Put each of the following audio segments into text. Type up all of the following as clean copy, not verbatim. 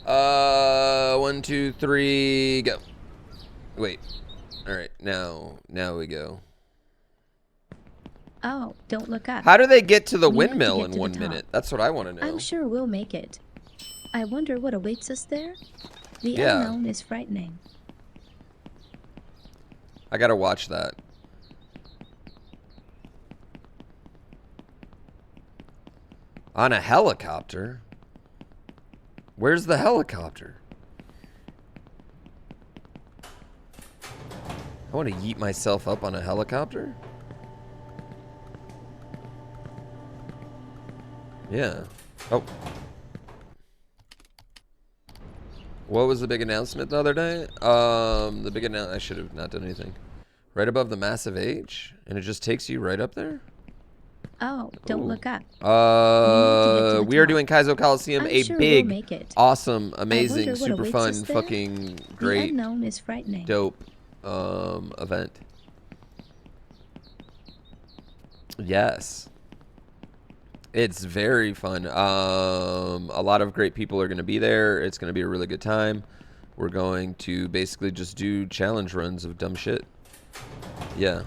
1, 2, 3, go. Wait. All right, now we go. Oh, don't look up. How do they get to the We have to windmill get in to the 1 top. minute? That's what I want to know. I'm sure we'll make it. I wonder what awaits us there? The Yeah. unknown is frightening. I gotta watch that. On a helicopter? Where's the helicopter? I want to yeet myself up on a helicopter? Yeah. Oh. What was the big announcement the other day? The big announcement, I should have not done anything. Right above the massive H? And it just takes you right up there? Oh, don't look up. We are doing Kaizo Coliseum, I'm a sure big, we'll make it. awesome, amazing, what super awaits fun, us there? fucking The great, unknown is frightening. dope event. Yes. It's very fun. A lot of great people are going to be there. It's going to be a really good time. We're going to basically just do challenge runs of dumb shit. Yeah.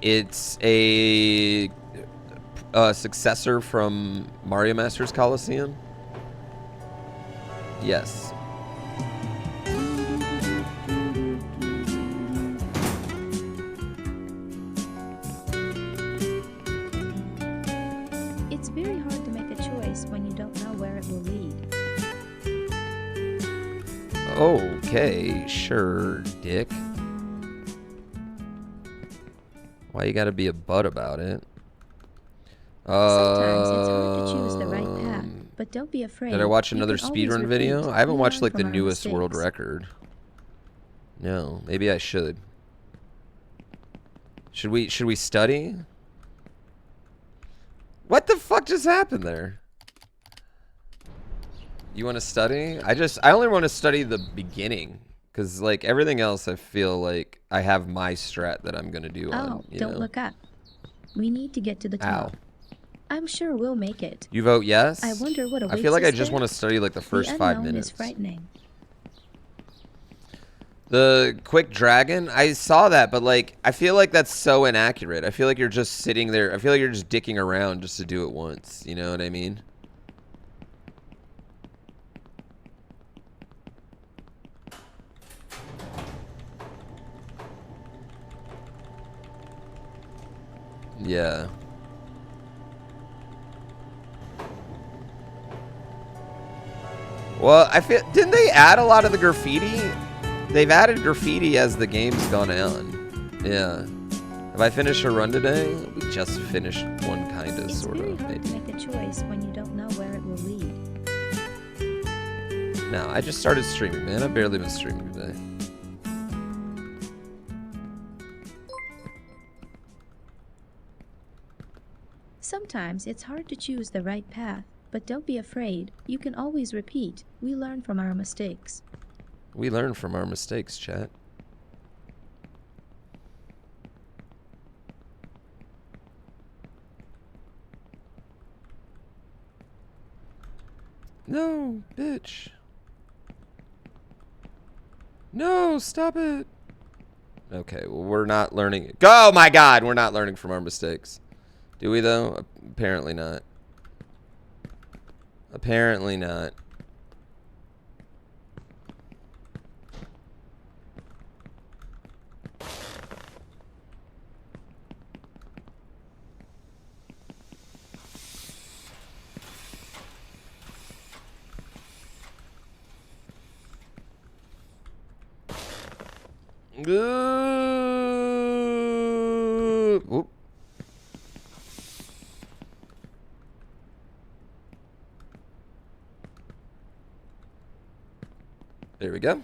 It's a successor from Mario Masters Coliseum. Yes. It's very hard to make a choice when you don't know where it will lead. Okay, sure, dick. Why you gotta be a butt about it? Sometimes it's hard to choose the right path, but don't be afraid. Did I watch another speedrun video? I haven't watched like the newest world mistakes. record. No, maybe I should. Should we study? What the fuck just happened there? You want to study? I only want to study the beginning. Because, like, everything else, I feel like I have my strat that I'm going to do on, you don't know? look up. We need to get to the top. Ow. I'm sure we'll make it. You vote yes? I wonder what awaits I feel like I us just there? want to study, like, the first 5 minutes. Is frightening. The quick dragon? I saw that, but, like, I feel like that's so inaccurate. I feel like you're just sitting there. I feel like you're just dicking around just to do it once. You know what I mean? Yeah. Well, I feel, didn't they add a lot of the graffiti? They've added graffiti as the game's gone on. Yeah. Have I finished a run today? We just finished one kind of, sort of, maybe. It's very hard to make a choice when you don't know where it will lead. No, I just started streaming, man. I've barely been streaming today. Sometimes it's hard to choose the right path, but don't be afraid. You can always repeat. We learn from our mistakes. We learn from our mistakes, chat. No, bitch. No, stop it. Okay, well, we're not learning. Oh my god, we're not learning from our mistakes. Do we, though? Apparently not. Apparently not. Whoop. There we go.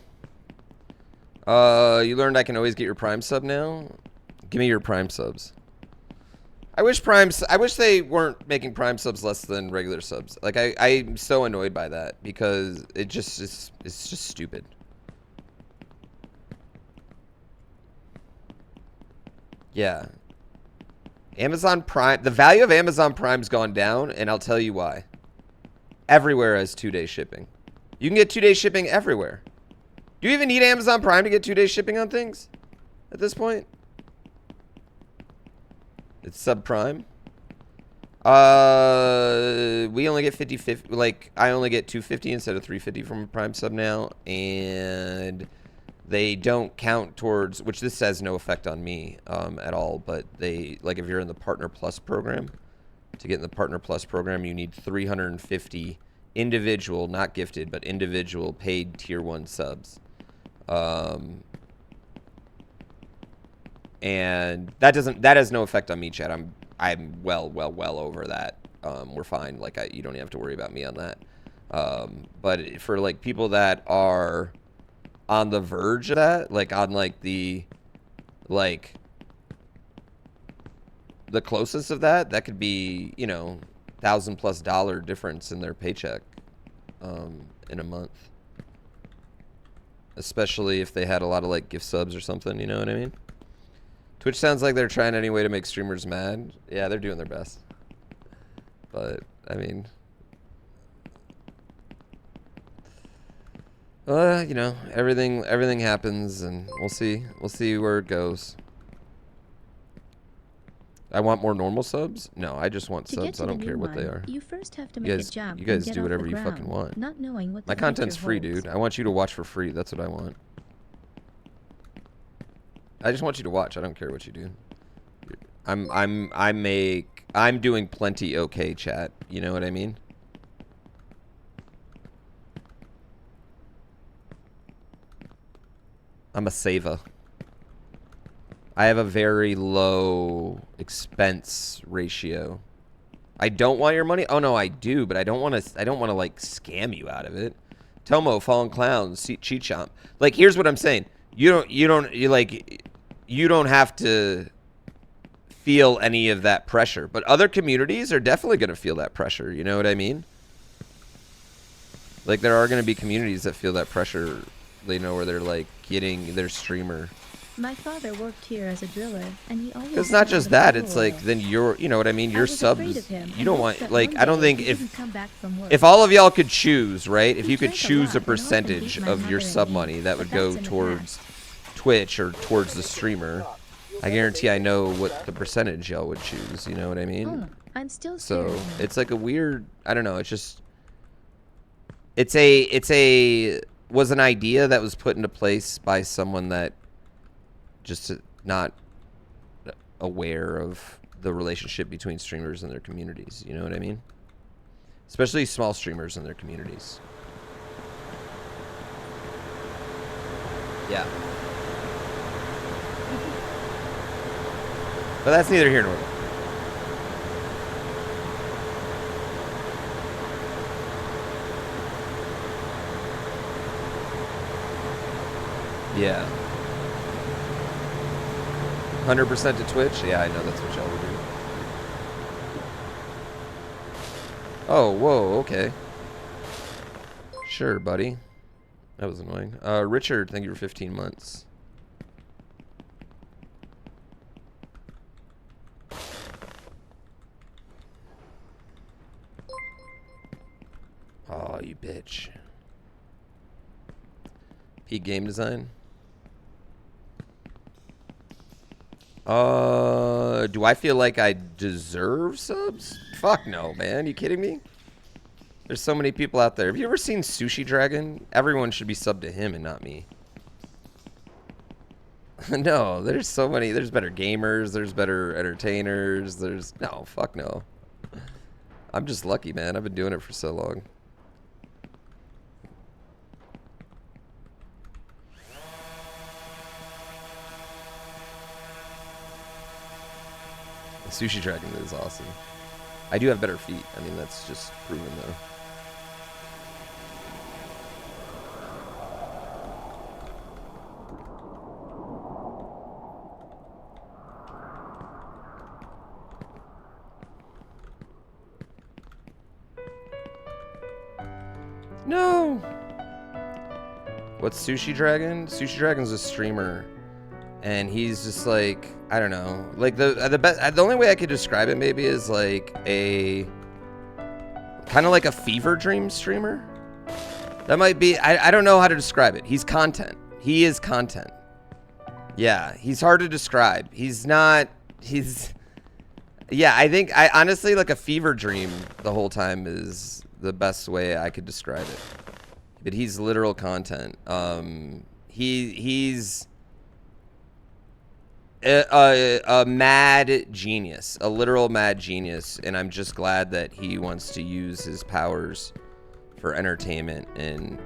You learned I can always get your Prime sub now? Give me your Prime subs. I wish they weren't making Prime subs less than regular subs. Like, I'm so annoyed by that because it just is, it's just stupid. Yeah. Amazon Prime, the value of Amazon Prime's gone down, and I'll tell you why. everywhere has 2-day shipping. You can get 2-day shipping everywhere. Do you even need Amazon Prime to get 2-day shipping on things at this point? It's subprime. We only get 50-50. Like, I only get 250 instead of 350 from a Prime sub now, and they don't count towards, which this has no effect on me at all, but they, like, if you're in the Partner Plus program, to get in the Partner Plus program, you need 350 individual, not gifted, but individual paid tier 1 subs. And that has no effect on me, Chad. I'm well over that. We're fine. Like, you don't have to worry about me on that. But for like people that are on the verge of that, like on like the closest of that, that could be, you know, $1,000+ difference in their paycheck in a month. Especially if they had a lot of like gift subs or something, you know what I mean? Twitch sounds like they're trying any way to make streamers mad. Yeah, they're doing their best. But, I mean, you know, everything happens, and we'll see where it goes. I want more normal subs? No, I just want subs. I don't care what they are. You first have to make a jump. You guys do whatever you fucking want. Not knowing what my content's free, dude. I want you to watch for free. That's what I want. I just want you to watch. I don't care what you do. I'm doing plenty okay, chat. You know what I mean? I'm a saver. I have a very low expense ratio. I don't want your money. Oh no, I do, but I don't want to like scam you out of it. Tomo, Fallen Clowns, Cheat Shop. Like, here's what I'm saying. You don't have to feel any of that pressure, but other communities are definitely going to feel that pressure. You know what I mean? Like, there are going to be communities that feel that pressure, you know, where they're like getting their streamer. My father worked here as a driller, and he always. It's not just that. It's like, then you're, you know what I mean? Your subs. You don't want, like, I don't think if all of y'all could choose, right? If you could choose a percentage of your sub money that would go towards Twitch or towards the streamer, I guarantee I know what the percentage y'all would choose. You know what I mean? Oh, I'm still so it's like a weird, I don't know. It's just, was an idea that was put into place by someone that just not aware of the relationship between streamers and their communities. You know what I mean? Especially small streamers and their communities. Yeah. But that's neither here nor there. Yeah. 100% to Twitch? Yeah, I know that's what y'all would do. Oh, whoa, okay. Sure, buddy. That was annoying. Richard, thank you for 15 months. Oh, you bitch. Peak game design. Do I feel like I deserve subs? Fuck no, man. You kidding me? There's so many people out there. Have you ever seen Sushi Dragon? Everyone should be subbed to him and not me. No, there's so many. There's better gamers. There's better entertainers. No, fuck no. I'm just lucky, man. I've been doing it for so long. Sushi Dragon is awesome. I do have better feet. I mean, that's just proven, though. No! What's Sushi Dragon? Sushi Dragon's a streamer. And he's just like, I don't know, like the only way I could describe it maybe is like a Kind of like a fever dream streamer. That might be, I don't know how to describe it. He's content. He is content. Yeah, he's hard to describe. He's not, yeah, I honestly, like a fever dream the whole time is the best way I could describe it. But he's literal content. He's a mad genius, a literal mad genius, and I'm just glad that he wants to use his powers for entertainment and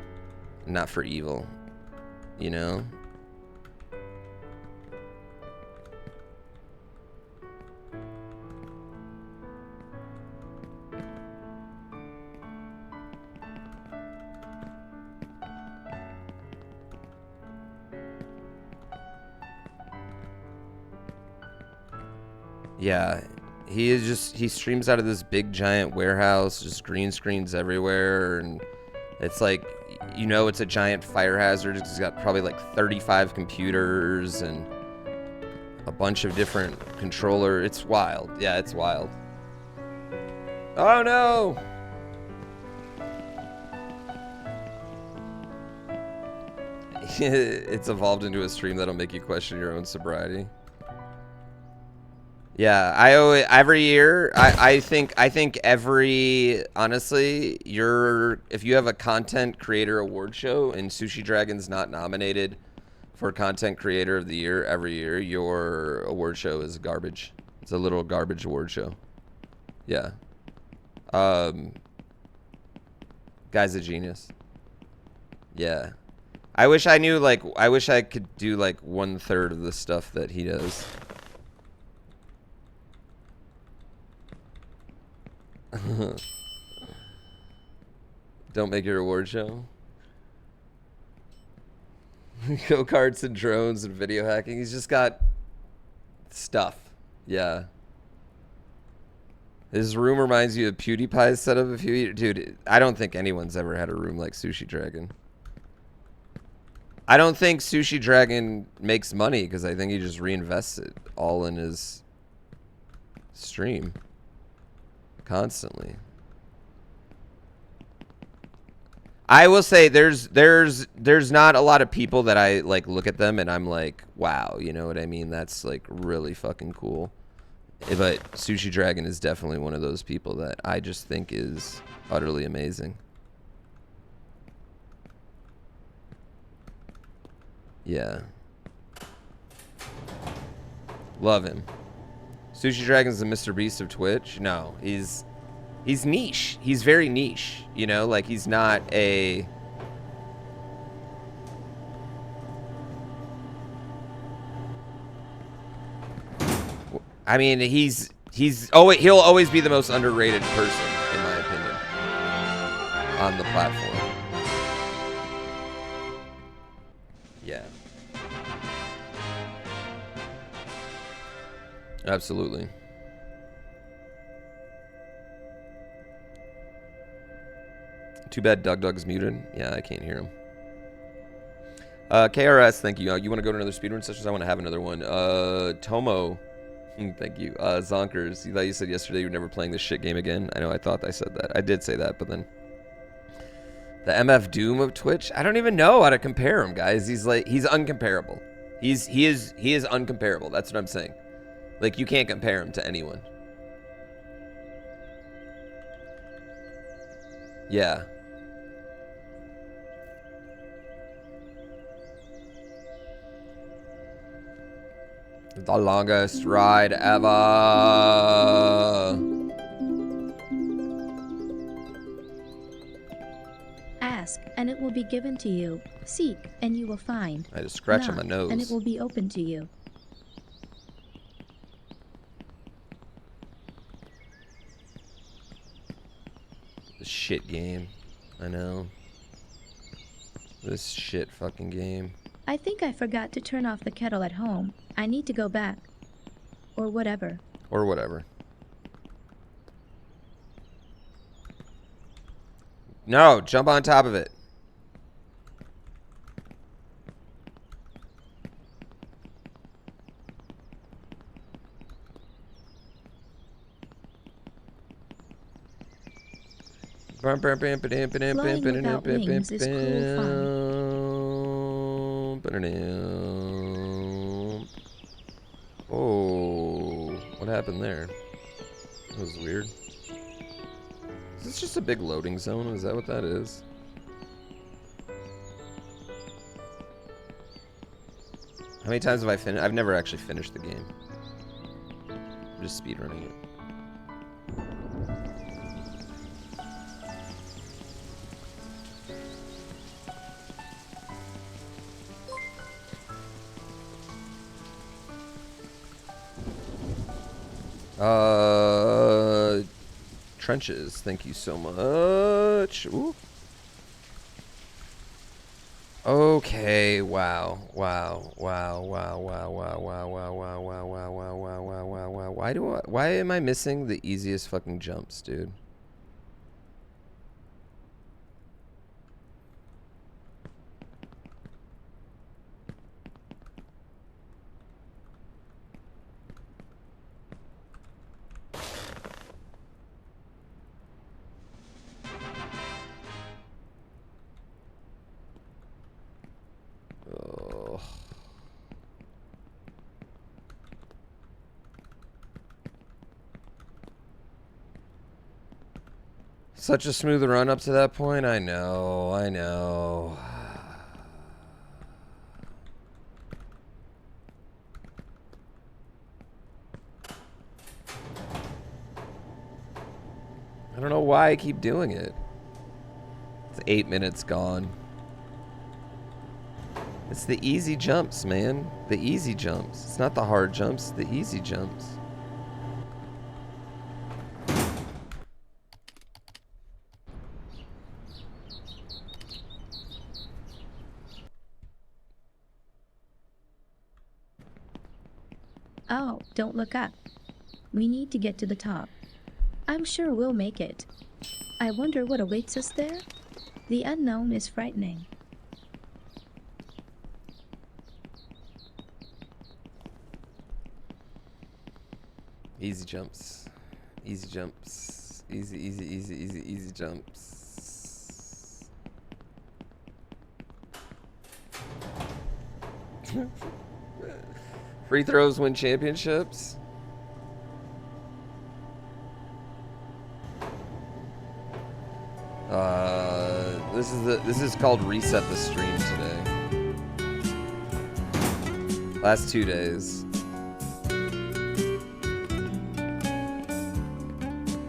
not for evil, you know? Yeah, he streams out of this big giant warehouse, just green screens everywhere, and it's like, you know, it's a giant fire hazard. He's got probably like 35 computers and a bunch of different controller. It's wild. Yeah, it's wild. Oh no! It's evolved into a stream that'll make you question your own sobriety. Yeah, every year, I think honestly, if you have a content creator award show and Sushi Dragon's not nominated for content creator of the year every year, your award show is garbage. It's a little garbage award show. Yeah. Guy's a genius. Yeah. I wish I could do like 1/3 of the stuff that he does. Don't make your award show. Go-karts and drones and video hacking. He's just got stuff. Yeah. His room reminds you of PewDiePie's setup a few years. Dude, I don't think anyone's ever had a room like Sushi Dragon. I don't think Sushi Dragon makes money because I think he just reinvests it all in his stream. Constantly. I will say there's not a lot of people that I like look at them and I'm like, wow, you know what I mean? That's like really fucking cool. But Sushi Dragon is definitely one of those people that I just think is utterly amazing. Yeah. Love him. Sushi Dragon's the Mr. Beast of Twitch? No, he's niche. He's very niche, you know? Like, he's not a... I mean, he'll always be the most underrated person, in my opinion, on the platform. Yeah. Absolutely. Too bad Doug's muted. Yeah, I can't hear him. KRS, thank you. You want to go to another speedrun session? I want to have another one. Tomo, thank you. Zonkers, you said yesterday you were never playing this shit game again. I know, I thought I said that. I did say that, but then... The MF Doom of Twitch? I don't even know how to compare him, guys. He's uncomparable. He is uncomparable. That's what I'm saying. Like, you can't compare him to anyone. Yeah. The longest ride ever. Ask, and it will be given to you. Seek, and you will find. I just scratch on my Knock, nose. and it will be open to you. This shit game. I know. This shit fucking game. I think I forgot to turn off the kettle at home. I need to go back. Or whatever. Or whatever. No, jump on top of it. Flying without wings is cool fun. Oh, what happened there? That was weird. Is this just a big loading zone? Is that what that is? How many times have I finished? I've never actually finished the game. I'm just speedrunning it. Trenches. Thank you so much. Ooh. Okay. Wow. Wow. Wow. Wow. Wow. Wow. Wow. Wow. Wow. Wow. Wow. Wow. Wow. Wow. Wow. Wow. Why am I missing the easiest fucking jumps, dude? Ugh. Such a smooth run up to that point. I know. I know. I don't know why I keep doing it. It's 8 minutes gone. It's the easy jumps, man. The easy jumps. It's not the hard jumps, the easy jumps. Oh, don't look up. We need to get to the top. I'm sure we'll make it. I wonder what awaits us there? The unknown is frightening. Easy jumps. Easy jumps. Easy jumps. Free throws win championships. This is called reset the stream today. Last 2 days.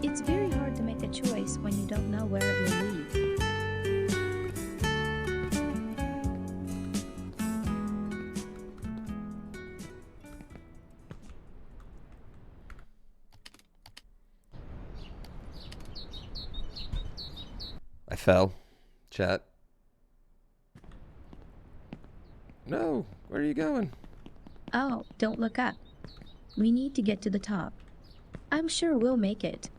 It's very hard to make a choice when you don't know where it will lead. I fell. Chat. No, where are you going? Oh, don't look up. We need to get to the top. I'm sure we'll make it.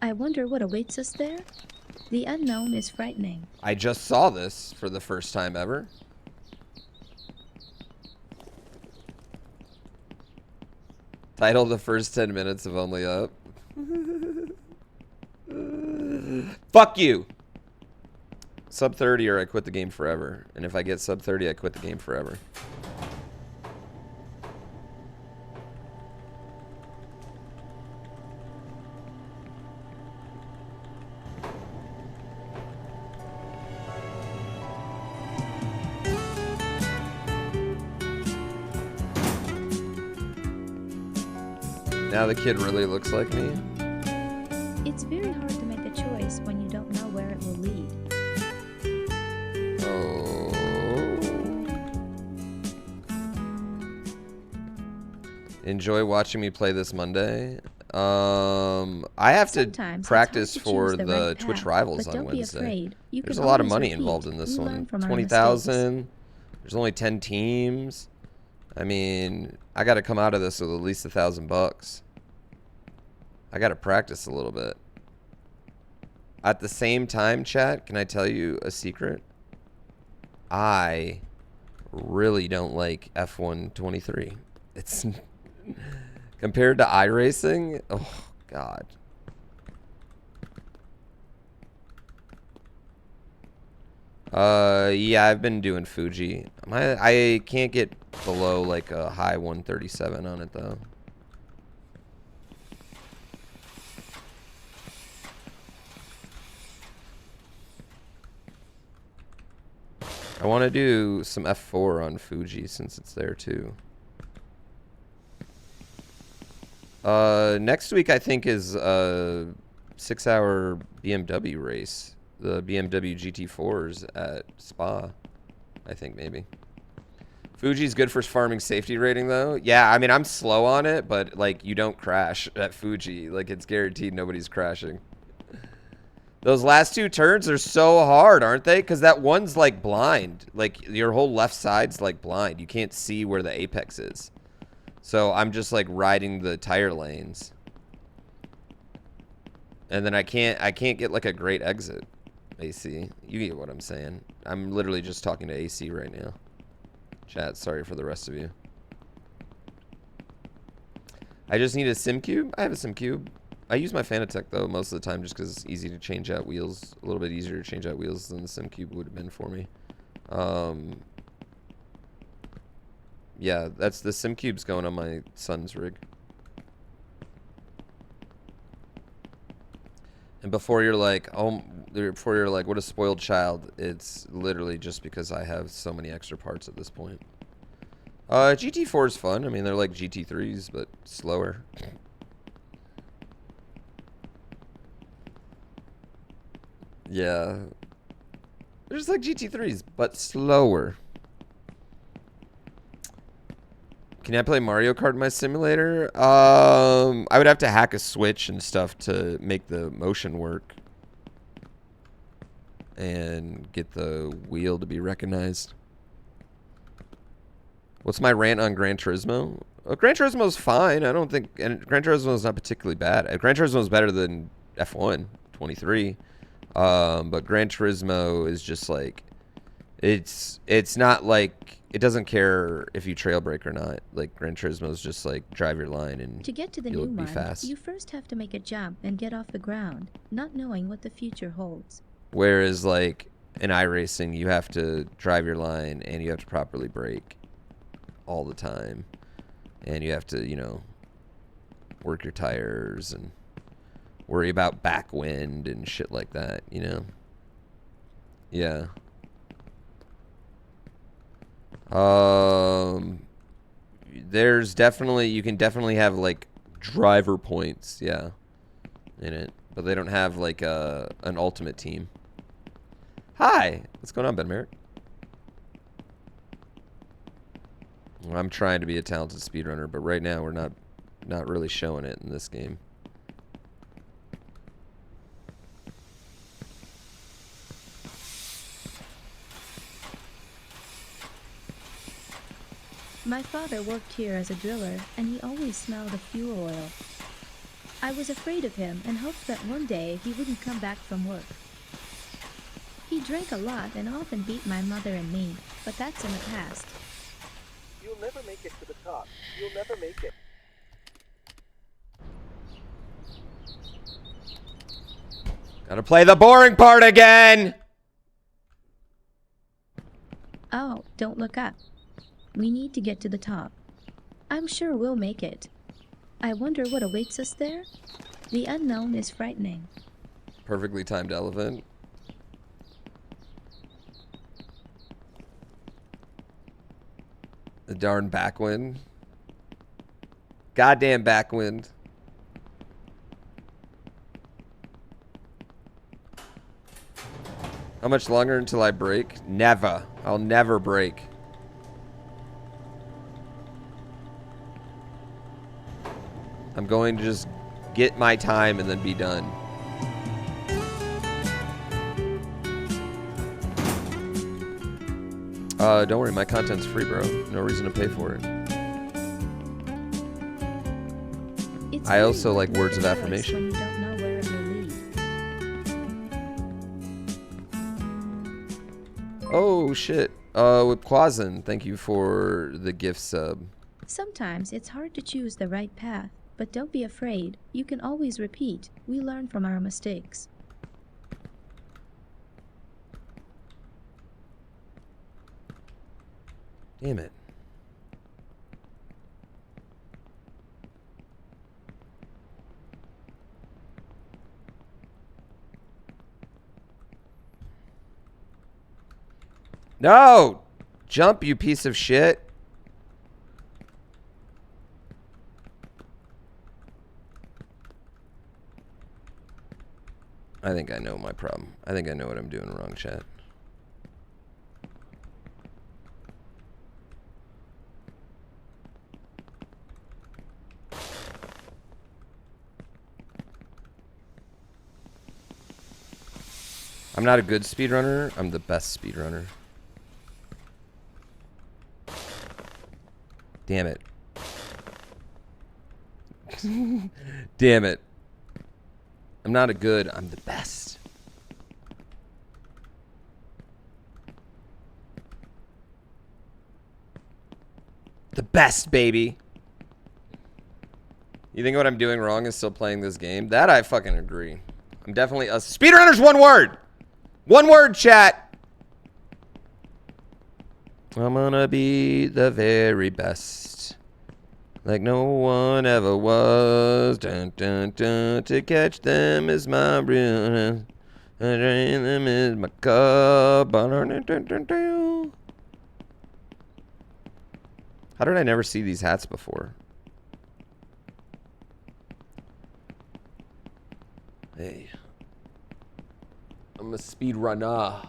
I wonder what awaits us there? The unknown is frightening. I just saw this for the first time ever. Title the first 10 minutes of Only Up. Fuck you! Sub 30 or I quit the game forever. And if I get sub 30, I quit the game forever. Now the kid really looks like me. It's very hard to make a choice when you don't know where it will lead. Oh. Enjoy watching me play this Monday. I have to Sometimes practice it's hard to for choose the the right Twitch path, Rivals but on don't be Wednesday. afraid. You There's a can lot of always money repeat. involved in this We one. learn from our 20,000. There's only 10 teams. I mean, I got to come out of this with at least $1,000. I got to practice a little bit. At the same time, chat, can I tell you a secret? I really don't like F1 23. It's compared to iRacing. Oh God. Yeah, I've been doing Fuji. I can't get below like a high 137 on it though. I want to do some F4 on Fuji since it's there too. Next week I think is a 6-hour BMW race. The BMW GT4s at Spa, I think maybe. Fuji's good for farming safety rating though. Yeah, I mean I'm slow on it, but like you don't crash at Fuji. Like it's guaranteed nobody's crashing. Those last two turns are so hard, aren't they? Because that one's like blind. Like your whole left side's like blind. You can't see where the apex is. So I'm just like riding the tire lanes. And then I can't get like a great exit. AC. You get what I'm saying. I'm literally just talking to AC right now. Chat, sorry for the rest of you. I just need a sim cube. I have a sim cube. I use my Fanatec though most of the time just because it's easy to change out wheels. A little bit easier to change out wheels than the sim cube would have been for me. Yeah, that's the sim cube's going on my son's rig. And before you're like, oh, before you're like, what a spoiled child, it's literally just because I have so many extra parts at this point. GT4 is fun. I mean, they're like GT3s, but slower. Yeah. They're just like GT3s, but slower. Can I play Mario Kart in my simulator? I would have to hack a switch and stuff to make the motion work. And get the wheel to be recognized. What's my rant on Gran Turismo? Gran Turismo's fine. I don't think... And Gran Turismo's not particularly bad. Gran Turismo's better than F1 23. But Gran Turismo is just like... It's not like... It doesn't care if you trail brake or not. Like, Gran Turismo's just like, drive your line and to get to the you'll new be one, fast. you first have to make a jump and get off the ground, not knowing what the future holds. Whereas, like, in iRacing, you have to drive your line and you have to properly brake all the time. And you have to, you know, work your tires and worry about backwind and shit like that, you know? Yeah. There's definitely, you can definitely have like driver points, yeah, in it, but they don't have like an ultimate team. Hi, what's going on, Ben Merrick? Well, I'm trying to be a talented speedrunner, but right now we're not really showing it in this game. My father worked here as a driller, and he always smelled of fuel oil. I was afraid of him and hoped that one day he wouldn't come back from work. He drank a lot and often beat my mother and me, but that's in the past. You'll never make it to the top. You'll never make it. Gotta play the boring part again! Oh, don't look up. We need to get to the top. I'm sure we'll make it. I wonder what awaits us there? The unknown is frightening. Perfectly timed elephant. The darn backwind. Goddamn backwind. How much longer until I break? Never. I'll never break. I'm going to just get my time and then be done. Don't worry, my content's free, bro. No reason to pay for it. I also like words of affirmation. When you don't know where it will lead. Oh, shit. With Quasin, thank you for the gift sub. Sometimes it's hard to choose the right path, but don't be afraid. You can always repeat. We learn from our mistakes. Damn it. No! Jump, you piece of shit. I think I know my problem. I think I know what I'm doing wrong, chat. I'm not a good speedrunner. I'm the best speedrunner. Damn it. Damn it. I'm not a good, I'm the best. The best, baby. You think what I'm doing wrong is still playing this game? That I fucking agree. I'm definitely a speedrunner's one word. One word, chat. I'm gonna be the very best. Like no one ever was. Dun, dun, dun. To catch them is my real. To drain them is my cup. Dun, dun, dun, dun. How did I never see these hats before? Hey. I'm a speedrunner.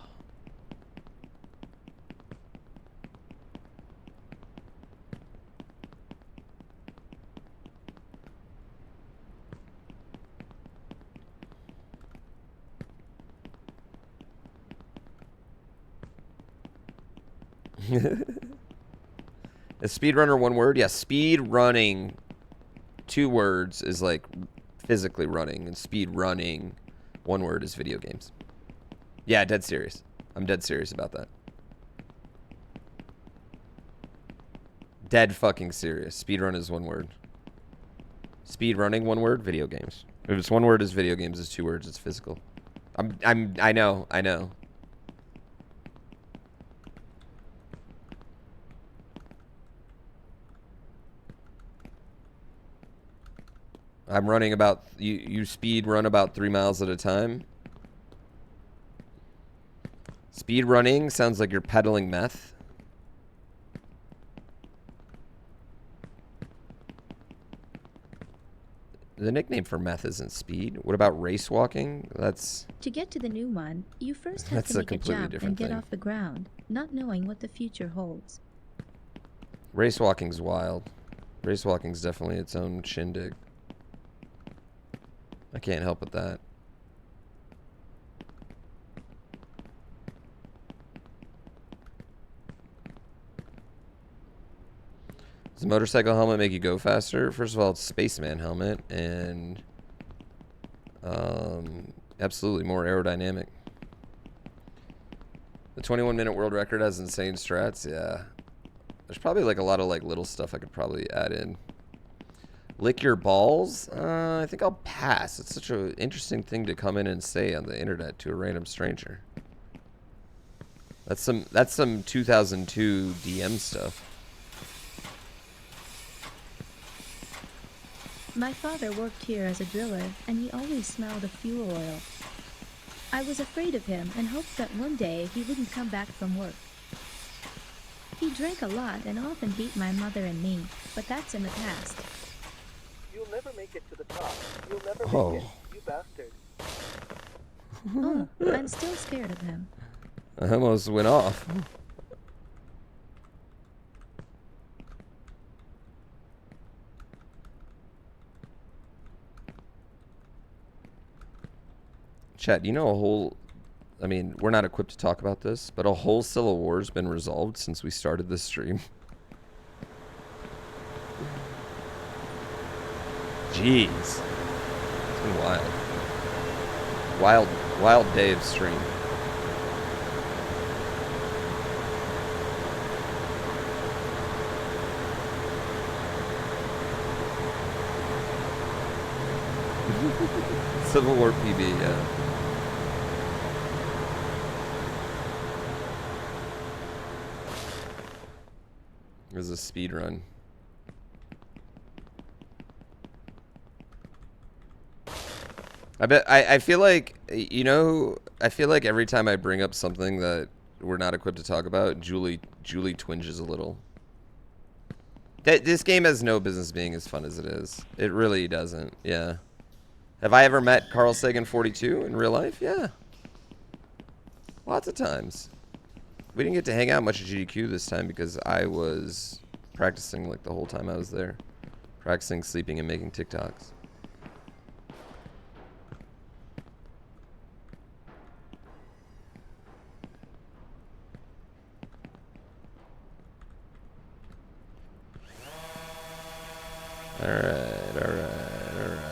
Is speedrunner one word? Yeah, speed running, 2 words is like physically running, and speed running, 1 word is video games. Yeah, dead serious. I'm dead serious about that. Dead fucking serious. Speedrun is 1 word. Speed running, 1 word, video games. If it's 1 word, it's video games. It's 2 words, it's physical. I know. I'm running about, you speed run about 3 miles at a time. Speed running sounds like you're peddling meth. The nickname for meth isn't speed. What about race walking? That's... To get to the new one, you first have That's to a make a completely jump different and get thing. off the ground, not knowing what the future holds. Race walking's wild. Race walking's definitely its own shindig. I can't help with that. Does a motorcycle helmet make you go faster? First of all, it's Spaceman helmet, and absolutely more aerodynamic. The 21-minute world record has insane strats. Yeah, there's probably like a lot of like little stuff I could probably add in. Lick your balls? I think I'll pass. It's such an interesting thing to come in and say on the internet to a random stranger. That's some 2002 DM stuff. My father worked here as a driller, and he always smelled of fuel oil. I was afraid of him and hoped that one day he wouldn't come back from work. He drank a lot and often beat my mother and me, but that's in the past. You'll never make it to the top. You'll never Oh. make it, you bastard. Oh, I'm still scared of him. I almost went off. Chat, you know a whole... I mean, we're not equipped to talk about this, but a whole Civil War's been resolved since we started this stream. Jeez. It's been wild. Wild day of stream. Civil War PB, yeah. is a speed run. I feel like, you know, I feel like every time I bring up something that we're not equipped to talk about, Julie twinges a little. This game has no business being as fun as it is. It really doesn't. Yeah. Have I ever met Carl Sagan 42 in real life? Yeah. Lots of times. We didn't get to hang out much at GDQ this time because I was practicing like the whole time I was there. Practicing, sleeping, and making TikToks. Alright, alright, alright.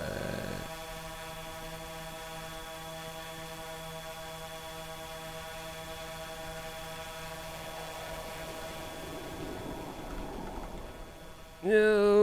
No.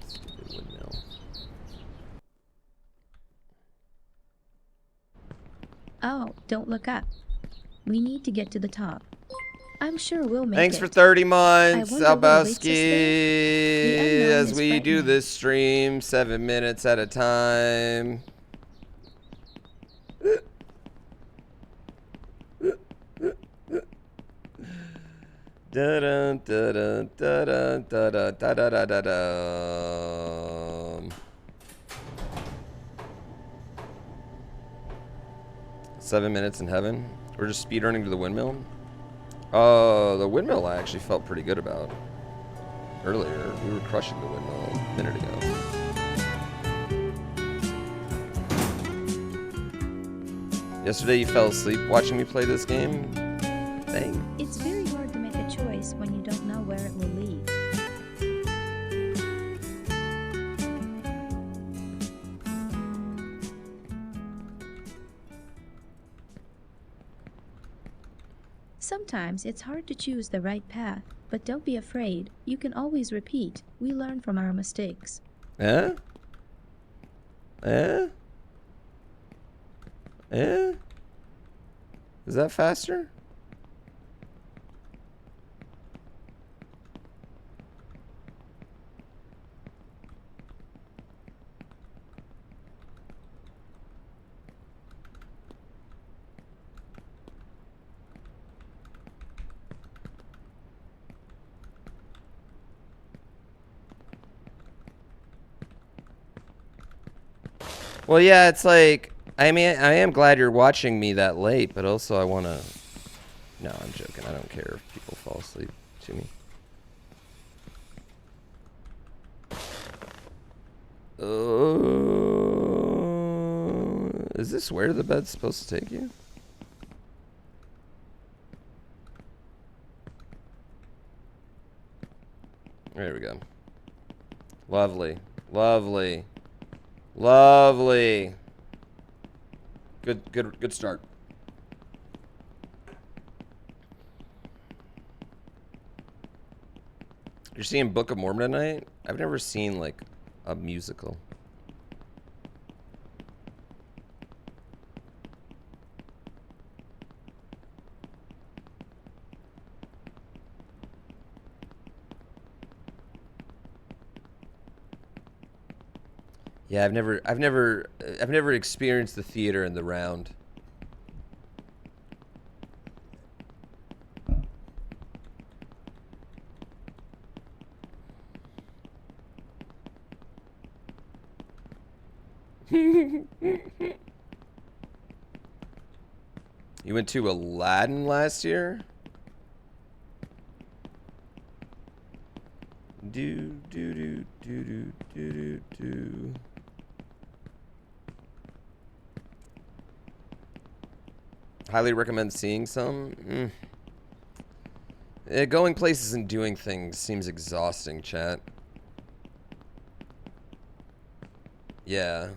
Stupid windmill. Oh, don't look up. We need to get to the top. I'm sure we'll make Thanks it. for 30 months, I wonder what awaits us Albowski. there. The unknown As is we do frightening. this stream 7 minutes at a time. Da-dun, da-dun, da-dun, da-dun, da-da-da-da-dum. 7 minutes in heaven. We're just speedrunning to the windmill. The windmill I actually felt pretty good about. Earlier, we were crushing the windmill a minute ago. Yesterday you fell asleep watching me play this game? Dang. It's very hard to make a choice when you don't know where it will lead. Sometimes it's hard to choose the right path, but don't be afraid. You can always repeat. We learn from our mistakes. Eh? Eh? Eh? Is that faster? Well, yeah, it's like, I mean, I am glad you're watching me that late, but also I want to... No, I'm joking. I don't care if people fall asleep to me. Is this where the bed's supposed to take you? There we go. Lovely. Lovely. Lovely. Good start. You're seeing Book of Mormon tonight? I've never seen like a musical. Yeah, I've never experienced the theater in the round. You went to Aladdin last year? Do do do do do do do. Highly recommend seeing some. Going places and doing things seems exhausting, chat. Yeah.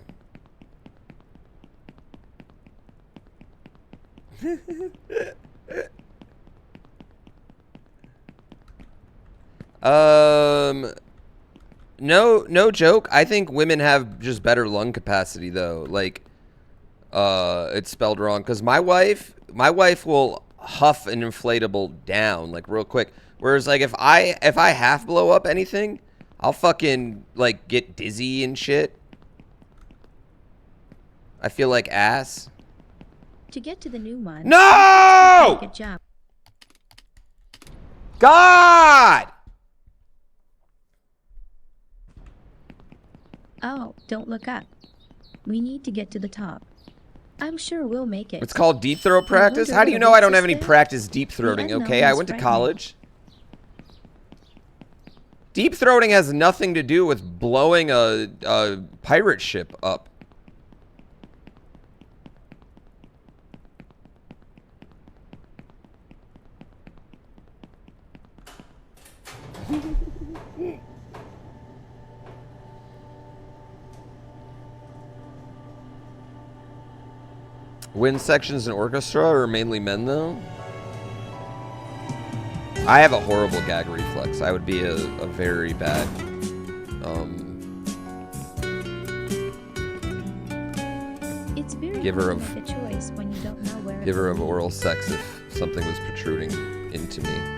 No joke. I think women have just better lung capacity though. Like, it's spelled wrong because my wife will huff an inflatable down like real quick. Whereas like if I half blow up anything, I'll fucking like get dizzy and shit. I feel like ass. To get to the new one, No! make a jump. God! Oh, don't look up. We need to get to the top. I'm sure we'll make it. It's called deep throat practice? How do you know I don't have any practice deep throating, okay? I went to college. Deep throating has nothing to do with blowing a pirate ship up. Wind sections in orchestra are mainly men, though. I have a horrible gag reflex. I would be a very bad, It's very giver hard of to make a choice when you don't know where giver of oral sex if something was protruding into me.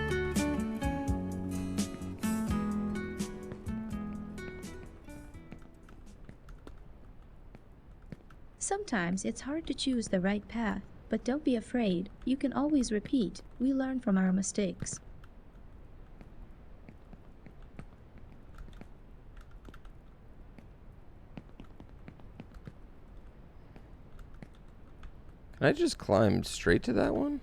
Sometimes it's hard to choose the right path, but don't be afraid. You can always repeat. We learn from our mistakes. Can I just climb straight to that one?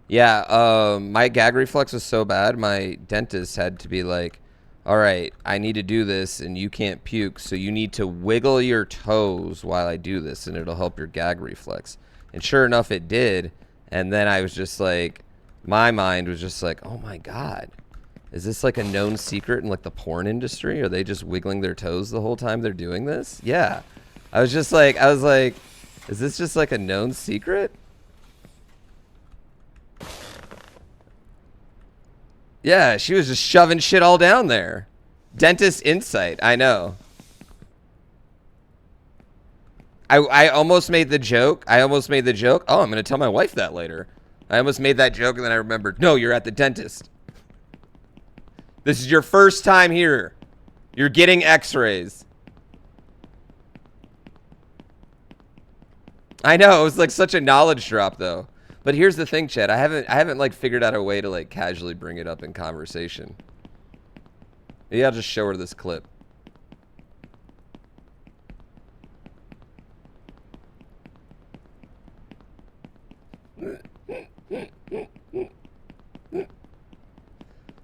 Yeah, my gag reflex was so bad, my dentist had to be like, all right, I need to do this and you can't puke, so you need to wiggle your toes while I do this and it'll help your gag reflex. And sure enough, it did. And then I was just like, my mind was just like, oh my God, is this like a known secret in like the porn industry? Are they just wiggling their toes the whole time they're doing this? Yeah. I was like, is this just like a known secret? Yeah, she was just shoving shit all down there. Dentist insight, I know. I almost made the joke. Oh, I'm going to tell my wife that later. I almost made that joke and then I remembered, no, you're at the dentist. This is your first time here. You're getting x-rays. I know, it was like such a knowledge drop though. But here's the thing, Chad. I haven't like figured out a way to like casually bring it up in conversation. Maybe I'll just show her this clip.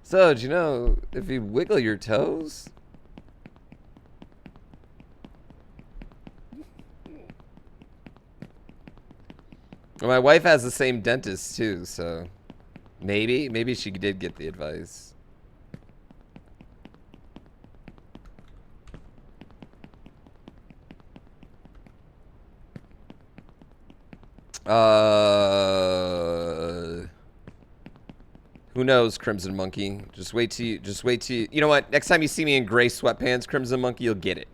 So, do you know if you wiggle your toes? My wife has the same dentist too, so maybe she did get the advice. Who knows, Crimson Monkey? Just wait till you know what? Next time you see me in gray sweatpants, Crimson Monkey, you'll get it.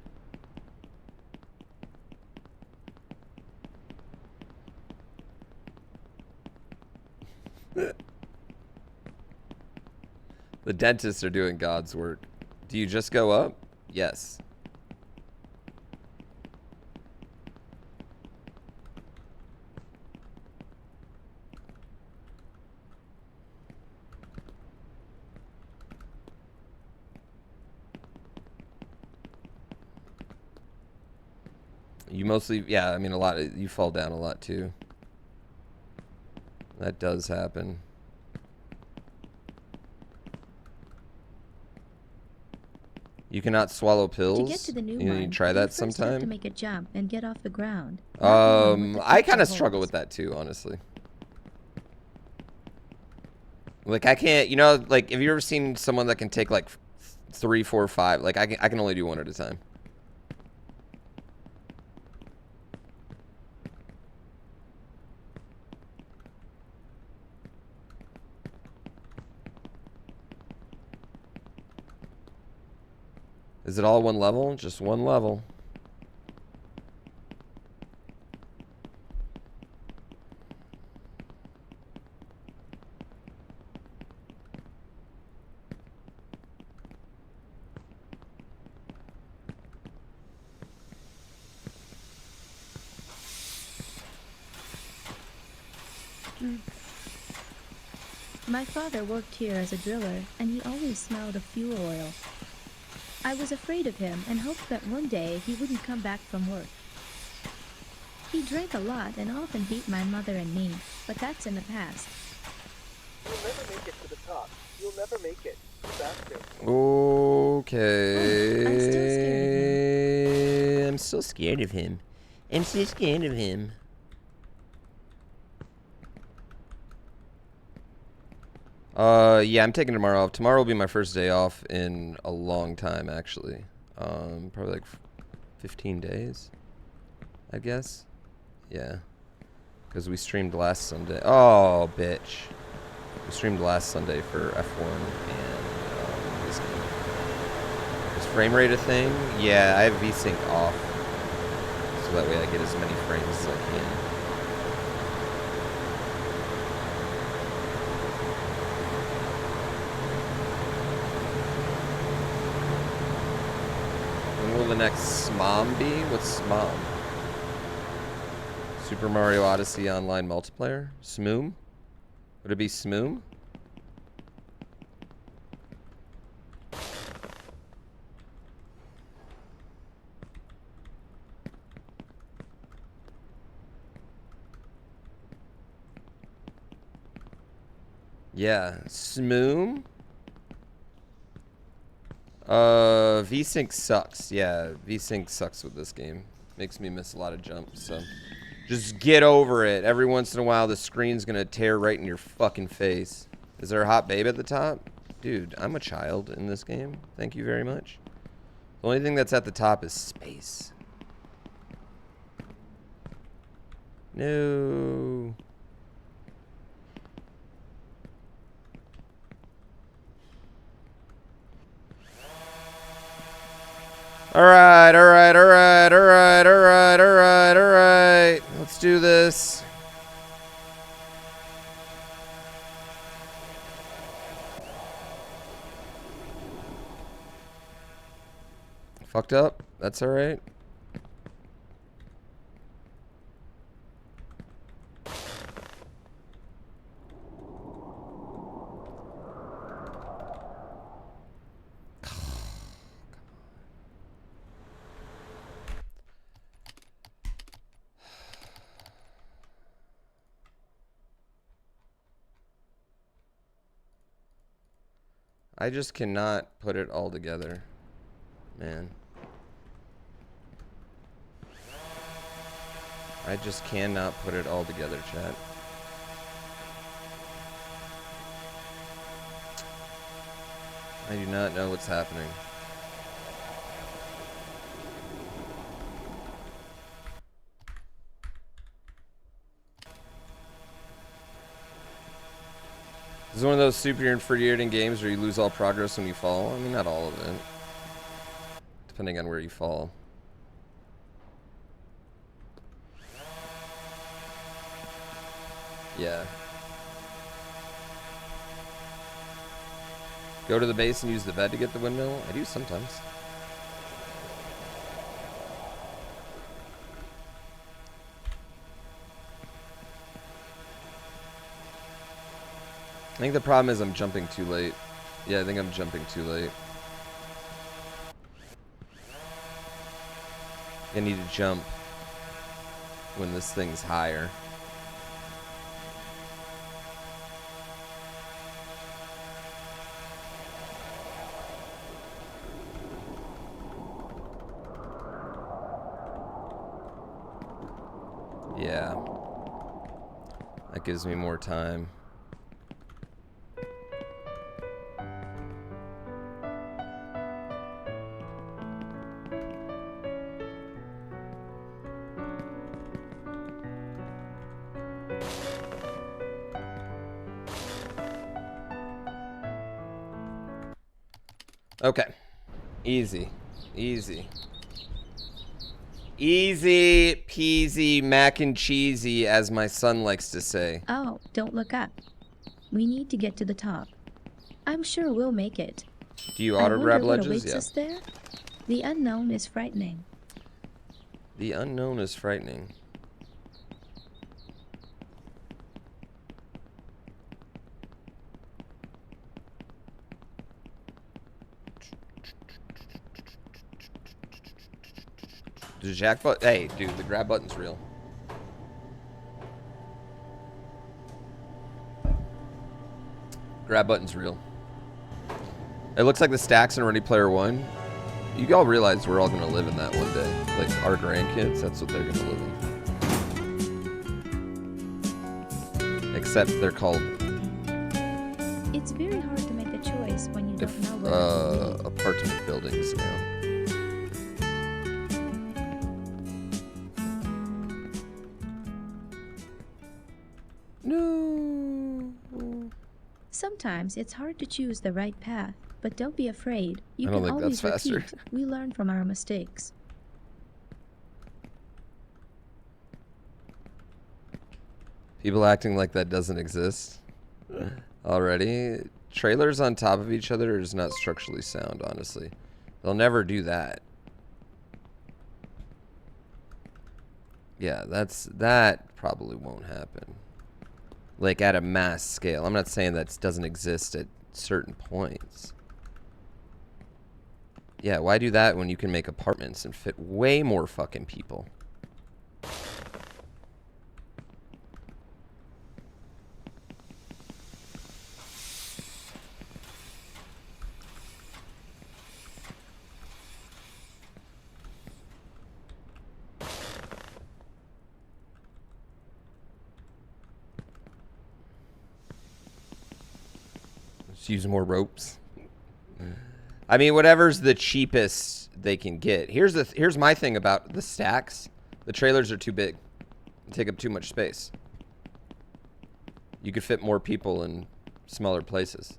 The dentists are doing God's work. Do you just go up? Yes. You mostly, yeah, I mean, a lot, you fall down a lot too. That does happen. You cannot swallow pills? To get to the new one, you try that you first have sometime? to make a jump and get off the ground. I kind of struggle with that too, honestly. Like, I can't, you know, like, have you ever seen someone that can take, like, 3, 4, 5. Like I can only do one at a time. Is it all one level? Just one level. My father worked here as a driller, and he always smelled of fuel oil. I was afraid of him and hoped that one day he wouldn't come back from work. He drank a lot and often beat my mother and me, but that's in the past. You'll never make it to the top. You'll never make it. You bastard. Okay. Oh, I'm still scared of him. I'm so scared of him. Yeah, I'm taking tomorrow off. Tomorrow will be my first day off in a long time, actually. Probably like 15 days, I guess. Yeah. Because we streamed last Sunday. Oh, bitch. We streamed last Sunday for F1 and this game. Is frame rate a thing? Yeah, I have VSync off. So that way I get as many frames as I can. When will the next SMOM be? What's SMOM? Super Mario Odyssey Online Multiplayer? Smoom? Would it be Smoom? Yeah, Smoom? VSync sucks. Yeah, VSync sucks with this game. Makes me miss a lot of jumps, so just get over it. Every once in a while, the screen's gonna tear right in your fucking face. Is there a hot babe at the top? Dude, I'm a child in this game. Thank you very much. The only thing that's at the top is space. No. Alright, alright, alright, alright, alright, alright, alright. Let's do this. Fucked up? That's alright. I just cannot put it all together, man. I just cannot put it all together, chat. I do not know what's happening. This is one of those super infuriating games where you lose all progress when you fall. I mean, not all of it. Depending on where you fall. Yeah. Go to the base and use the bed to get the windmill? I do sometimes. I think the problem is I'm jumping too late. Yeah, I think I'm jumping too late. I need to jump when this thing's higher. Yeah. That gives me more time. Okay. Easy. Easy. Easy peasy mac and cheesy, as my son likes to say. Oh, don't look up. We need to get to the top. I'm sure we'll make it. Do you I auto wonder grab what ledges? awaits Yeah. us there. The unknown is frightening. The unknown is frightening. The jackpot. Hey, dude, the grab button's real. Grab button's real. It looks like the stacks in Ready Player One. You all realize we're all gonna live in that one day. Like our grandkids, that's what they're gonna live in. Except they're called. It's very hard to make a choice when you don't know where it will lead. Apartment buildings now. No. Sometimes it's hard to choose the right path, but don't be afraid. You I don't can think always that's faster. repeat. We learn from our mistakes. People acting like that doesn't exist already. Trailers on top of each other is not structurally sound, honestly. They'll never do that. Yeah, that probably won't happen. Like at a mass scale. I'm not saying that doesn't exist at certain points. Yeah, why do that when you can make apartments and fit way more fucking people? Just use more ropes. I mean, whatever's the cheapest they can get. Here's my thing about the stacks. The trailers are too big. They take up too much space. You could fit more people in smaller places.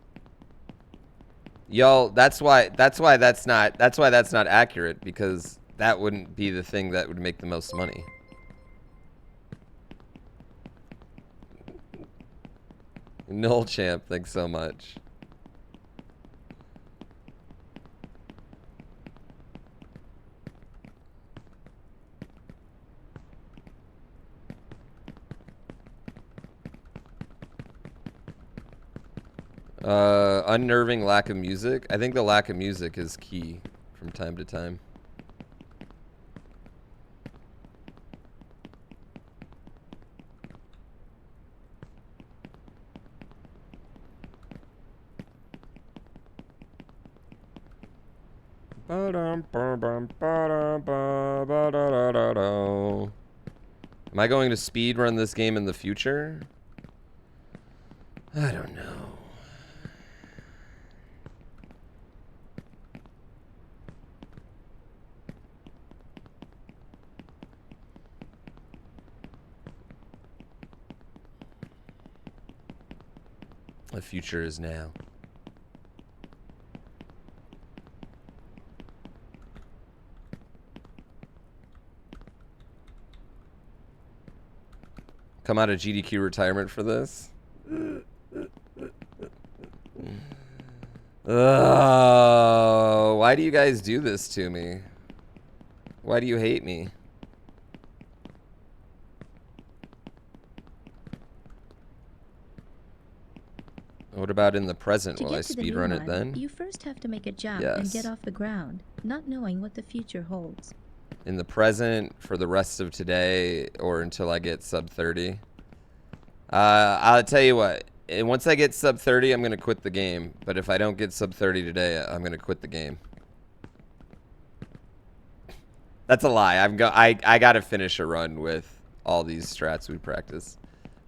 Y'all, that's why that's not accurate, because that wouldn't be the thing that would make the most money. Null champ, thanks so much. Unnerving lack of music. I think the lack of music is key from time to time. Am I going to speedrun this game in the future? I don't know. The future is now. Come out of GDQ retirement for this? Oh, why do you guys do this to me? Why do you hate me? What about in the present? Will I speedrun it then? You first have to make a jump and get off the ground, not knowing what the future holds. In the present, for the rest of today, or until I get sub 30? I'll tell you what. Once I get sub 30, I'm going to quit the game. But if I don't get sub 30 today, I'm going to quit the game. That's a lie. I got to finish a run with all these strats we practice.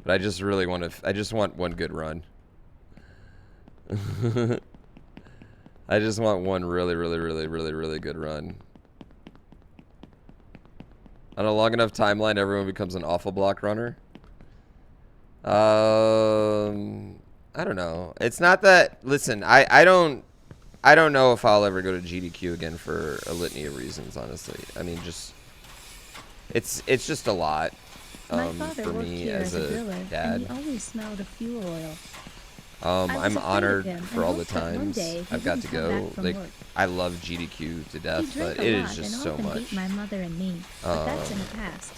But I just really want to... I just want one good run. I just want one really good run. On a long enough timeline, everyone becomes an awful block runner. I don't know. It's not that... Listen, I don't I don't know if I'll ever go to GDQ again for a litany of reasons, honestly. I mean, just it's just a lot My father for worked me here as as a a driller, and dad. he always smelled of fuel oil. I was I'm afraid of honored him for and all the hoped that one times day he I've got to wouldn't come go. back from Like, work. I love GDQ to He death, drank but a it lot is and just so often much. beat my mother and me, but that's in the past.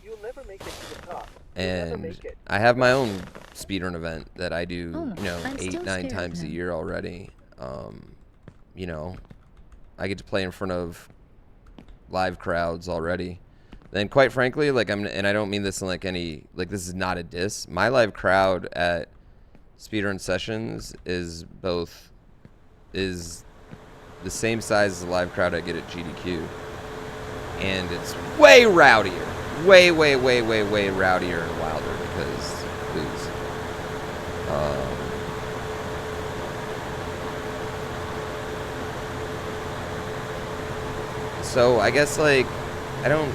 You'll never make it to the top. You'll never And make it. I have my own speedrun event that I do, Oh, you know, I'm 8, still 9 scared of times a him. year already. You know, I get to play in front of live crowds already. Then, quite frankly, like and I don't mean this in like any, like, this is not a diss. My live crowd at speedrun sessions is the same size as the live crowd I get at GDQ, and it's way rowdier, way rowdier and wilder because booze. So I guess, like, I don't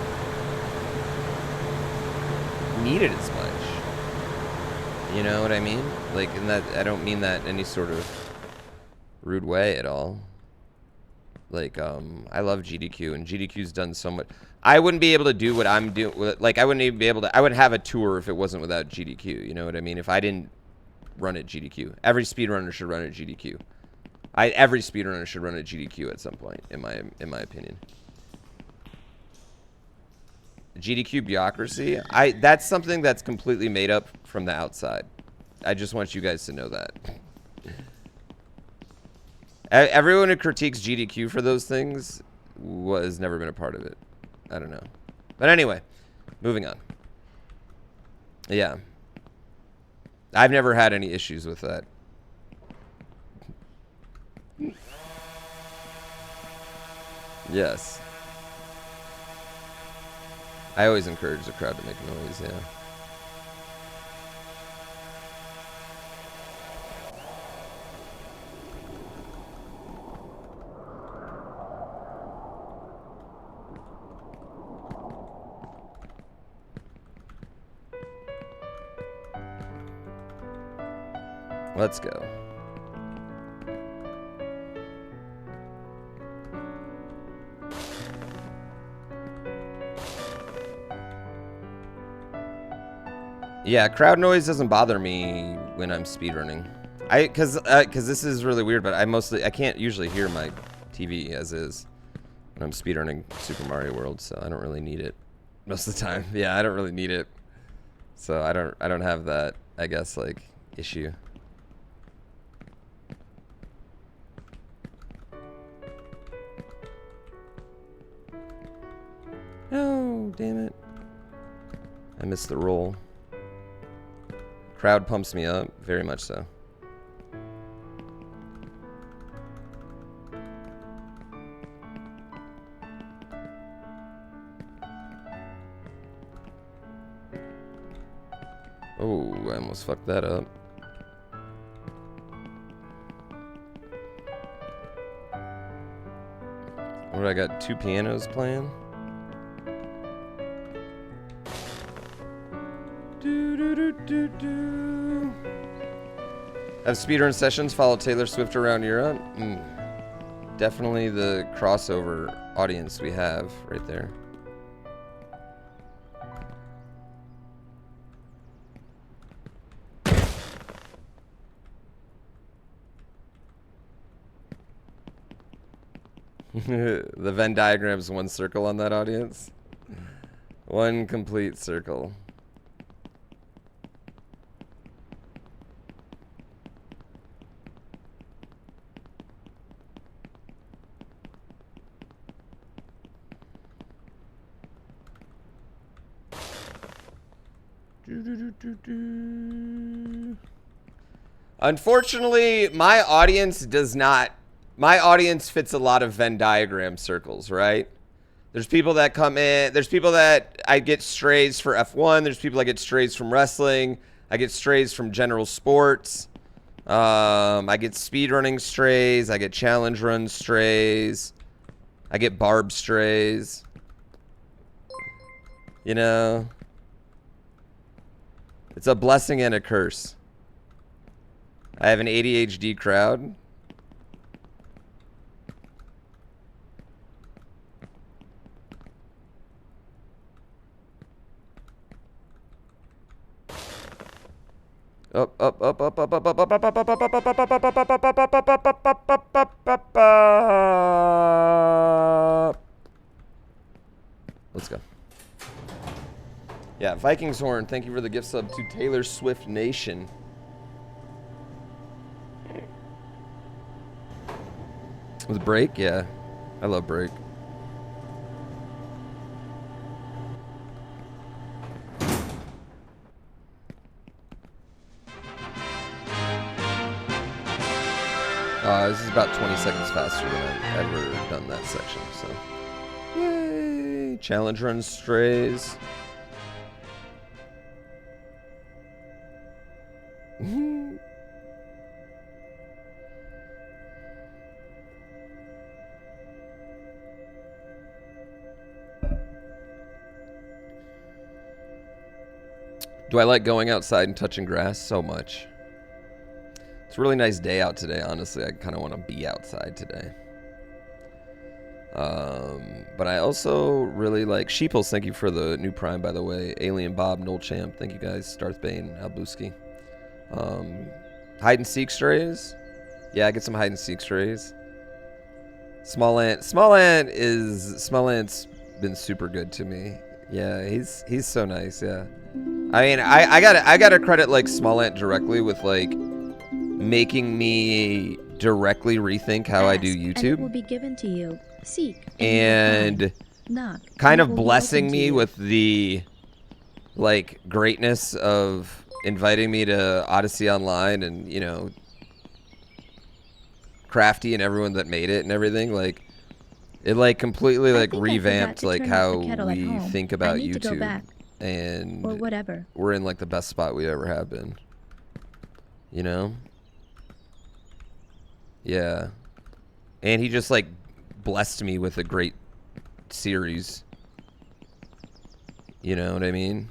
need it as much. You know what I mean? Like, in that, I don't mean that in any sort of rude way at all. Like, I love GDQ, and GDQ's done so much. I wouldn't be able to do what I'm doing. Like, I wouldn't even be able to. I wouldn't have a tour if it wasn't without GDQ. You know what I mean? If I didn't run at GDQ, every speedrunner should run at GDQ. Every speedrunner should run at GDQ at some point, in my opinion. GDQ bureaucracy. That's something that's completely made up from the outside. I just want you guys to know that. Everyone who critiques GDQ for those things has never been a part of it. I don't know. But anyway, moving on. Yeah. I've never had any issues with that. Yes. I always encourage the crowd to make noise, yeah. Let's go. Yeah, crowd noise doesn't bother me when I'm speedrunning. Cause this is really weird, but I can't usually hear my TV as is when I'm speedrunning Super Mario World, so I don't really need it most of the time. Yeah, I don't really need it, so I don't have that, I guess, like, issue. No, damn it! I missed the roll. Crowd pumps me up, very much so. Oh, I almost fucked that up. What, I got 2 pianos playing? Have speedrun sessions follow Taylor Swift around Europe? Definitely the crossover audience we have right there. The Venn diagram's one circle on that audience. One complete circle. Unfortunately, my audience does not. My audience fits a lot of Venn diagram circles, right? There's people that come in. There's people that I get strays for F1. There's people that get strays from wrestling. I get strays from general sports. I get speedrunning strays. I get challenge run strays. I get barb strays. You know? It's a blessing and a curse. I have an ADHD crowd. Up, up, up, up, up, up, up, up, up, up, up, up, up, up, up, up, up, up, up. Let's go. Yeah, Vikings Horn, thank you for the gift sub to Taylor Swift Nation. With Break, yeah. I love Break. This is about 20 seconds faster than I've ever done that section, so. Yay! Challenge run strays. Do I like going outside and touching grass? So much. It's a really nice day out today, honestly. I kind of want to be outside today. But I also really like Sheeples. Thank you for the new Prime, by the way. Alien Bob, Noel Champ. Thank you guys. Darth Bane, Albuski. Hide and seek strays. Yeah, I get some hide and seek strays. SmallAnt's been super good to me. Yeah, he's so nice. Yeah. I mean, I gotta credit like SmallAnt directly with like making me directly rethink how I do YouTube. And it will be given to you. Seek and knock, kind and of blessing me with the like greatness of inviting me to Odyssey Online and, you know, Crafty and everyone that made it and everything. Like, it like completely like revamped like how we think about YouTube. And or whatever. We're in like the best spot we ever have been. You know? Yeah. And he just like blessed me with a great series. You know what I mean?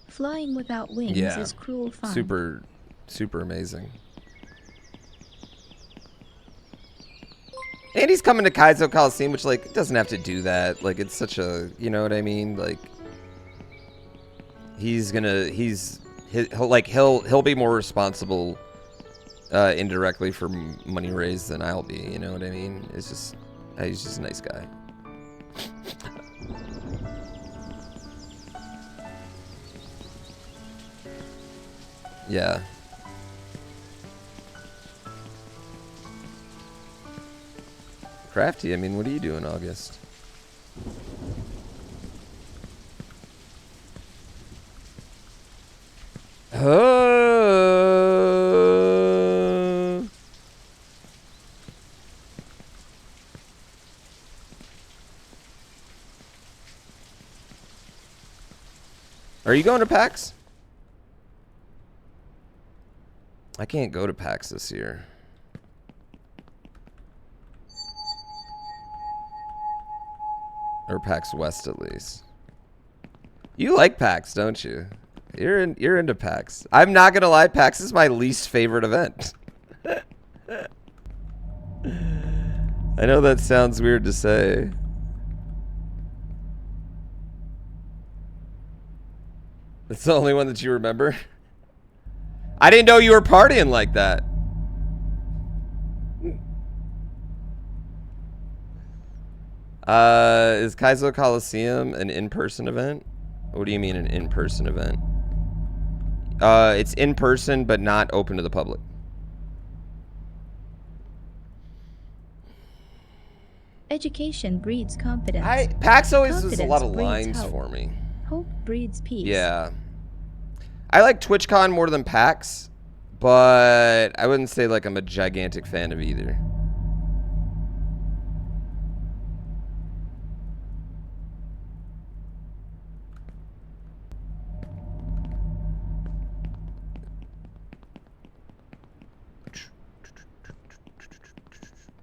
Flying without wings is cruel fun. Super, super amazing. And he's coming to Kaizo Coliseum, which like doesn't have to do that. Like it's such a, you know what I mean? Like he'll be more responsible indirectly for money raised than I'll be. You know what I mean? It's just he's just a nice guy. Yeah. Crafty, I mean, what are you doing in August? Are you going to PAX? I can't go to PAX this year. Or PAX West, at least. You like PAX, don't you? You're into PAX. I'm not gonna lie, PAX is my least favorite event. I know that sounds weird to say. It's the only one that you remember? I didn't know you were partying like that. Is Kaizo Coliseum an in-person event? What do you mean an in-person event? It's in-person, but not open to the public. Education breeds confidence. PAX always does a lot of lines for me. Hope breeds peace. Yeah. I like TwitchCon more than PAX, but I wouldn't say like I'm a gigantic fan of either.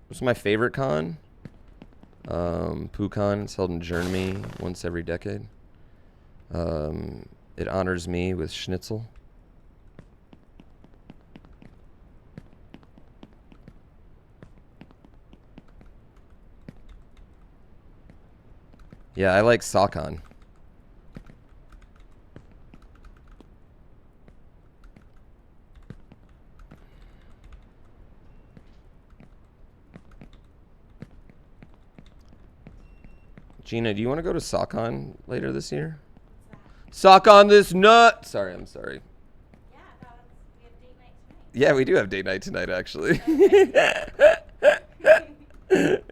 What's my favorite con? PooCon. It's held in Germany once every decade. It honors me with schnitzel. Yeah, I like Sakon. Gina, do you want to go to Sakon later this year? Sakon this nut! Sorry, I'm sorry. Yeah, I thought we have date night tonight. Yeah, we do have date night tonight, actually.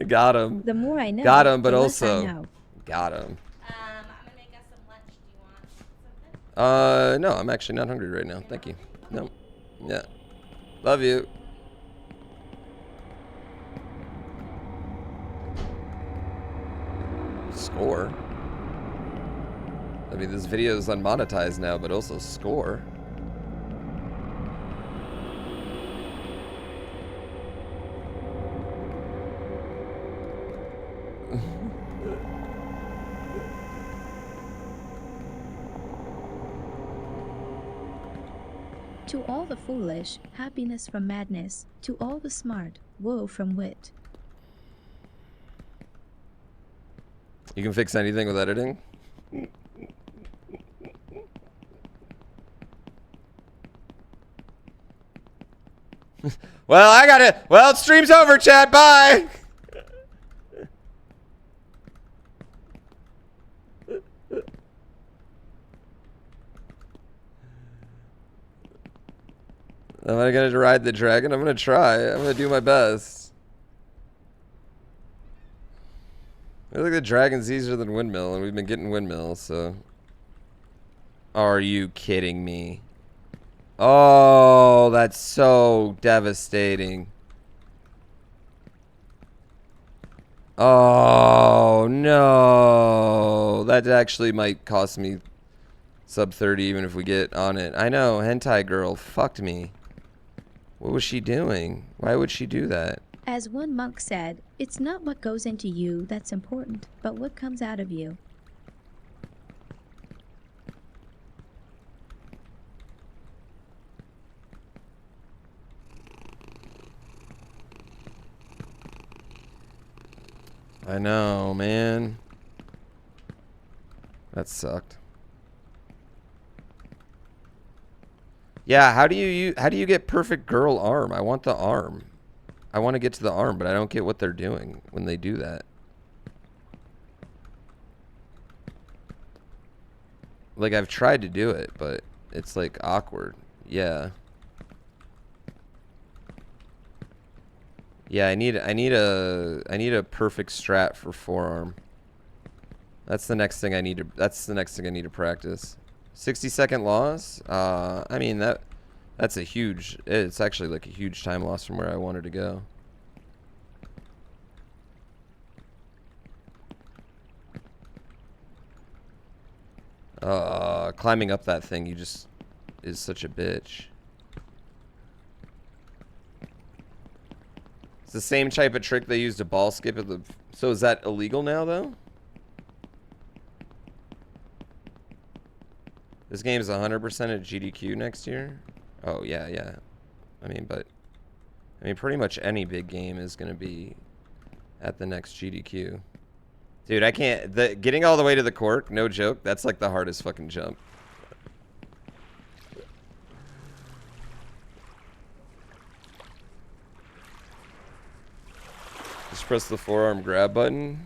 Got him. The more I know, Got him, but the less I also know. got him. I'm gonna make us some lunch. Do you want something? No, I'm actually not hungry right now. Thank you. No. Yeah. Love you. Score. I mean, this video is unmonetized now, but also score. To all the foolish, happiness from madness. To all the smart, woe from wit. You can fix anything with editing? Well, I gotta. Well, stream's over, chat. Bye. Am I gonna ride the dragon? I'm gonna try. I'm gonna do my best. I think the dragon's easier than windmill, and we've been getting windmills, so. Are you kidding me? Oh, that's so devastating. Oh, no. That actually might cost me sub 30 even if we get on it. I know, hentai girl fucked me. What was she doing? Why would she do that? As one monk said, it's not what goes into you that's important, but what comes out of you. I know, man. That sucked. Yeah, how do you get perfect girl arm? I want the arm. I want to get to the arm, but I don't get what they're doing when they do that. Like, I've tried to do it, but it's like awkward. Yeah. Yeah, I need a perfect strat for forearm. That's the next thing I need to practice. 60-second loss? I mean that's a huge, it's actually like a huge time loss from where I wanted to go. Climbing up that thing, you just is such a bitch. It's the same type of trick they used to ball skip at the... So is that illegal now, though? This game is 100% at GDQ next year? Oh, yeah, yeah. I mean, pretty much any big game is going to be at the next GDQ. Dude, I can't... Getting all the way to the cork, no joke, that's like the hardest fucking jump. Just press the forearm grab button.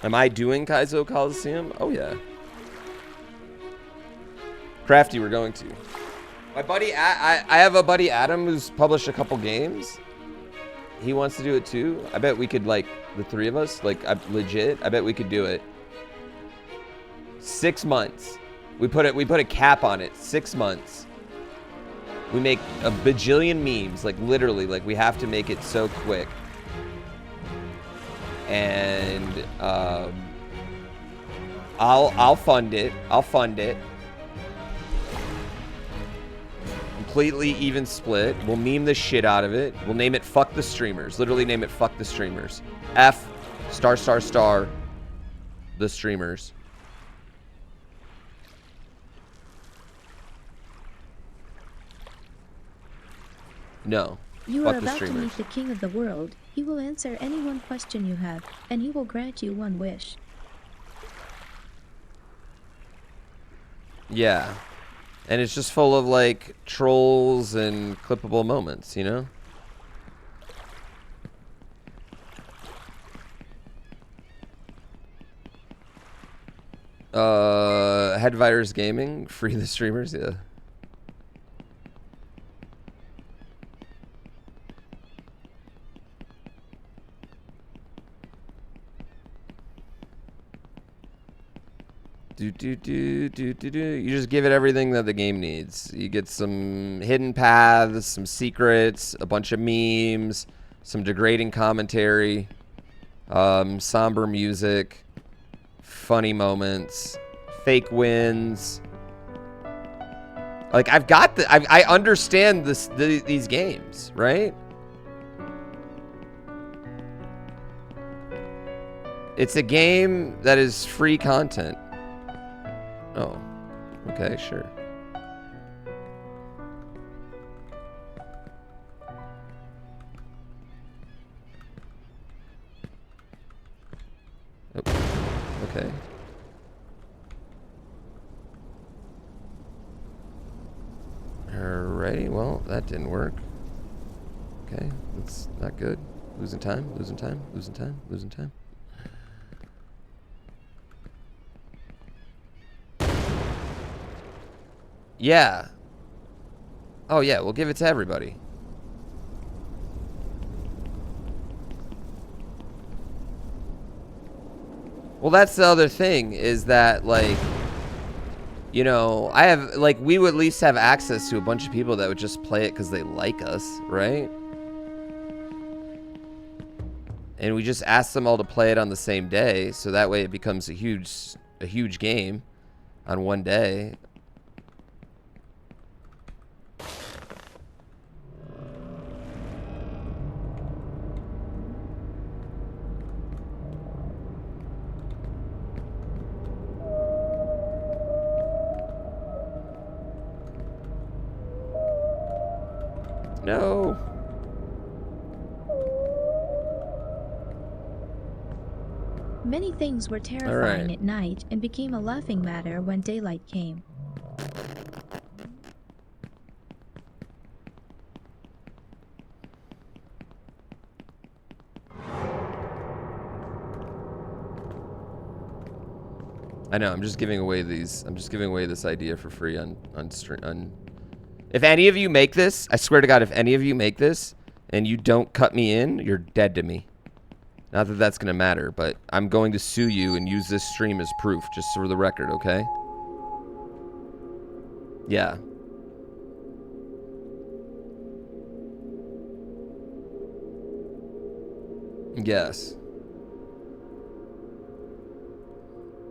Am I doing Kaizo Coliseum? Oh, yeah. Crafty, we're going to. My buddy, I have a buddy, Adam, who's published a couple games. He wants to do it, too. I bet we could, like, the three of us, like, legit, I bet we could do it. 6 months. We put a cap on it. 6 months. We make a bajillion memes, like, literally, like, we have to make it so quick. And I'll fund it. I'll fund it. Completely even split. We'll meme the shit out of it. We'll name it Fuck the Streamers. Literally name it Fuck the Streamers. F star star star the streamers. No. You Fuck are the about to streamers. meet the king of the world. He will answer any one question you have, and he will grant you one wish. Yeah. And it's just full of, like, trolls and clippable moments, you know? Headvirus Gaming, free the streamers, yeah. You just give it everything that the game needs. You get some hidden paths, some secrets, a bunch of memes, some degrading commentary, somber music, funny moments, fake wins. Like, I've got the, I understand these games, right? It's a game that is free content. Oh, okay, sure. Oh, okay. Alrighty, well, that didn't work. Okay, that's not good. Losing time, losing time, losing time, losing time. Yeah. Oh, yeah, we'll give it to everybody. Well, that's the other thing, is that, like, you know, I have, like, we would at least have access to a bunch of people that would just play it because they like us, right? And we just ask them all to play it on the same day, so that way it becomes a huge game on one day. No. Many things were terrifying at night and became a laughing matter when daylight came. I know, I'm just giving away these. I'm just giving away this idea for free on stream. If any of you make this, I swear to God, if any of you make this and you don't cut me in, you're dead to me. Not that that's gonna matter, but I'm going to sue you and use this stream as proof, just for the record, okay? Yeah. Yes.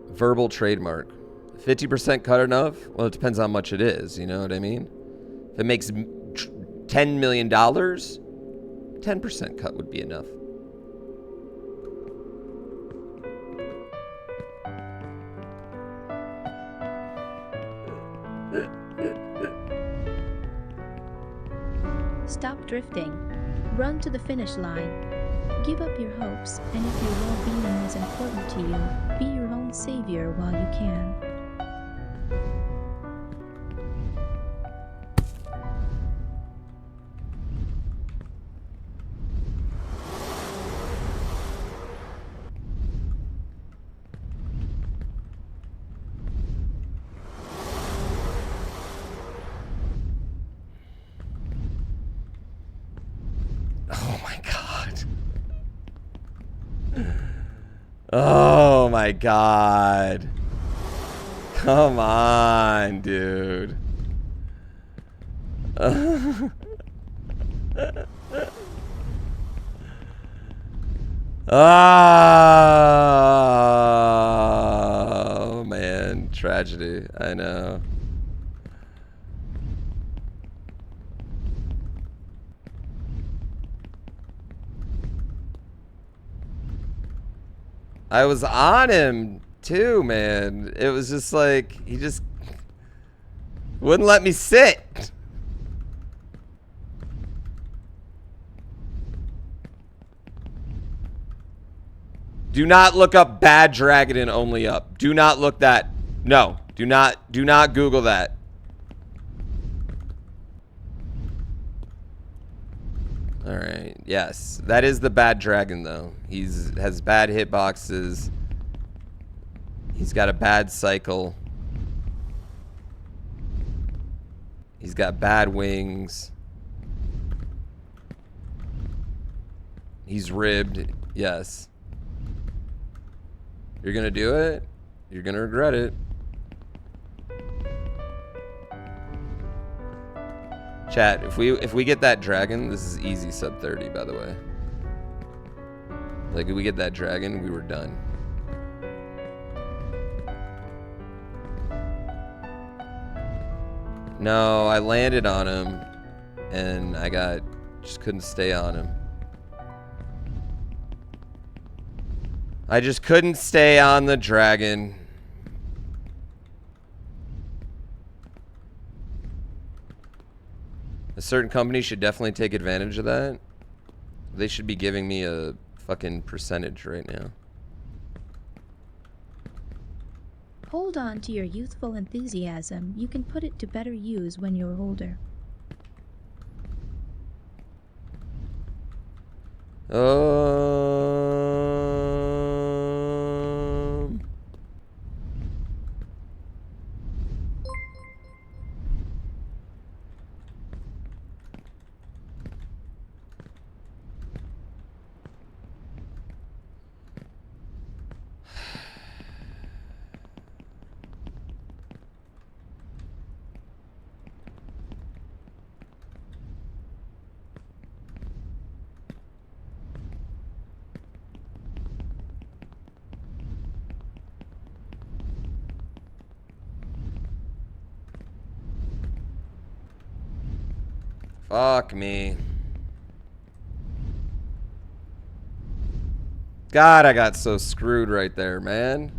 Verbal trademark. 50% cut enough? Well, it depends on how much it is, you know what I mean? If it makes $10 million, 10% cut would be enough. Stop drifting. Run to the finish line. Give up your hopes, and if your well-being is important to you, be your own savior while you can. Oh my God. Oh my God. Come on, dude. Oh man, tragedy. I know. I was on him too, man. It was just like, he just wouldn't let me sit. Do not look up Bad Dragon and Only Up. Do not look that. No. Do not Google that. All right. Yes, that is the bad dragon though. Has bad hitboxes. He's got a bad cycle. He's got bad wings. He's ribbed. Yes. You're gonna do it? You're gonna regret it. Chat, if we get that dragon, this is easy sub 30, by the way. Like, if we get that dragon, we were done. No, I landed on him, and just couldn't stay on him. I just couldn't stay on the dragon. A certain company should definitely take advantage of that. They should be giving me a fucking percentage right now. Hold on to your youthful enthusiasm. You can put it to better use when you're older. Fuck me. God, I got so screwed right there, man.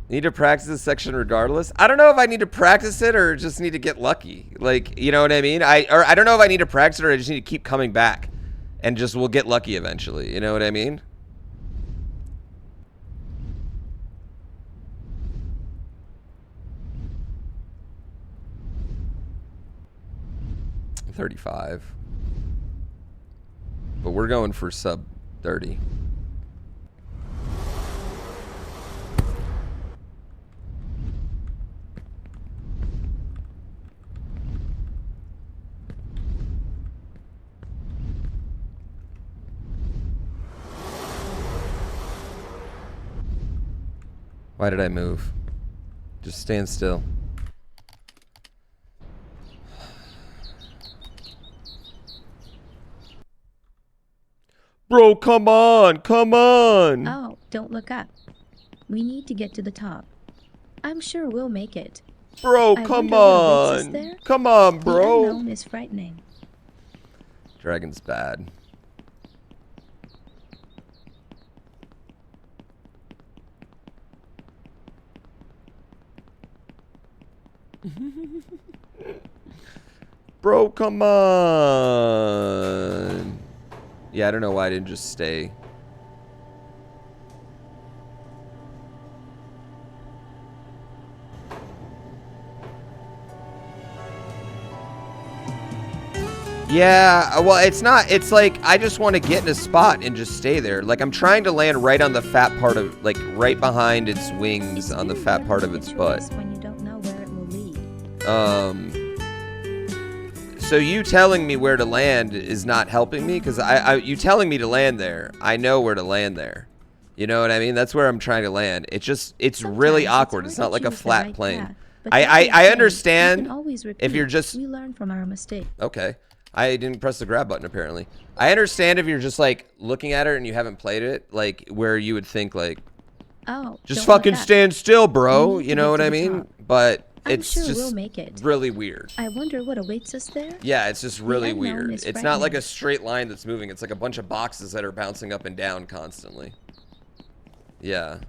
Need to practice this section regardless? I don't know if I need to practice it or just need to get lucky. Like, you know what I mean? I don't know if I need to practice it or I just need to keep coming back. And just we'll get lucky eventually. You know what I mean? $35. But we're going for sub 30. Why did I move? Just stand still. Bro, come on, come on. Oh, don't look up. We need to get to the top. I'm sure we'll make it. Bro, I come wonder what awaits us on. there. Come on, The bro. unknown is frightening. Dragon's bad. Bro, come on. Yeah, I don't know why I didn't just stay. Yeah, well, it's not, it's like, I just want to get in a spot and just stay there. Like, I'm trying to land right on the fat part of, like, right behind its wings on the fat part of its butt. When you don't know where it will lead. So you telling me where to land is not helping me, because you telling me to land there, I know where to land there. You know what I mean? That's where I'm trying to land. It's just, it's really awkward. It's not like a flat plane. I understand if you're just... We learn from our mistake. Okay. I didn't press the grab button, apparently. I understand if you're just, like, looking at it and you haven't played it, like, where you would think, like... Oh, just fucking stand still, bro. You know what I mean? But... It's sure just we'll make it. really weird. I wonder what awaits us there. Yeah, it's just really unknown weird. is It's not like a frightening. straight line that's moving. It's like a bunch of boxes that are bouncing up and down constantly. Yeah.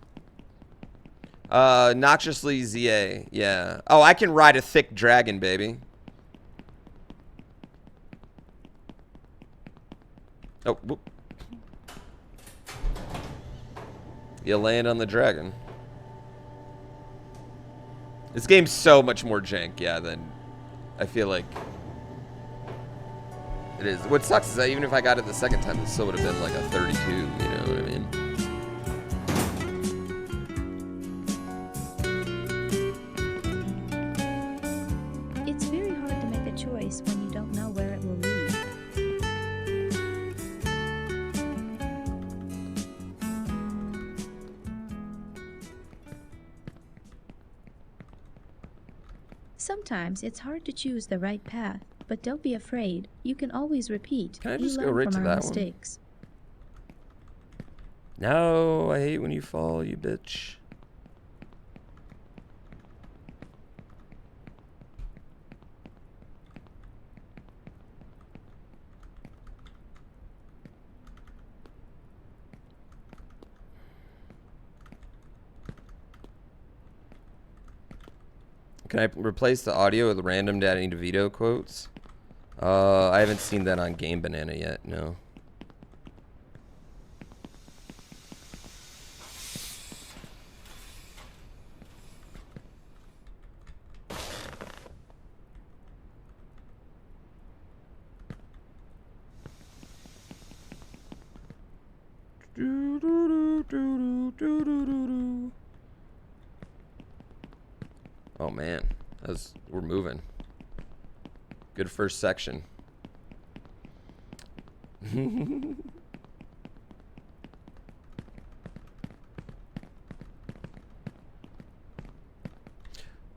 Noxiously ZA. Yeah. Oh, I can ride a thick dragon, baby. Oh, whoop. You land on the dragon. This game's so much more jank, yeah, than I feel like it is. What sucks is that even if I got it the second time, it still would have been like a 32, you know what I mean? It's very hard to make a choice when you don't know where it will lead. Sometimes it's hard to choose the right path, but don't be afraid. You can always repeat. Can I You just go learn right from to our that one? mistakes. No, I hate when you fall, you bitch. Can I replace the audio with random Danny DeVito quotes? I haven't seen that on Game Banana yet, no. Oh man, we're moving. Good first section.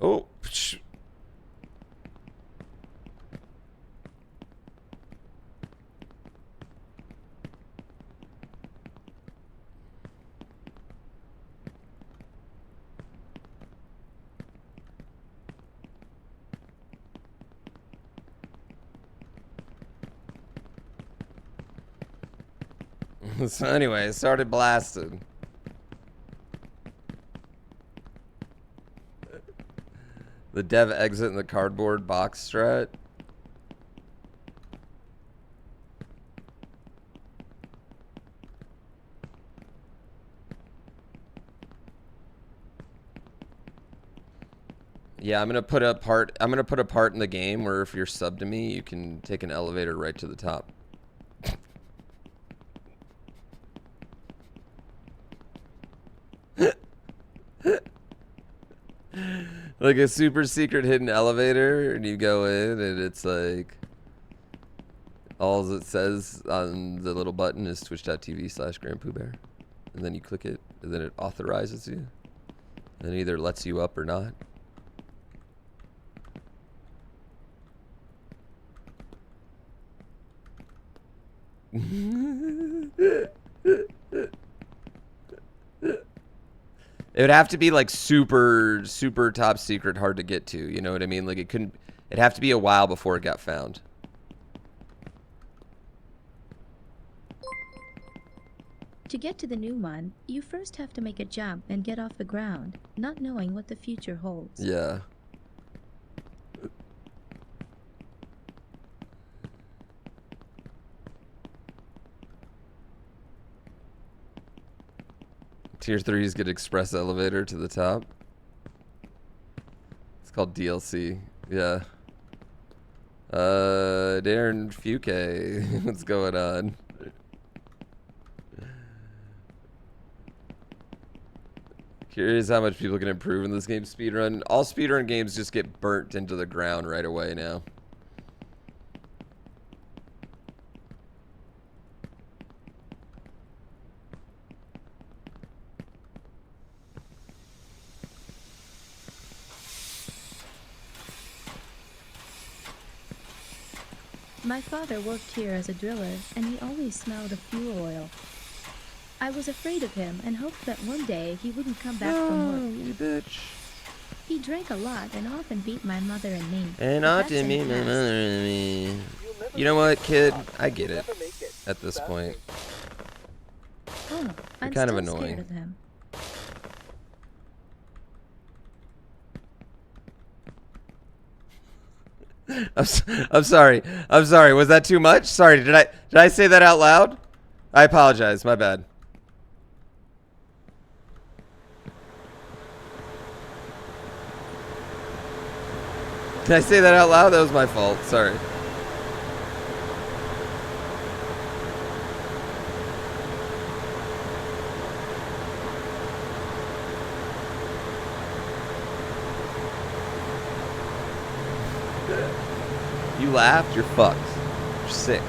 Oh, psh. So anyway, it started blasting. The dev exit in the cardboard box strat. Yeah, I'm gonna put a part in the game where if you're sub to me, you can take an elevator right to the top. Like a super secret hidden elevator, and you go in, and it's like all it says on the little button is twitch.tv/GrandPooBear, and then you click it, and then it authorizes you, and it either lets you up or not. It would have to be like super, super top secret, hard to get to. You know what I mean? Like it'd have to be a while before it got found. To get to the new one, you first have to make a jump and get off the ground, not knowing what the future holds. Yeah. Tier 3s get express elevator to the top. It's called DLC. Yeah. Darren Fuke. What's going on? Curious how much people can improve in this game. Speedrun. All speedrun games just get burnt into the ground right away now. My father worked here as a driller, and he always smelled of fuel oil. I was afraid of him and hoped that one day he wouldn't come back from work. You bitch. He drank a lot and often beat my mother and me. And But often that's in beat the my past. mother and me. You'll never You know make what, it to the kid? top. I get You'll it never make it. at this Bad point. thing. Oh, I'm kind of still annoying. scared of him. I'm sorry. I'm sorry. Was that too much? Sorry. Did I say that out loud? I apologize. My bad. Did I say that out loud? That was my fault. Sorry. You laughed, you're fucked. You're sick.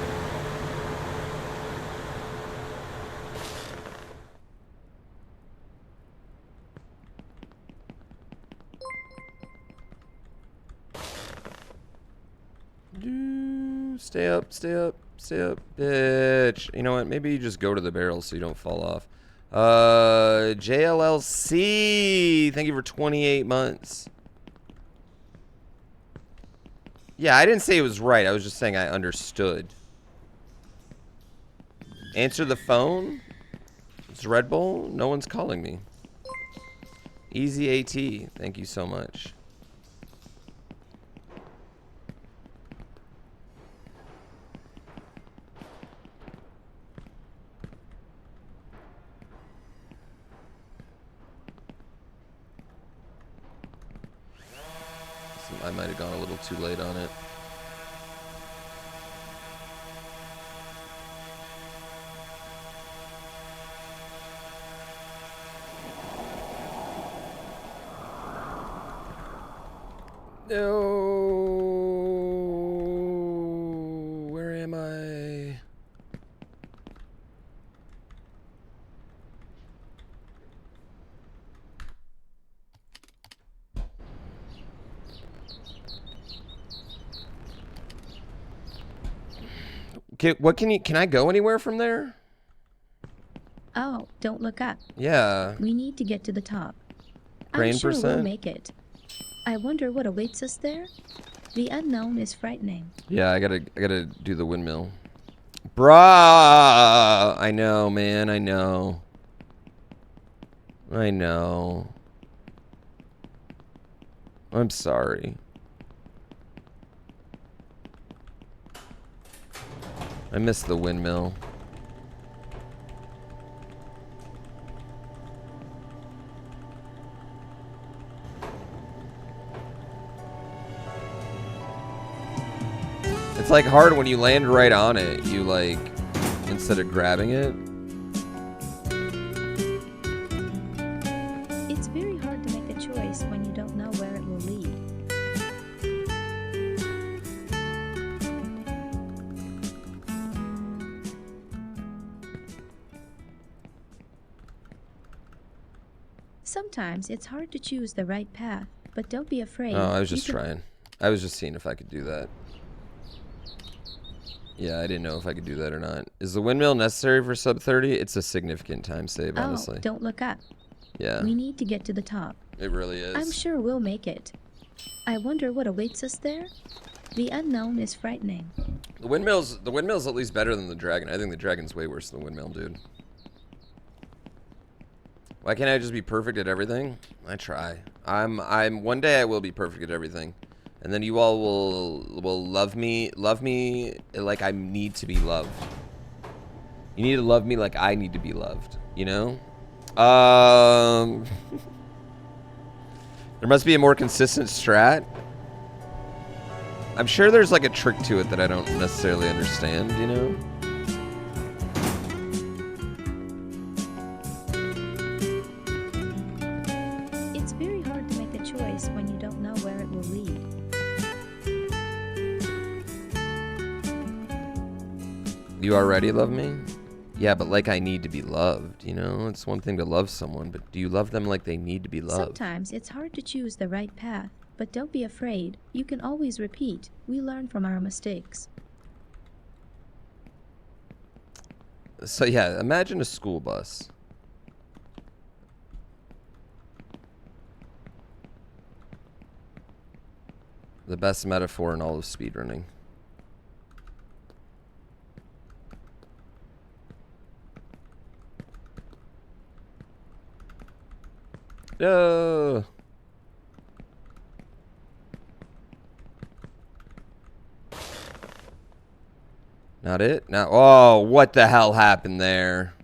Stay up, stay up, stay up, bitch. You know what? Maybe you just go to the barrel so you don't fall off. JLLC, thank you for 28 months. Yeah, I didn't say it was right. I was just saying I understood. Answer the phone. It's Red Bull. No one's calling me. Easy AT. Thank you so much. I might have gone a little too late on it. No, where am I? Can I go anywhere from there? Oh, don't look up. Yeah. We need to get to the top. Brain I'm sure percent? we'll make it. I wonder what awaits us there? The unknown is frightening. Yeah, I gotta do the windmill. Bruh! I know, man, I know. I know. I'm sorry. I missed the windmill. It's like hard when you land right on it. You like, instead of grabbing it. It's very hard to make a choice when you don't know where it will lead. Sometimes it's hard to choose the right path, but don't be afraid. Oh, I was just trying. I was just seeing if I could do that. Yeah, I didn't know if I could do that or not. Is the windmill necessary for sub 30? It's a significant time save, honestly. Oh, don't look up. Yeah. We need to get to the top. It really is. I'm sure we'll make it. I wonder what awaits us there? The unknown is frightening. The windmill's at least better than the dragon. I think the dragon's way worse than the windmill, dude. Why can't I just be perfect at everything? I try. One day I will be perfect at everything. And then you all will love me like I need to be loved. You need to love me like I need to be loved, you know? There must be a more consistent strat. I'm sure there's like a trick to it that I don't necessarily understand, you know? It's very hard to make a choice when you don't know where it will lead. You already love me? Yeah, but like I need to be loved, you know? It's one thing to love someone, but do you love them like they need to be loved? Sometimes it's hard to choose the right path, but don't be afraid. You can always repeat. We learn from our mistakes. So yeah, imagine a school bus. The best metaphor in all of speedrunning. No. Not it? Not. Oh, what the hell happened there?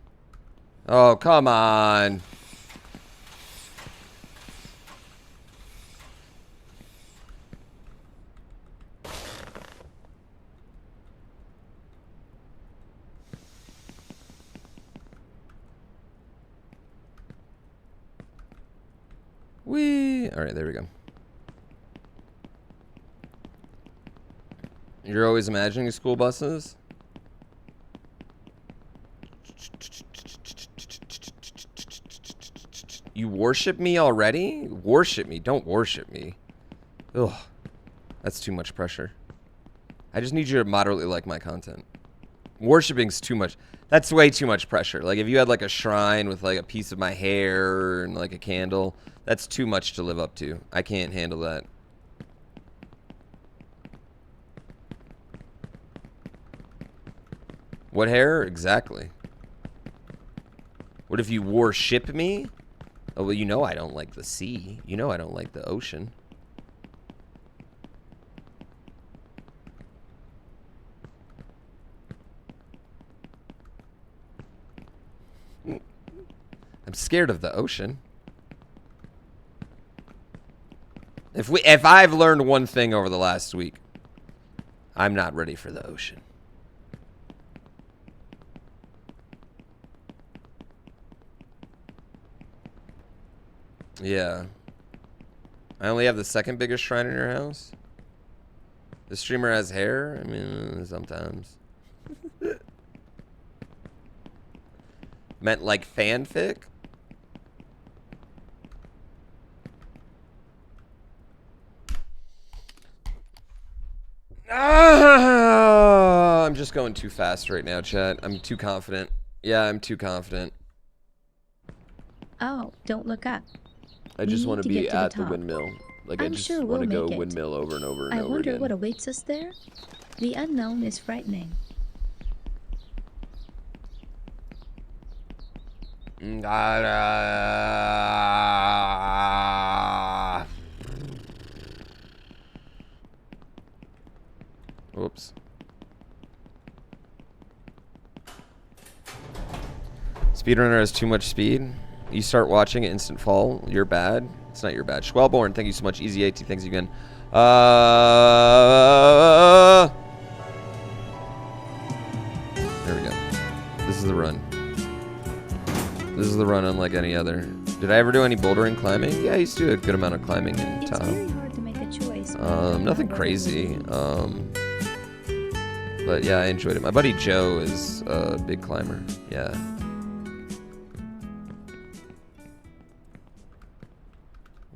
Oh, come on. Whee! All right, there we go. You're always imagining school buses? You worship me already? Worship me. Don't worship me. Ugh. That's too much pressure. I just need you to moderately like my content. Worshipping's too much. That's way too much pressure. Like, if you had, like, a shrine with, like, a piece of my hair and, like, a candle, that's too much to live up to. I can't handle that. What hair? Exactly. What if you worship me? Oh, well, you know I don't like the sea. You know I don't like the ocean. I'm scared of the ocean. If I've learned one thing over the last week, I'm not ready for the ocean. Yeah. I only have the second biggest shrine in your house. The streamer has hair? I mean, sometimes. Meant like fanfic? Ah, I'm just going too fast right now, chat. I'm too confident. Yeah, I'm too confident. Oh, don't look up. I just want to be at the windmill. Like, I just want to go windmill over and over and over again. I wonder what awaits us there. The unknown is frightening. Whoops. Speedrunner has too much speed. You start watching it, instant fall. You're bad. It's not your bad. Schwellborn, thank you so much. Easy 80, thanks again. There we go. This is the run. This is the run unlike any other. Did I ever do any bouldering climbing? Yeah, I used to do a good amount of climbing in Tahoe. It's very hard to make a choice. Nothing crazy. But yeah, I enjoyed it. My buddy Joe is a big climber. Yeah.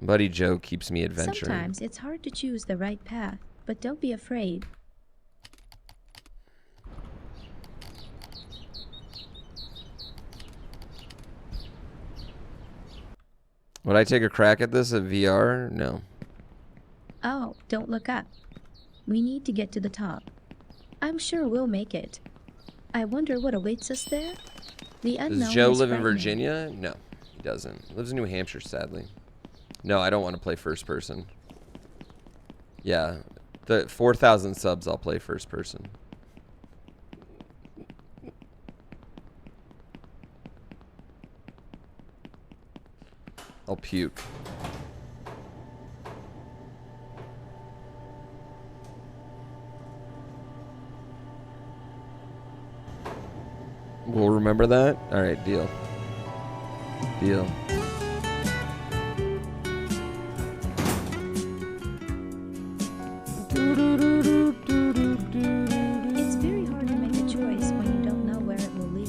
Buddy Joe keeps me adventuring. Sometimes it's hard to choose the right path, but don't be afraid. Would I take a crack at this at VR? No. Oh, don't look up. We need to get to the top. I'm sure we'll make it. I wonder what awaits us there. The unknown. Does Joe live in Virginia? No, he doesn't. He lives in New Hampshire, sadly. No, I don't want to play first person. Yeah, the 4,000 subs, I'll play first person. I'll puke. We'll remember that? Alright, deal. Deal. It's very hard to make a choice when you don't know where it will lead.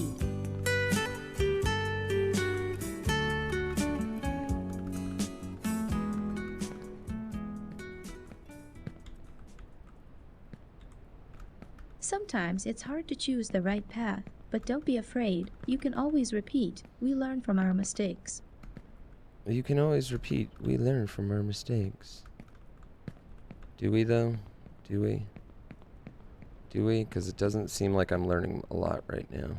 Sometimes it's hard to choose the right path, but don't be afraid. You can always repeat. We learn from our mistakes. You can always repeat. We learn from our mistakes. Do we, though? Do we? Do we? Because it doesn't seem like I'm learning a lot right now.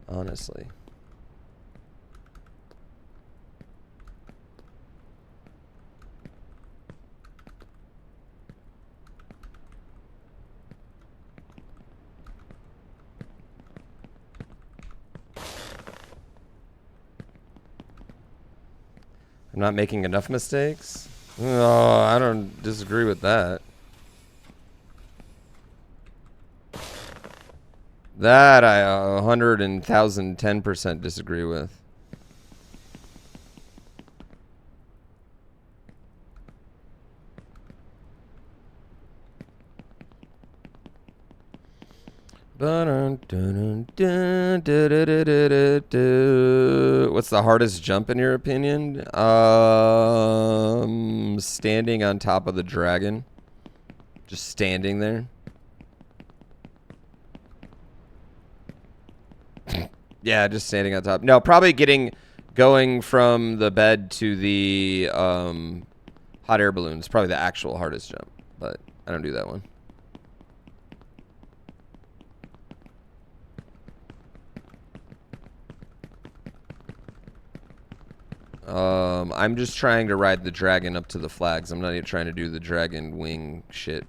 Honestly. I'm not making enough mistakes? No, I don't disagree with that. That I 100,010% disagree with. What's the hardest jump in your opinion? Standing on top of the dragon. Just standing there. Yeah, just standing on top. No, probably going from the bed to the hot air balloon is probably the actual hardest jump, but I don't do that one. I'm just trying to ride the dragon up to the flags. I'm not even trying to do the dragon wing shit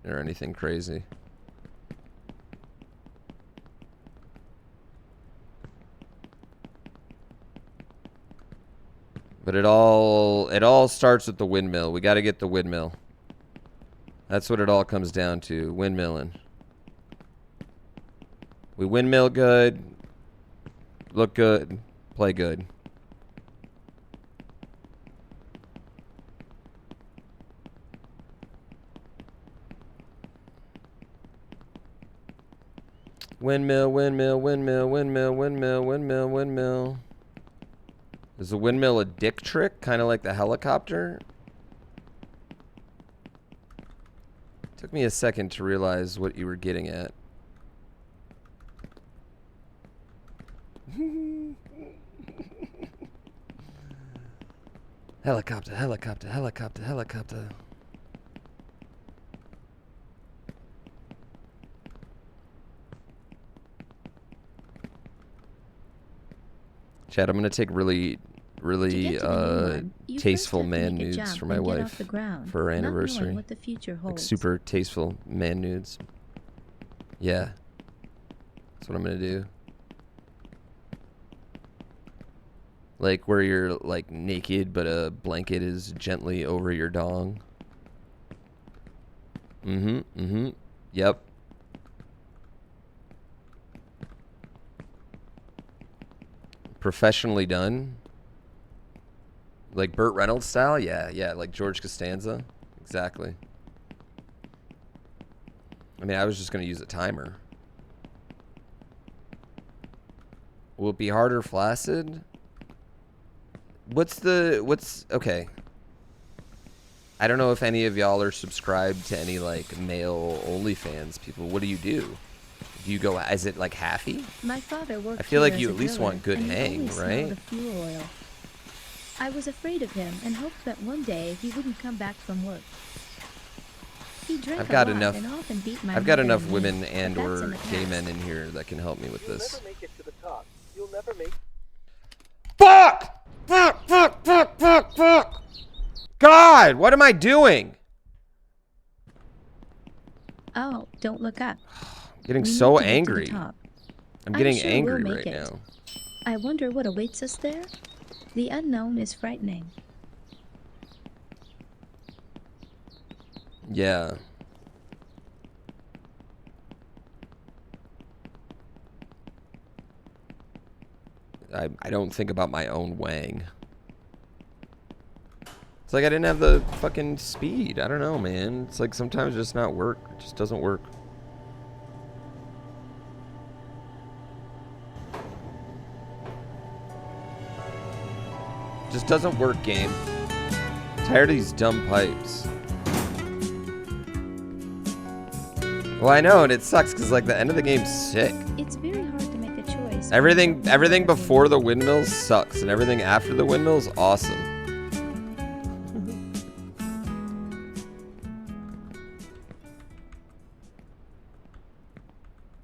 or anything crazy. But it all starts with the windmill. We got to get the windmill. That's what it all comes down to, windmilling. We windmill good, look good, play good. Windmill, windmill, windmill, windmill, windmill, windmill, windmill. Is the windmill a dick trick? Kind of like the helicopter? Took me a second to realize what you were getting at. Helicopter, helicopter, helicopter, helicopter. Chat, I'm gonna take really tasteful man nudes for my wife for her anniversary. What the future holds. Like super tasteful man nudes. Yeah. That's what I'm gonna do. Like where you're like naked but a blanket is gently over your dong. Yep. Professionally done. Like Burt Reynolds style? Yeah, like George Costanza. Exactly. I mean, I was just going to use a timer. Will it be harder flaccid? Okay. I don't know if any of y'all are subscribed to any like male OnlyFans people. What do? Do you go, is it like halfy? My father worked I feel like you as at a least driller, want good and he hang, always right? smelled the fuel oil. I was afraid of him and hoped that one day he wouldn't come back from work. He drank a lot and often beat my I've got mother enough and me, women but and that's or in the gay past. men in here that can help me with You'll this. never make it to the top. You'll never make. Fuck! Fuck, fuck, fuck, fuck, fuck! God, what am I doing? Oh, don't look up. I'm getting We so need to get to the angry. top. I'm getting sure angry we'll right make it. now. I wonder what awaits us there? The unknown is frightening. Yeah. I don't think about my own wang. It's like I didn't have the fucking speed. I don't know, man. It's like sometimes just not work. It just doesn't work. Just doesn't work, game. Tired of these dumb pipes. Well, I know, and it sucks because like the end of the game's sick. It's very hard to make a choice. Everything before the windmills sucks, and everything after the windmills awesome.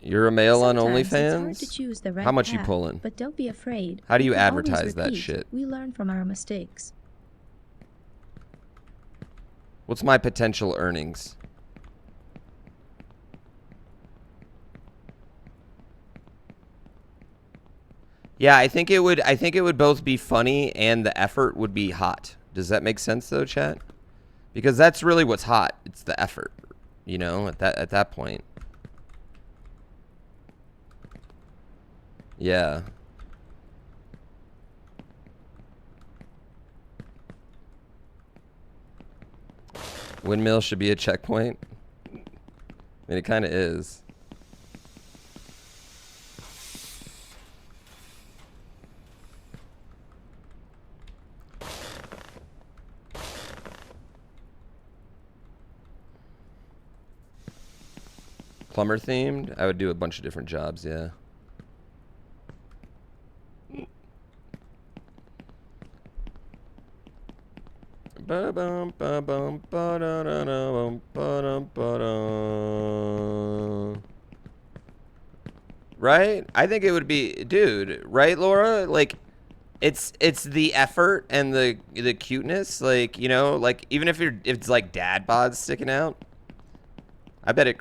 You're a male on Sometimes it's hard OnlyFans? to choose the right How much you path, pulling? But don't be afraid. How do you We can always advertise that repeat. shit? We learn from our mistakes. What's my potential earnings? Yeah, I think it would both be funny and the effort would be hot. Does that make sense though, chat? Because that's really what's hot. It's the effort, you know, at that point. Yeah. Windmill should be a checkpoint. I mean, it kind of is. Plumber themed? I would do a bunch of different jobs, yeah. Right? I think it would be, dude, right, Laura? Like, it's the effort and the cuteness, like, you know, like even if it's like dad bods sticking out, I bet it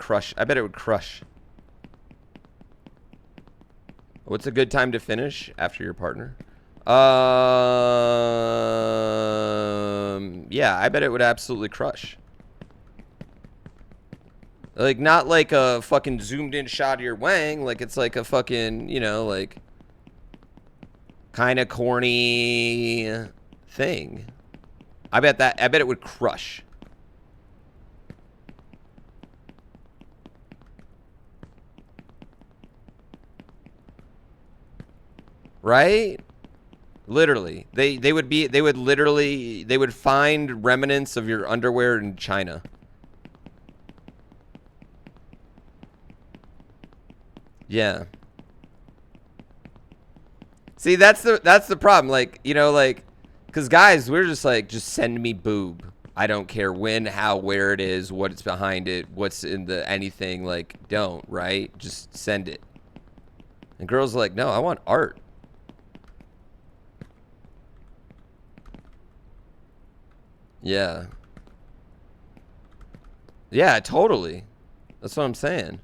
would crush. What's a good time to finish after your partner? Yeah, I bet it would absolutely crush. Like, not like a fucking zoomed in shot of your wang, like it's like a fucking, you know, like kind of corny thing. I bet it would crush. Right? Literally. They would find remnants of your underwear in China. Yeah. See, that's the problem. Like, you know, like, because guys, we're just like, just send me boob. I don't care when, how, where it is, what's behind it, what's in the anything. Like, don't, right? Just send it. And girls are like, no, I want art. Yeah. Yeah, totally. That's what I'm saying.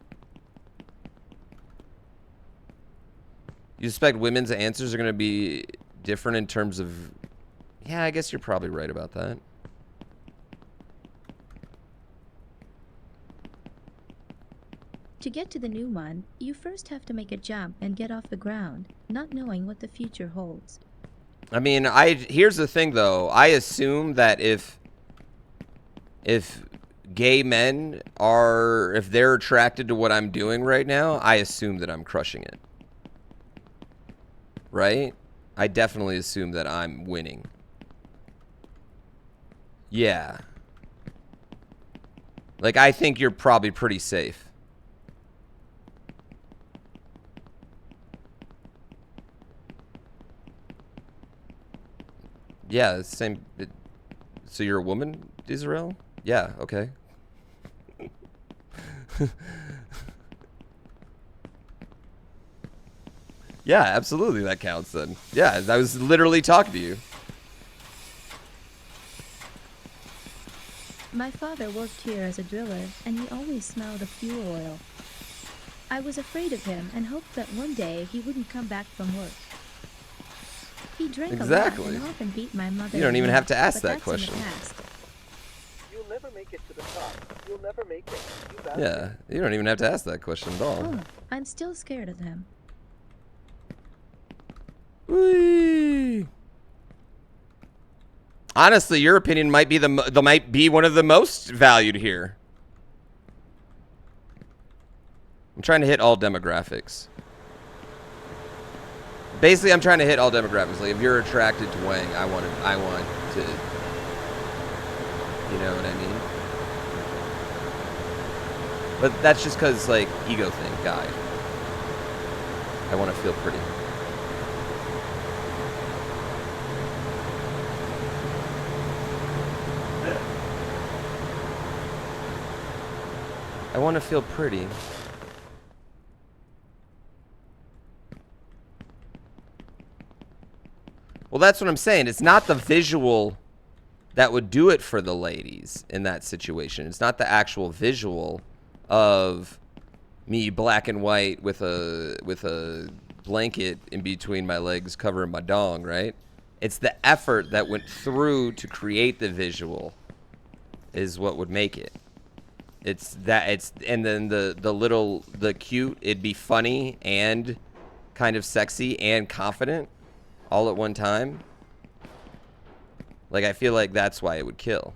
You suspect women's answers are going to be different in terms of... Yeah, I guess you're probably right about that. To get to the new one, you first have to make a jump and get off the ground, not knowing what the future holds. I mean, here's the thing, though. I assume that if gay men are... If they're attracted to what I'm doing right now, I assume that I'm crushing it. Right? I definitely assume that I'm winning. Yeah. Like, I think you're probably pretty safe. Yeah, it's the same. So you're a woman, Israel? Yeah, okay. Yeah, absolutely, that counts then. Yeah, I was literally talking to you. My father worked here as a driller, and he always smelled of fuel oil. I was afraid of him and hoped that one day he wouldn't come back from work. He drank a lot and often beat my mother. You don't even have to ask that question. You'll never make it to the top. You'll never make it. Yeah, you don't even have to ask that question at all. Oh, I'm still scared of him. Whee! Honestly, your opinion might be one of the most valued here. I'm trying to hit all demographics. Basically, I'm trying to hit all demographics. Like, if you're attracted to Wang, I want to. You know what I mean? But that's just because, like, ego thing, guy. I want to feel pretty. I want to feel pretty. Well, that's what I'm saying. It's not the visual that would do it for the ladies in that situation. It's not the actual visual of me black and white with a blanket in between my legs covering my dong, right? It's the effort that went through to create the visual is what would make it. And then the cute, it'd be funny and kind of sexy and confident all at one time. Like, I feel like that's why it would kill.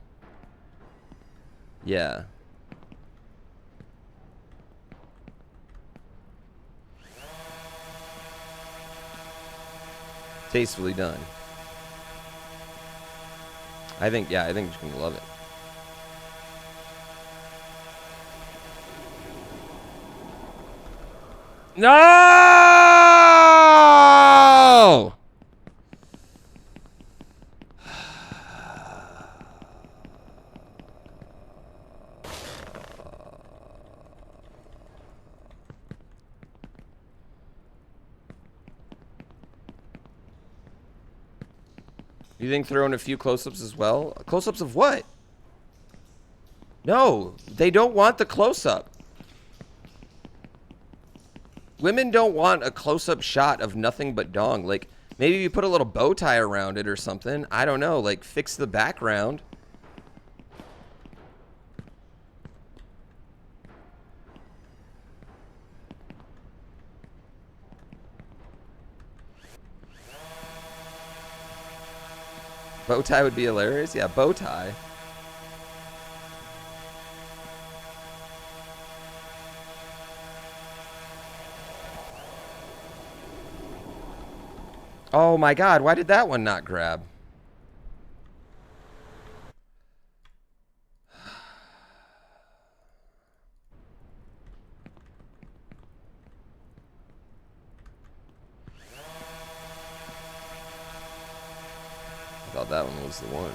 Yeah. Tastefully done. I think, yeah, I think you're gonna love it. No! You think throwing a few close-ups as well? Close-ups of what? No, they don't want the close-up. Women don't want a close-up shot of nothing but dong. Like, maybe you put a little bow tie around it or something. I don't know. Like, fix the background. Bow tie would be hilarious. Yeah, bow tie. Oh my god, why did that one not grab? I thought that one was the one.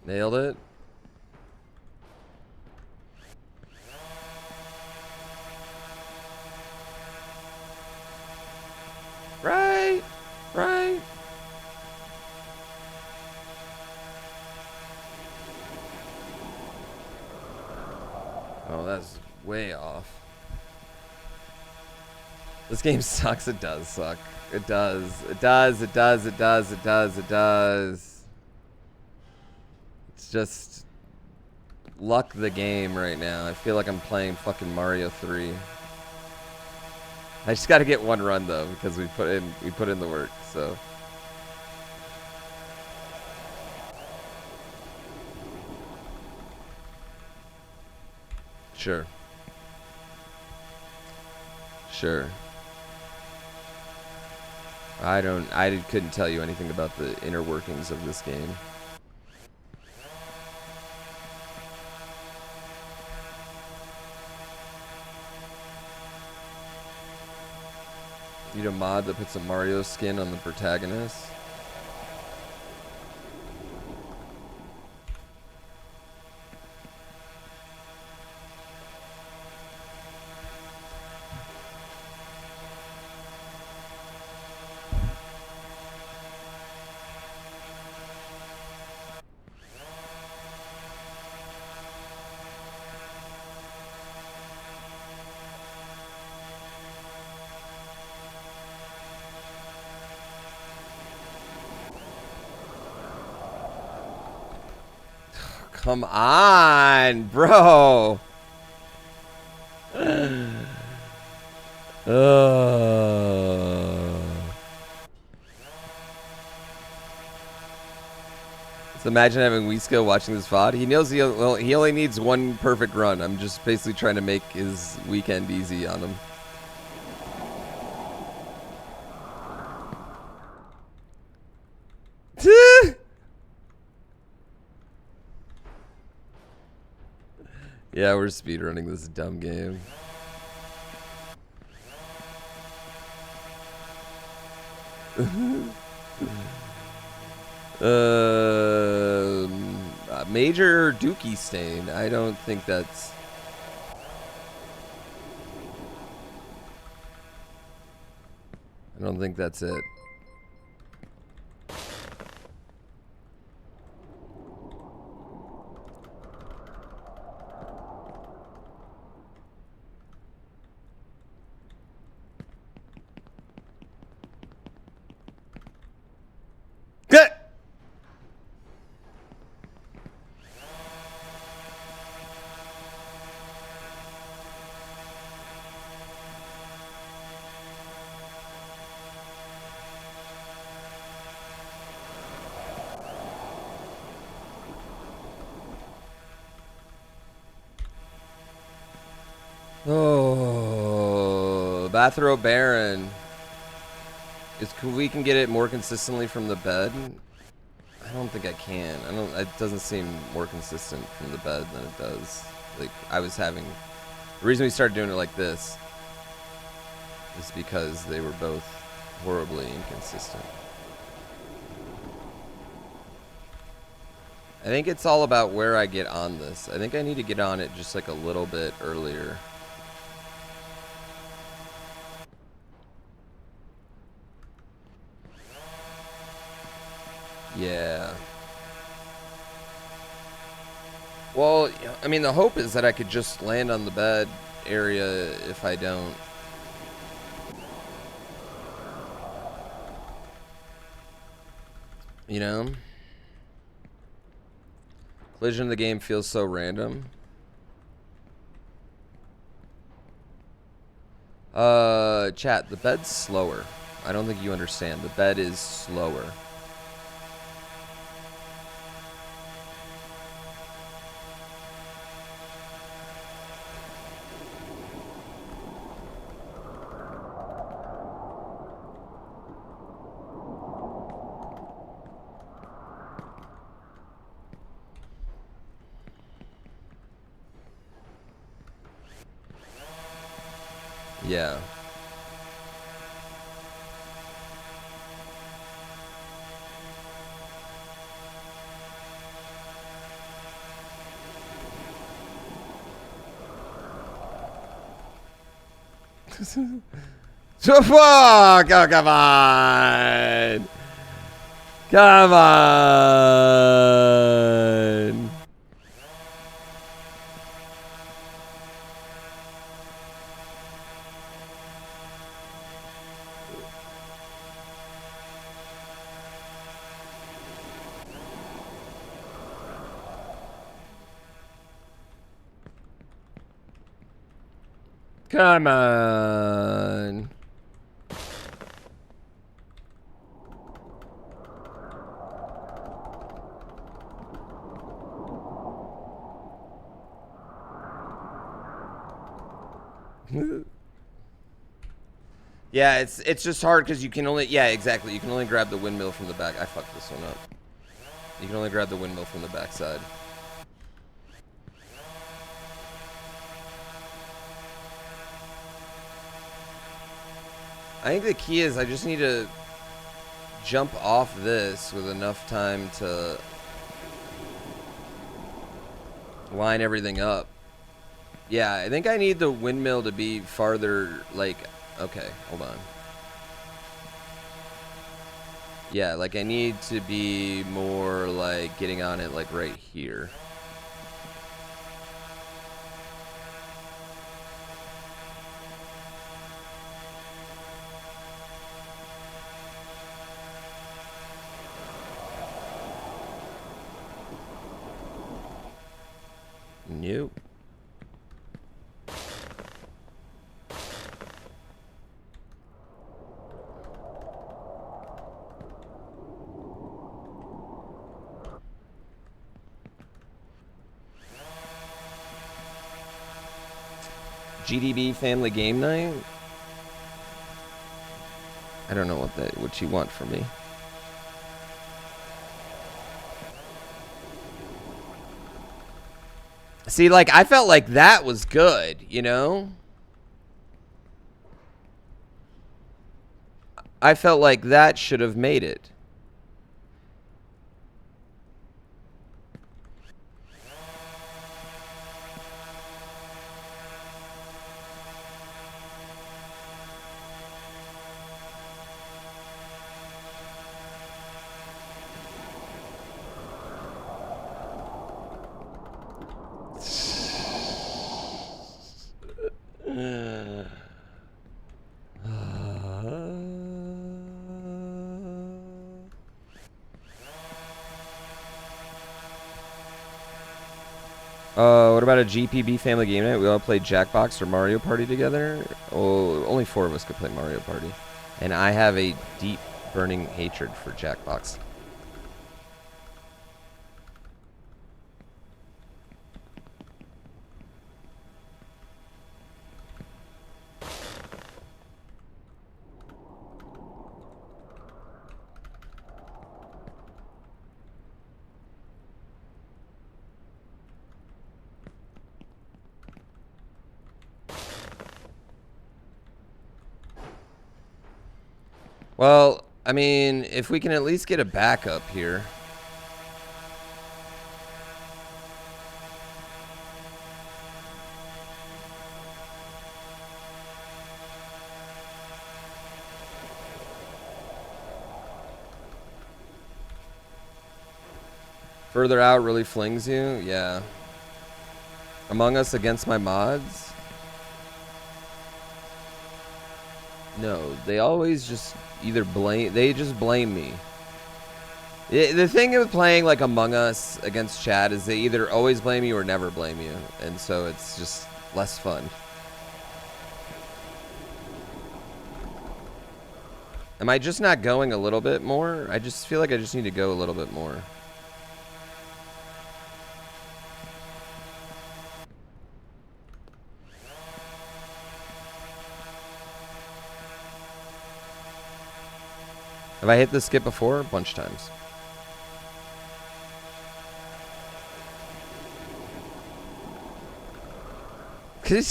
Nailed it. Right, right. Oh, that's way off. This game sucks. It does suck. It does. It does. It does. It does. It does. It does. It's just luck the game right now. I feel like I'm playing fucking Mario 3. I just got to get one run though because we put in the work. So sure. Sure. I couldn't tell you anything about the inner workings of this game. Need a mod that puts a Mario skin on the protagonist. Come on, bro. Just imagine having Weesko watching this VOD. He knows he only needs one perfect run. I'm just basically trying to make his weekend easy on him. Yeah, we're speedrunning this dumb game. Major Dookie stain. I don't think that's I don't think that's it. Good. Oh, bathrobe Baron. We can get it more consistently from the bed. I don't think I can. It doesn't seem more consistent from the bed than it does. Like I was having. The reason we started doing it like this is because they were both horribly inconsistent. I think it's all about where I get on this. I think I need to get on it just like a little bit earlier. Yeah. Well, I mean, the hope is that I could just land on the bed area if I don't. You know? Collision of the game feels so random. Chat, the bed's slower. I don't think you understand. The bed is slower. Yeah. So fuck! Oh, come on! Come on! Come on. Yeah, it's just hard because you can only, yeah, exactly. You can only grab the windmill from the back. I fucked this one up. You can only grab the windmill from the backside. I think the key is I just need to jump off this with enough time to line everything up. Yeah, I think I need the windmill to be farther, like, okay, hold on. Yeah, like I need to be more like getting on it like right here. Nope. GDB family game night? I don't know what you want from me. See, like, I felt like that was good, you know? I felt like that should have made it. What about a GPB family game night? We all play Jackbox or Mario Party together? Oh, only 4 of us could play Mario Party. And I have a deep burning hatred for Jackbox. Well, I mean, if we can at least get a backup here. Further out really flings you? Yeah. Among Us against my mods? No, they always just either blame... They just blame me. The thing with playing like Among Us against chat is they either always blame you or never blame you. And so it's just less fun. Am I just not going a little bit more? I just feel like I just need to go a little bit more. Have I hit the skip before? A bunch of times.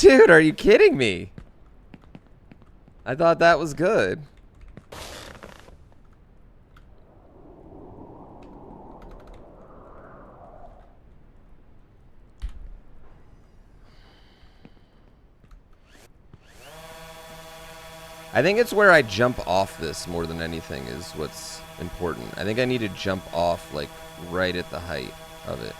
Dude, are you kidding me? I thought that was good. I think it's where I jump off this more than anything is what's important. I think I need to jump off like right at the height of it.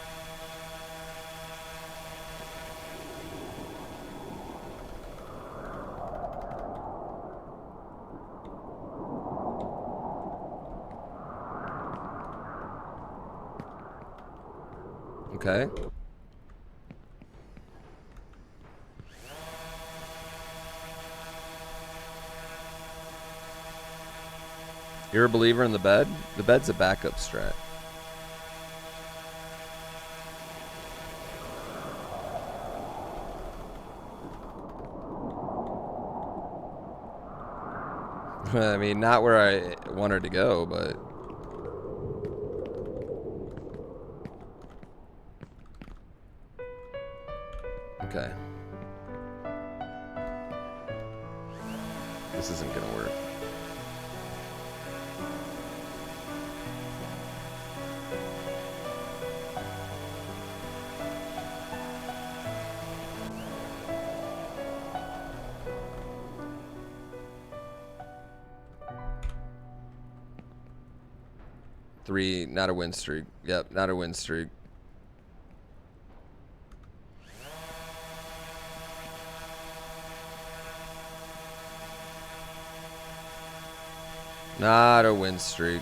Okay. You're a believer in the bed? The bed's a backup strat. I mean, not where I want her to go, but... Okay. This isn't gonna work. Three, not a win streak. Yep, not a win streak. Not a win streak.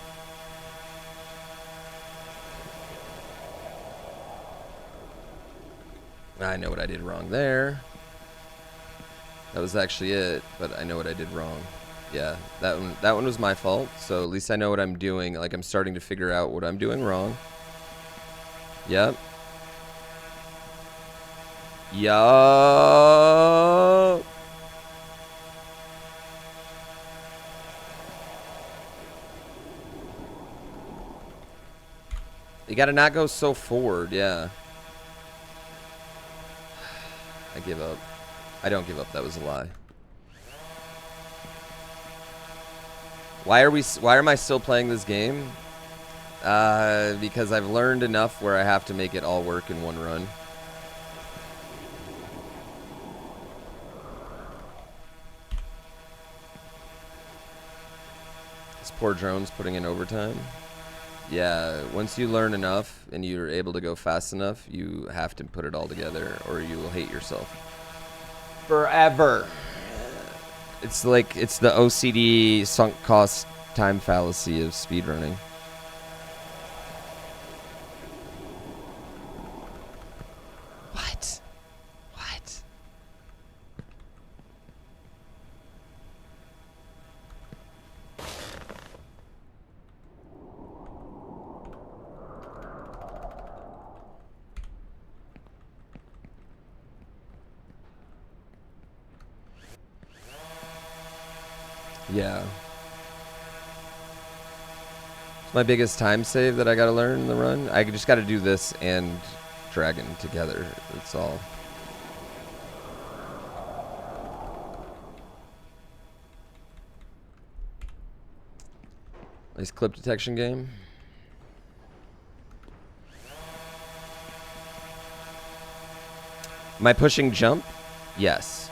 I know what I did wrong there. That was actually it, but I know what I did wrong. Yeah, that one was my fault. So at least I know what I'm doing. Like I'm starting to figure out what I'm doing wrong. Yep. Yup. You gotta not go so forward, yeah. I give up. I don't give up, that was a lie. Why am I still playing this game? Because I've learned enough where I have to make it all work in one run. This poor drone's putting in overtime. Yeah, once you learn enough and you're able to go fast enough, you have to put it all together or you will hate yourself. Forever. It's like, it's the OCD sunk cost time fallacy of speedrunning. Yeah. It's my biggest time save that I gotta learn in the run. I just gotta do this and Dragon together. That's all. Nice clip detection game. Am I pushing jump? Yes.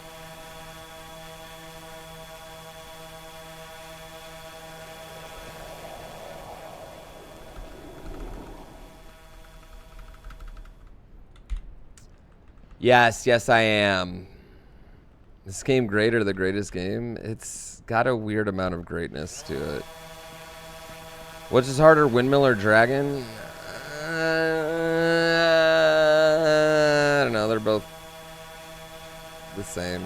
Yes, yes I am. This game great or the greatest game? It's got a weird amount of greatness to it. Which is harder, windmill or dragon? I don't know, they're both the same.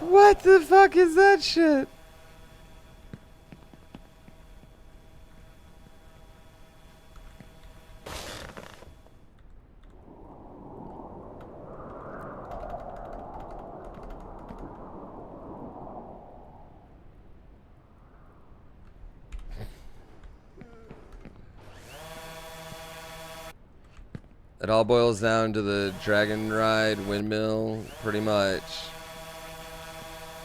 What the fuck is that shit? It all boils down to the dragon ride, windmill, pretty much.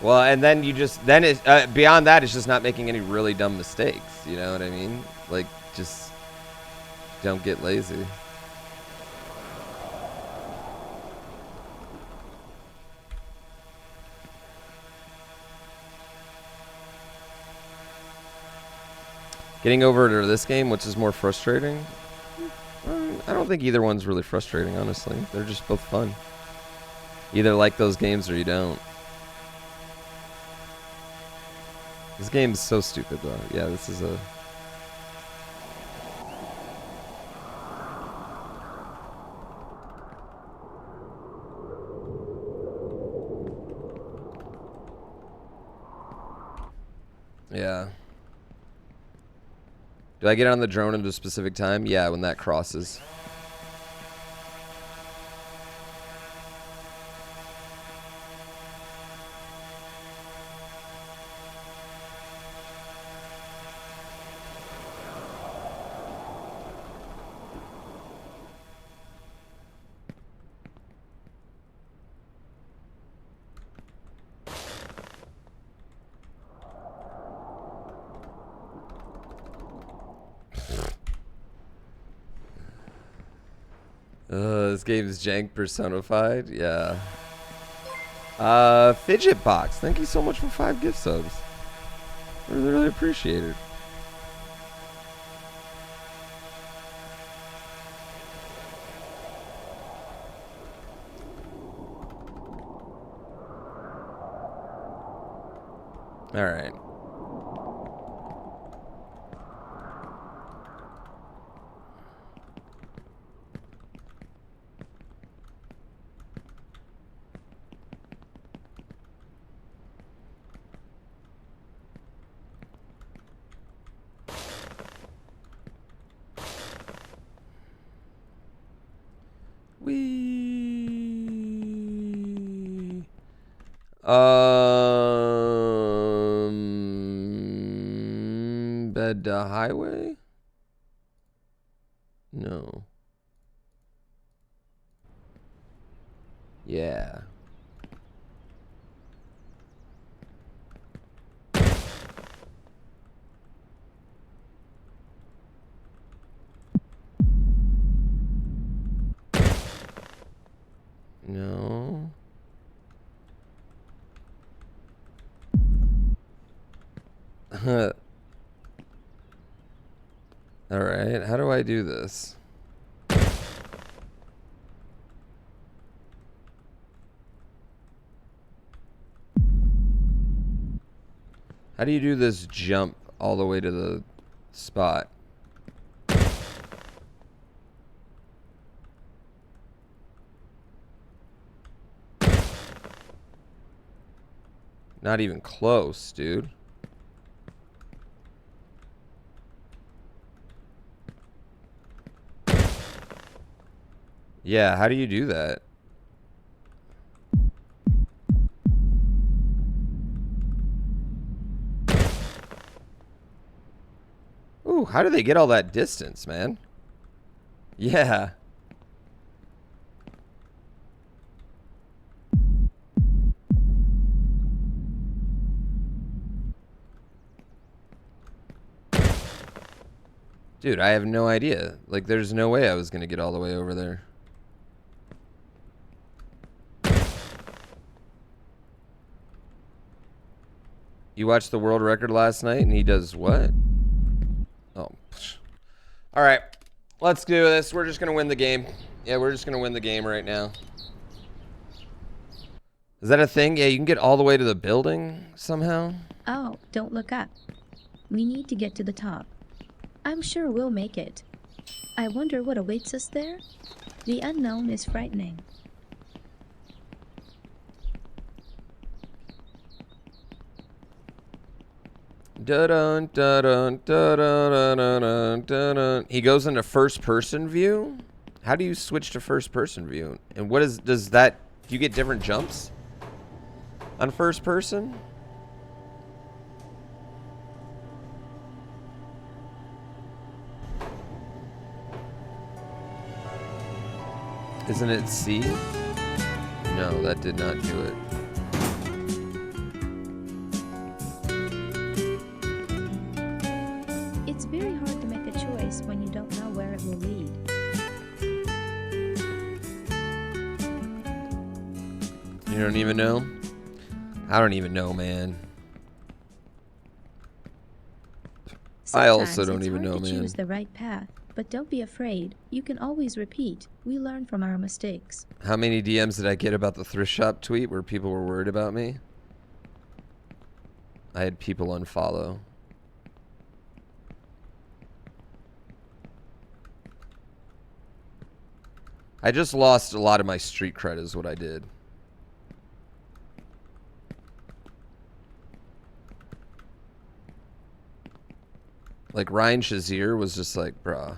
Well, and then you just, then it, beyond that, it's just not making any really dumb mistakes. You know what I mean? Like, just don't get lazy. Getting over to this game, which is more frustrating? I don't think either one's really frustrating, honestly. They're just both fun. You either like those games or you don't. This game's so stupid, though. Yeah, this is a... Yeah. Do I get on the drone at a specific time? Yeah, when that crosses. This game is jank personified. Yeah. Fidget Box. Thank you so much for 5 gift subs. Really, really appreciate it. All right. We bed to highway? No. Yeah. No. All right, how do I do this? How do you do this jump all the way to the spot? Not even close, dude. Yeah, how do you do that? how do they get all that distance, man? Yeah. Dude, I have no idea. Like, there's no way I was gonna get all the way over there. You watched the world record last night and he does what? Oh. All right. Let's do this. We're just gonna win the game. Yeah, we're just gonna win the game right now. Is that a thing? Yeah, you can get all the way to the building somehow? Oh, don't look up. We need to get to the top. I'm sure we'll make it. I wonder what awaits us there? The unknown is frightening. Dun, dun, dun, dun, dun, dun, dun, dun, dun. He goes into first person view? How do you switch to first person view? And what is, does that, do you get different jumps on first person? Isn't it C? No, that did not do it. It's very hard to make a choice when you don't know where it will lead. You don't even know? I don't even know, man. I also don't even know, man. man. Choose the right path, but don't be afraid. You can always repeat. We learn from our mistakes. How many DMs did I get about the thrift shop tweet where people were worried about me? I had people unfollow. I just lost a lot of my street cred is what I did. Like, Ryan Shazier was just like, bruh.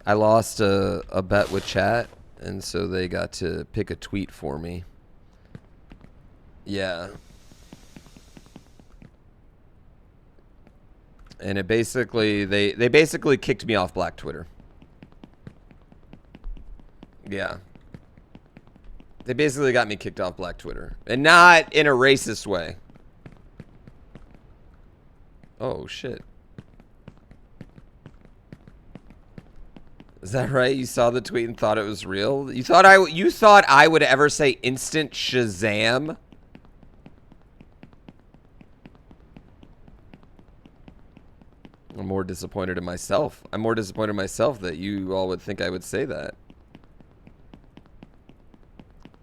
I lost a bet with chat, and so they got to pick a tweet for me. Yeah. And it basically, they basically kicked me off Black Twitter. Yeah. They basically got me kicked off Black Twitter. And not in a racist way. Oh, shit. Is that right? You saw the tweet and thought it was real? You thought I would ever say instant Shazam? I'm more disappointed in myself. I'm more disappointed in myself that you all would think I would say that.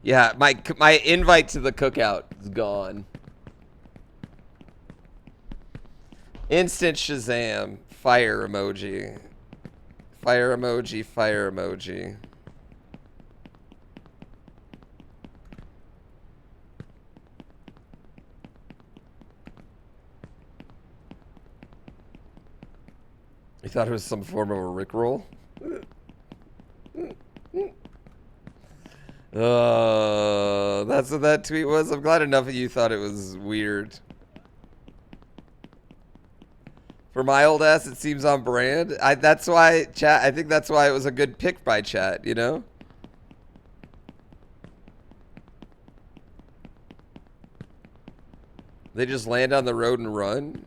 Yeah, my invite to the cookout is gone. Instant Shazam. Fire emoji. Fire emoji, fire emoji. You thought it was some form of a Rickroll? That's what that tweet was. I'm glad enough of you thought it was weird. For my old ass, it seems on brand. That's why, chat, I think that's why it was a good pick by chat, you know? They just land on the road and run.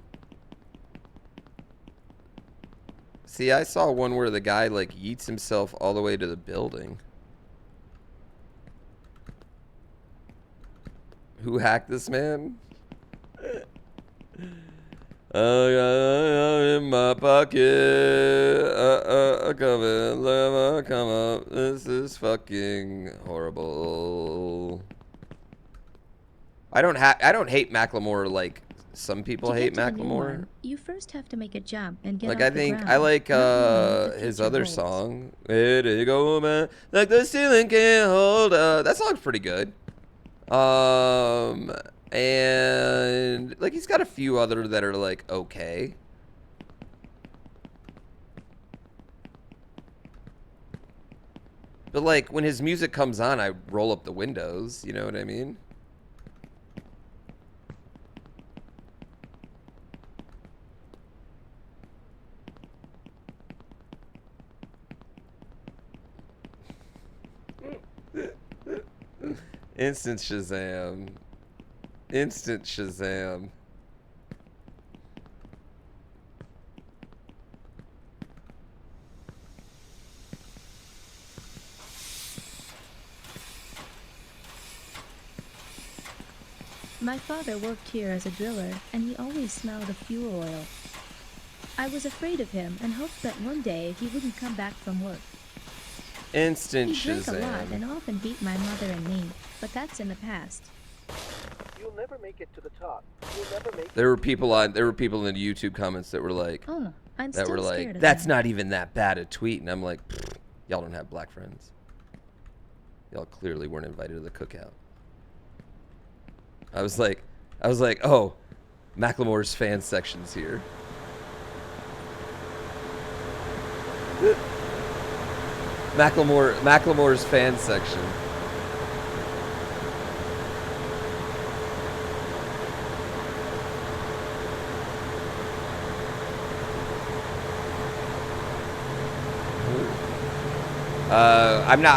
See, I saw one where the guy, like, yeets himself all the way to the building. Who hacked this man? In my pocket. Come up. This is fucking horrible. I don't hate Macklemore like some people hate Macklemore. You first have to make a jump and get Like, off I the think ground. I like his other song. Where do you go, man? Like the ceiling can't hold. That song's pretty good. And like he's got a few other that are like okay. But like when his music comes on, I roll up the windows. You know what I mean? Instant Shazam. Instant Shazam. My father worked here as a driller, and he always smelled of fuel oil. I was afraid of him and hoped that one day he wouldn't come back from work. Instant He drank a lot and Shazam. often beat my mother and me, but that's in the past. You'll never make it to the top. You'll never make There were it. people in the YouTube comments that were like, Oh, I'm still scared of that's him. not even that bad a tweet, and I'm like, y'all don't have black friends. Y'all clearly weren't invited to the cookout. I was like, oh, Macklemore's fan section's here. Macklemore's fan section.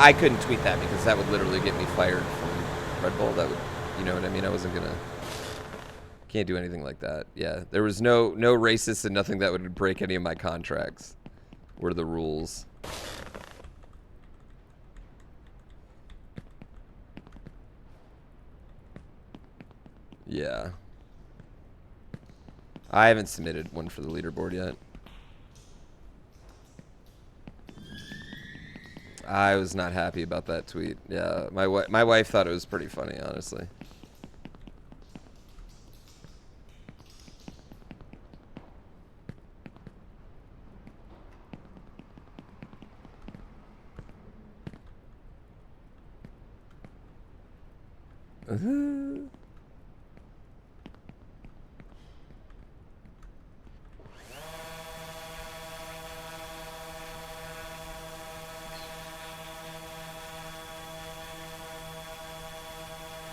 I couldn't tweet that because that would literally get me fired from Red Bull. That would, you know what I mean? I wasn't gonna. Can't do anything like that. Yeah, there was no racist and nothing that would break any of my contracts. Were the rules. Yeah. I haven't submitted one for the leaderboard yet. I was not happy about that tweet. Yeah, my wife thought it was pretty funny, honestly.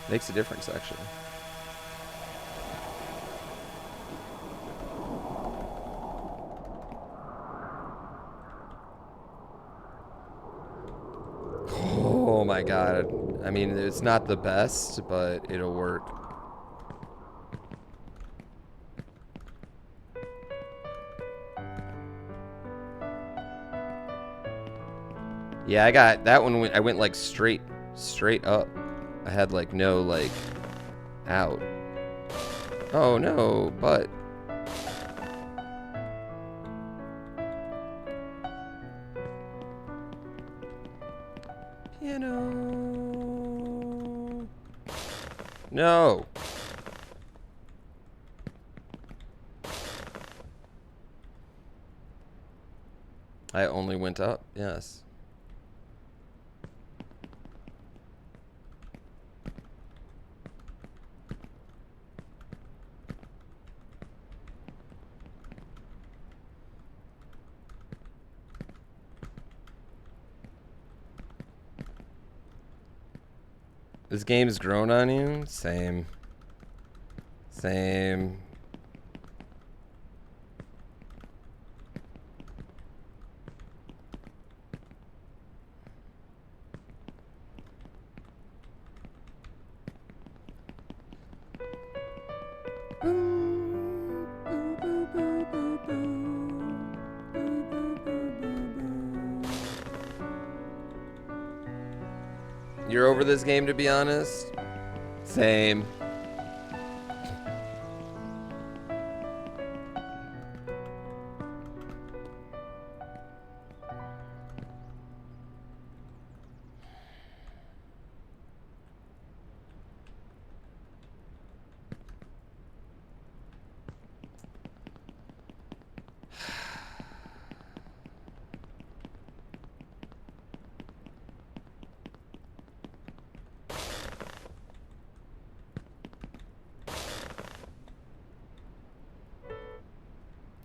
Makes a difference, actually. Oh my god. I mean, it's not the best, but it'll work. Yeah, I got that one. I went like straight up. I had like no like out. Oh no, but piano. No. I only went up. Yes. This game's grown on you? Same. Same. You're over this game, to be honest? Same.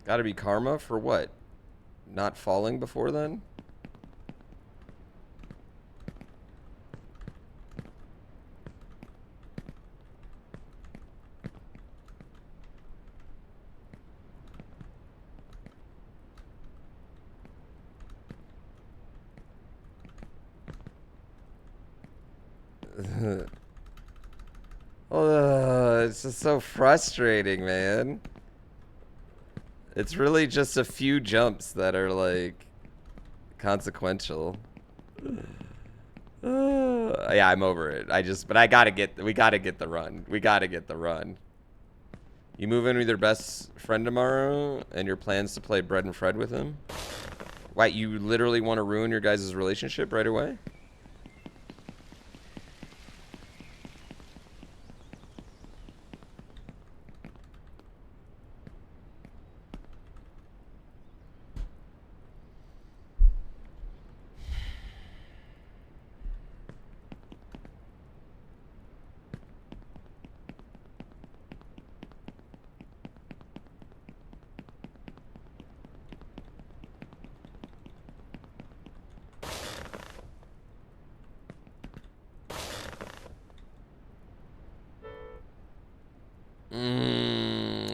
Gotta be karma for what? Not falling before then? Oh, it's just so frustrating, man. It's really just a few jumps that are like consequential. Yeah, I'm over it. But we gotta get the run. We gotta get the run. You move in with your best friend tomorrow, and your plans to play Bread and Fred with him? Why, you literally want to ruin your guys' relationship right away?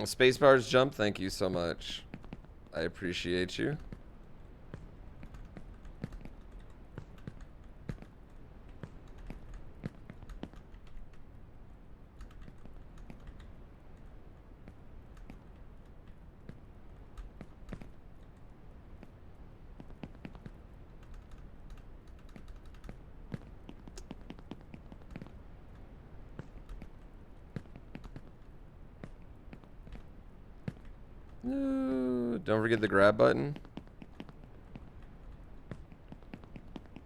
Spacebar's jump, thank you so much. I appreciate you. No, don't forget the grab button.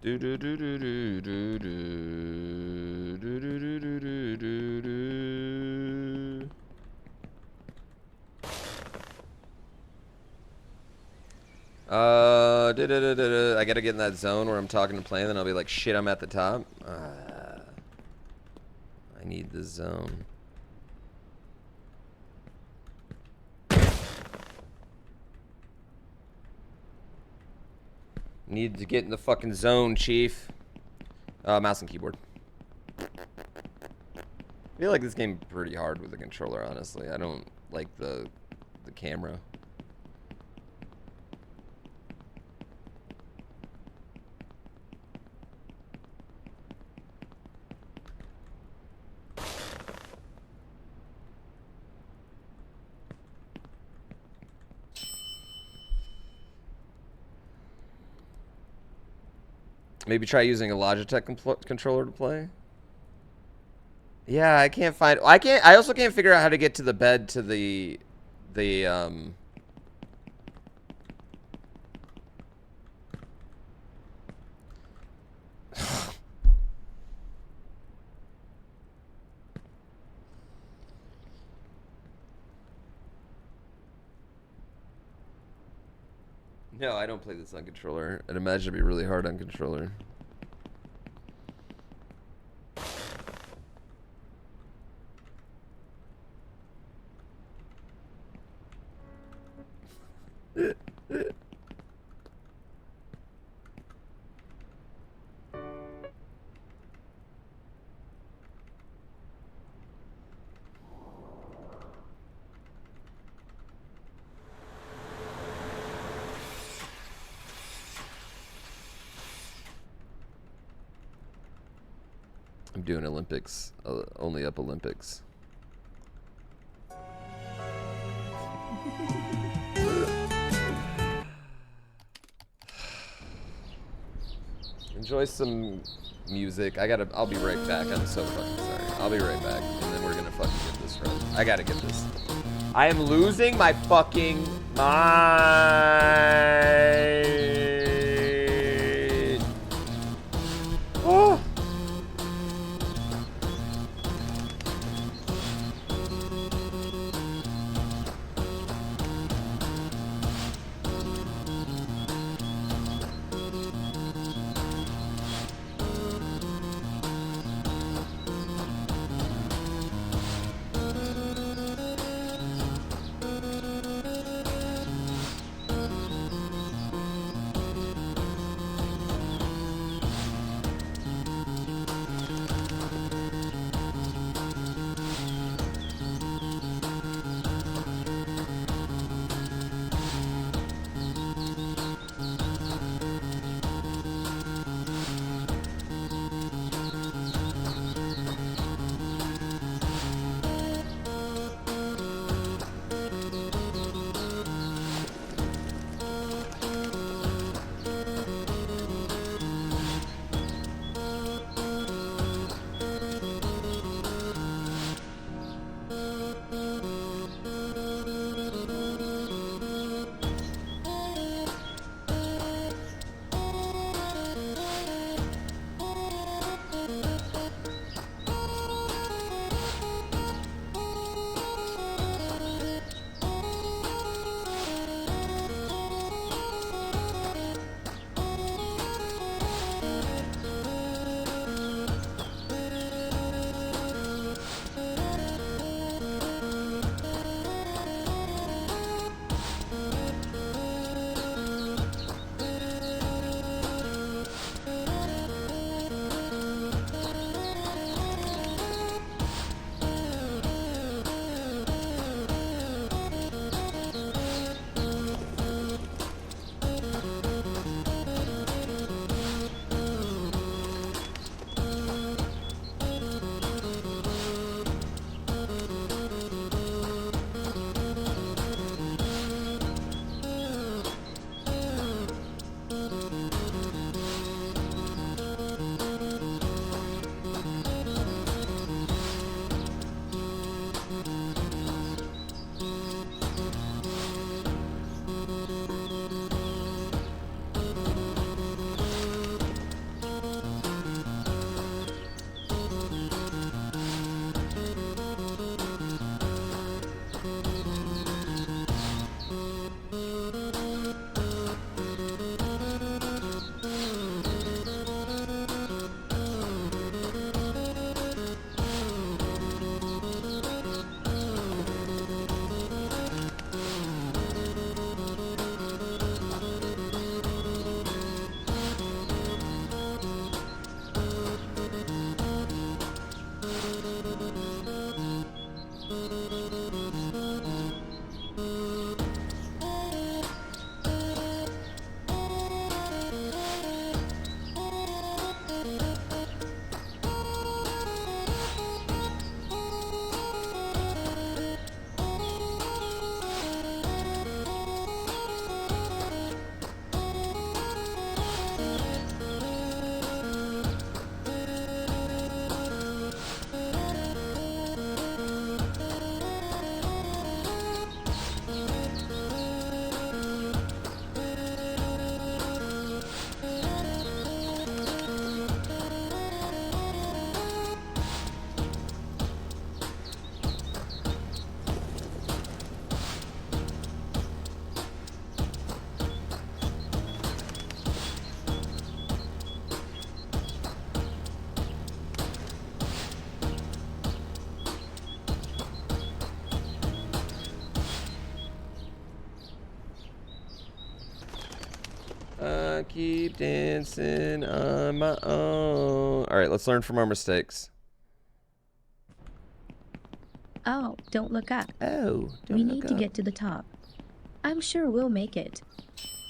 Do do do do do do do do do do do do do. I gotta get in that zone where I'm talking to play, then I'll be like, shit, I'm at the top. I need the zone. Need to get in the fucking zone, chief. Mouse and keyboard. I feel like this game is pretty hard with the controller, honestly. I don't like the camera. Maybe try using a Logitech controller to play. Yeah, I can't find. I also can't figure out how to get to the bed to the. No, I don't play this on controller. I'd imagine it'd be really hard on controller. I'm doing Olympics, only up Olympics. Enjoy some music. I'll be right back. I'm so fucking sorry. I'll be right back, and then we're gonna fucking get this run. I gotta get this. I am losing my fucking mind. Oh. I keep dancing on my own. All right, let's learn from our mistakes. Oh, don't look up. Oh, don't We look need to up. get to the top. I'm sure we'll make it.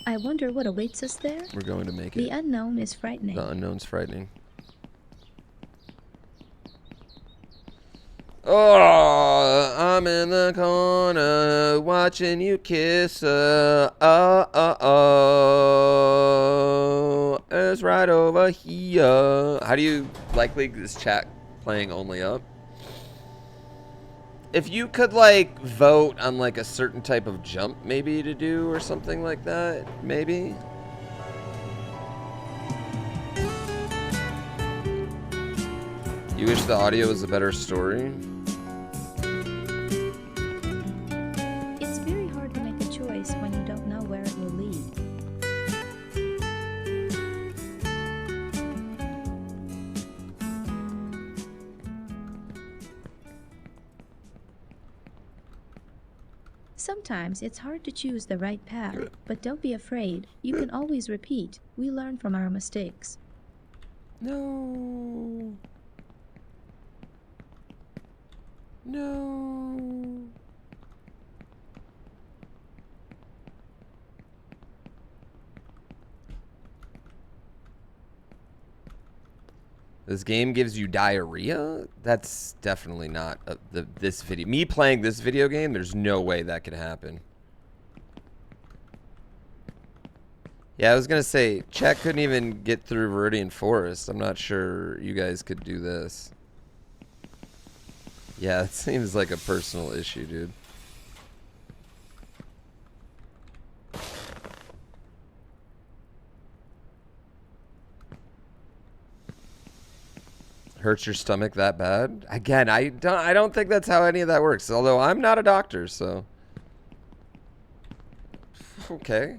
I wonder what awaits us there? We're going to make The it. unknown is frightening. The unknown's frightening. Oh, I'm in the corner watching you kiss her. It's right over here. How do you like this chat playing only up? If you could like vote on like a certain type of jump maybe to do or something like that, maybe. You wish the audio was a better story? It's very hard to make a choice when you don't know where it will lead. Sometimes it's hard to choose the right path, but don't be afraid. You can always repeat. We learn from our mistakes. No. No. This game gives you diarrhea? That's definitely not this video. Me playing this video game, there's no way that could happen. Yeah, I was going to say, chat couldn't even get through Viridian Forest. I'm not sure you guys could do this. Yeah, it seems like a personal issue, dude. Hurts your stomach that bad? Again, I don't think that's how any of that works. Although I'm not a doctor, so okay.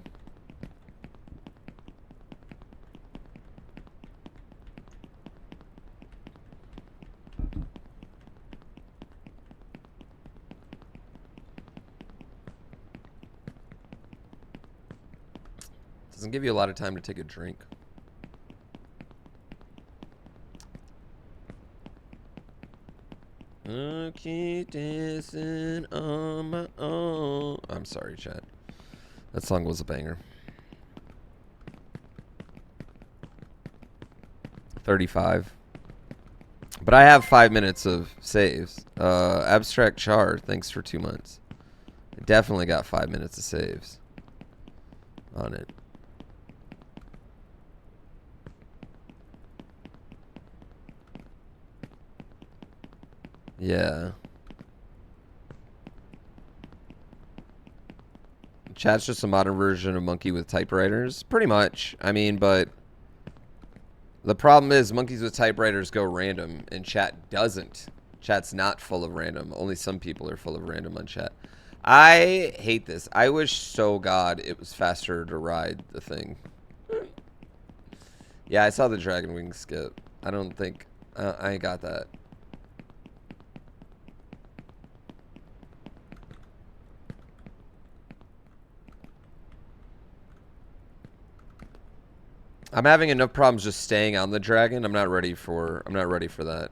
Doesn't give you a lot of time to take a drink. I keep dancing on my own. I'm sorry, chat. That song was a banger. 35. But I have 5 minutes of saves. Abstract Char, thanks for 2 months. I definitely got 5 minutes of saves on it. Yeah. Chat's just a modern version of Monkey with typewriters. Pretty much. I mean, but the problem is monkeys with typewriters go random and chat doesn't. Chat's not full of random. Only some people are full of random on chat. I hate this. I wish so God it was faster to ride the thing. Yeah, I saw the Dragon Wing skip. I don't think... I ain't got that. I'm having enough problems just staying on the dragon. I'm not ready for that.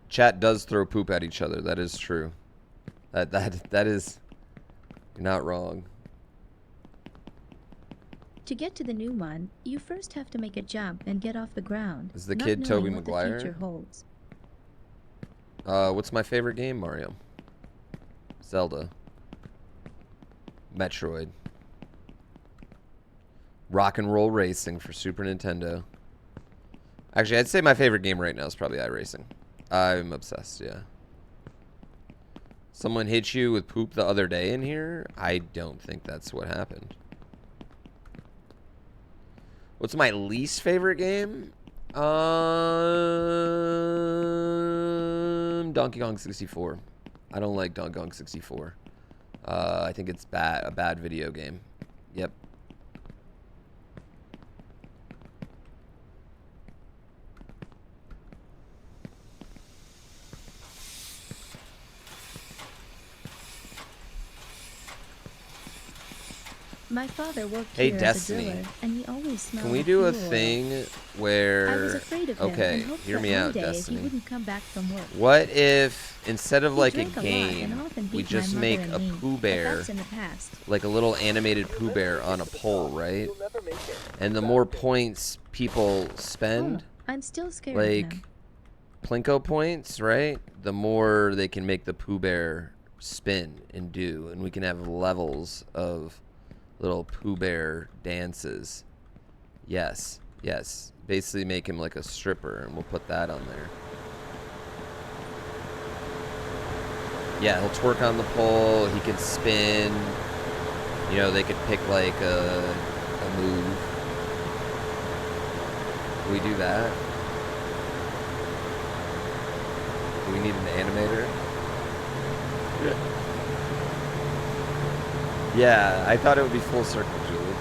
Chat does throw poop at each other. That is true. That is not wrong. To get to the new one, you first have to make a jump and get off the ground. Is the not kid knowing Tobey what Maguire? The future holds. What's my favorite game? Mario. Zelda. Metroid. Rock and Roll Racing for Super Nintendo. Actually, I'd say my favorite game right now is probably iRacing. I'm obsessed, yeah. Someone hit you with poop the other day in here? I don't think that's what happened. What's my least favorite game? Donkey Kong 64. I don't like Donkey Kong 64. I think it's a bad video game. Yep. My father worked Hey, here Destiny. as a driller, and he always smelled Can we of do a fuel oil. thing where... I was afraid of him Okay, and hoped hear that me one out, day he Destiny. wouldn't come back from work. What if, instead of He like a drank a lot and game, often we beat my just mother make and a me, Pooh but Bear, that's in the past. like a little animated Pooh You'll never Bear make on it a to the pole, top. right? You'll never make it. And the That's more it. points people Oh, spend, I'm still scared like of him. Plinko points, right? The more they can make the Pooh Bear spin and do, and we can have levels of little Pooh Bear dances. Yes, yes. Basically make him like a stripper, and we'll put that on there. Yeah, he'll twerk on the pole. He can spin. You know, they could pick like a move. Can we do that? Do we need an animator? Yeah, I thought it would be full circle, Julie.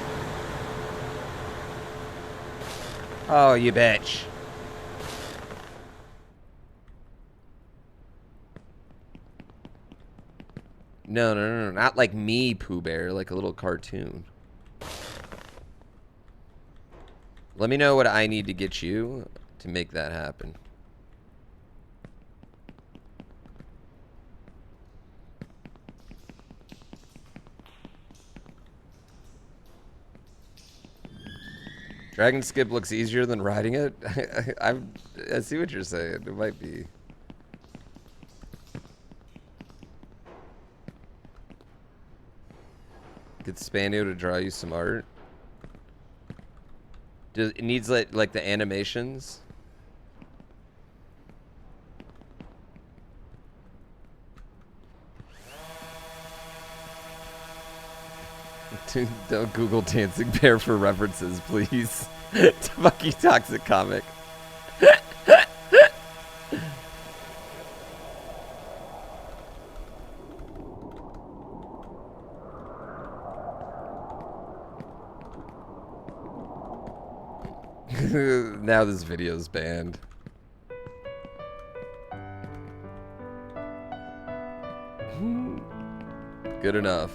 Oh, you bitch. No, no, no, no, not like me, Pooh Bear, like a little cartoon. Let me know what I need to get you to make that happen. Dragon skip looks easier than riding it. I see what you're saying. It might be. Get Spanio to draw you some art. It needs like the animations. Dude, don't Google Dancing Bear for references, please. Fuck you, toxic comic. Now this video's banned. Good enough.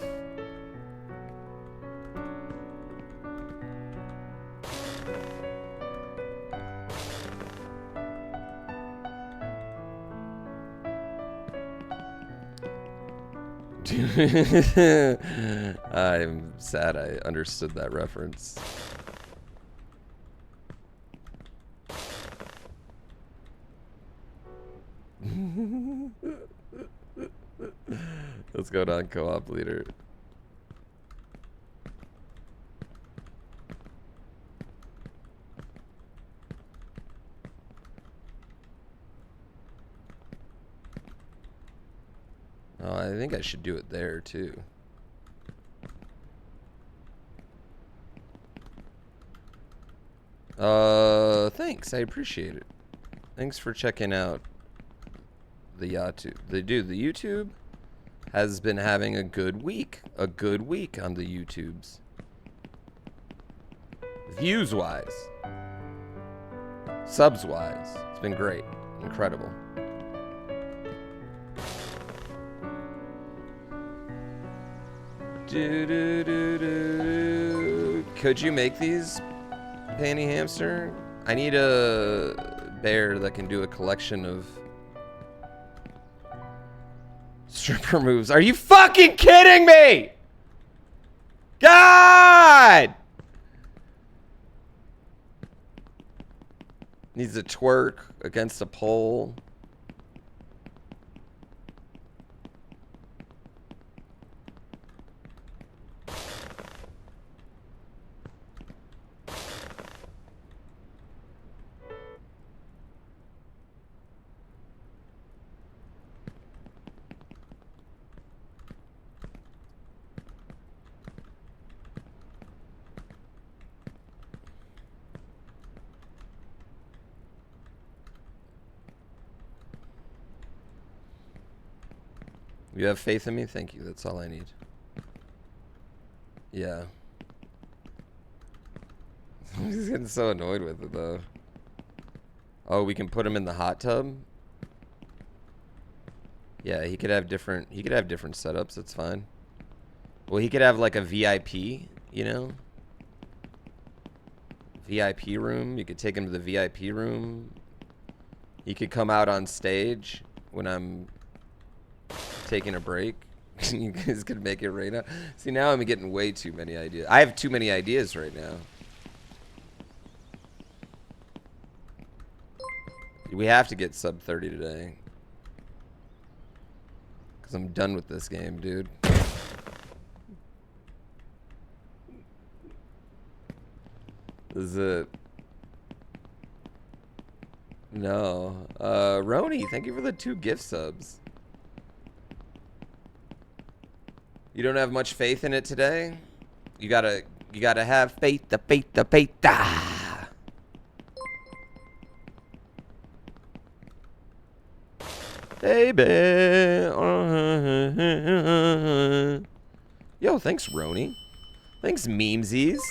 I'm sad I understood that reference. Let's go down, co-op leader. Oh, I think I should do it there too. Thanks. I appreciate it. Thanks for checking out the YouTube. The YouTube has been having a good week. A good week on the YouTubes. Views wise. Subs wise. It's been great. Incredible. Could you make these, Panty Hamster? I need a bear that can do a collection of stripper moves. Are you fucking kidding me? God! Needs to twerk against a pole. You have faith in me? Thank you. That's all I need. Yeah. He's getting so annoyed with it, though. Oh, we can put him in the hot tub? Yeah, he could have different setups. That's fine. Well, he could have like a VIP you know? VIP room. You could take him to the VIP room. He could come out on stage when I'm taking a break. You guys could make it right now. See, now I'm getting way too many ideas. I have too many ideas right now. We have to get sub 30 today. Because I'm done with this game, dude. This is it. No. Roni, thank you for the 2 gift subs. You don't have much faith in it today? You gotta have faith, the faith, the faith. Ah. Baby. Yo, thanks, Roni. Thanks, memesies.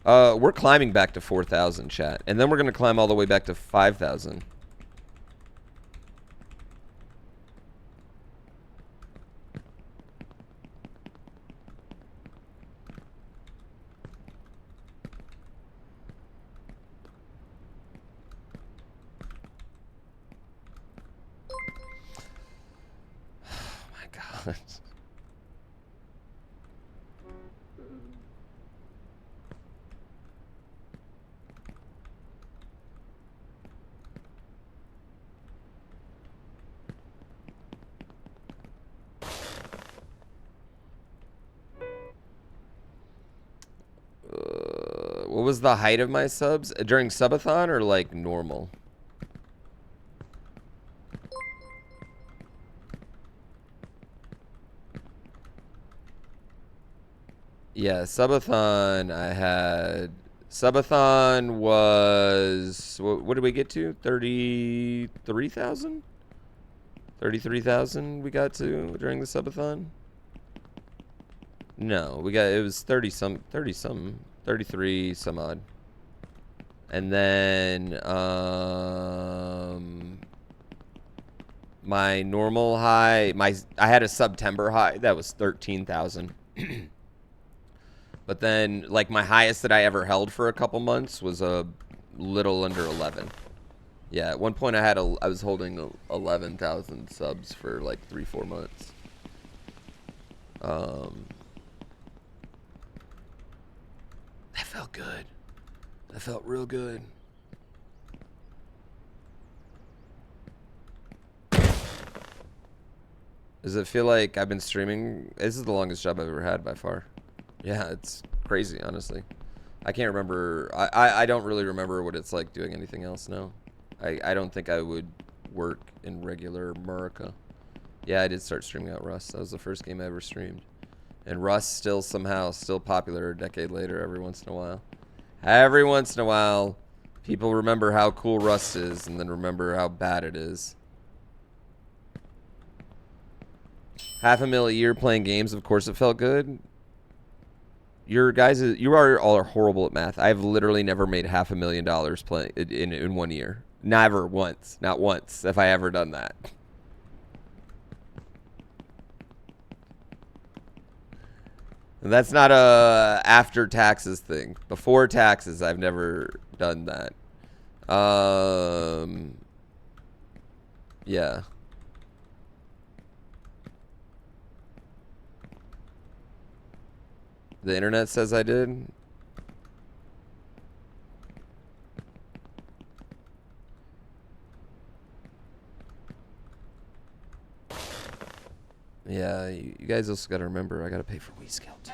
We're climbing back to 4,000, chat. And then we're gonna climb all the way back to 5,000. God. What was the height of my subs? During subathon or like normal? Yeah, subathon I had... Subathon was... What did we get to? 33,000? 33,000 we got to during the subathon? No, it was 33 some odd. And then my normal high, I had a September high that was 13,000. But then like my highest that I ever held for a couple months was a little under 11. Yeah, at one point I was holding 11,000 subs for like 3-4 months. That felt good. That felt real good. Does it feel like I've been streaming? This is the longest job I've ever had by far. Yeah, it's crazy, honestly. I can't remember. I don't really remember what it's like doing anything else now. I don't think I would work in regular America. Yeah, I did start streaming out Rust. That was the first game I ever streamed. And Rust still popular a decade later every once in a while. Every once in a while, people remember how cool Rust is and then remember how bad it is. $500,000 a year playing games, of course it felt good. You are all horrible at math. I've literally never made $500,000 playing in 1 year. Never once. Not once have I ever done that. And that's not a after taxes thing. Before taxes, I've never done that. Yeah. The internet says I did. Yeah, you guys also gotta remember I gotta pay for WeScale too.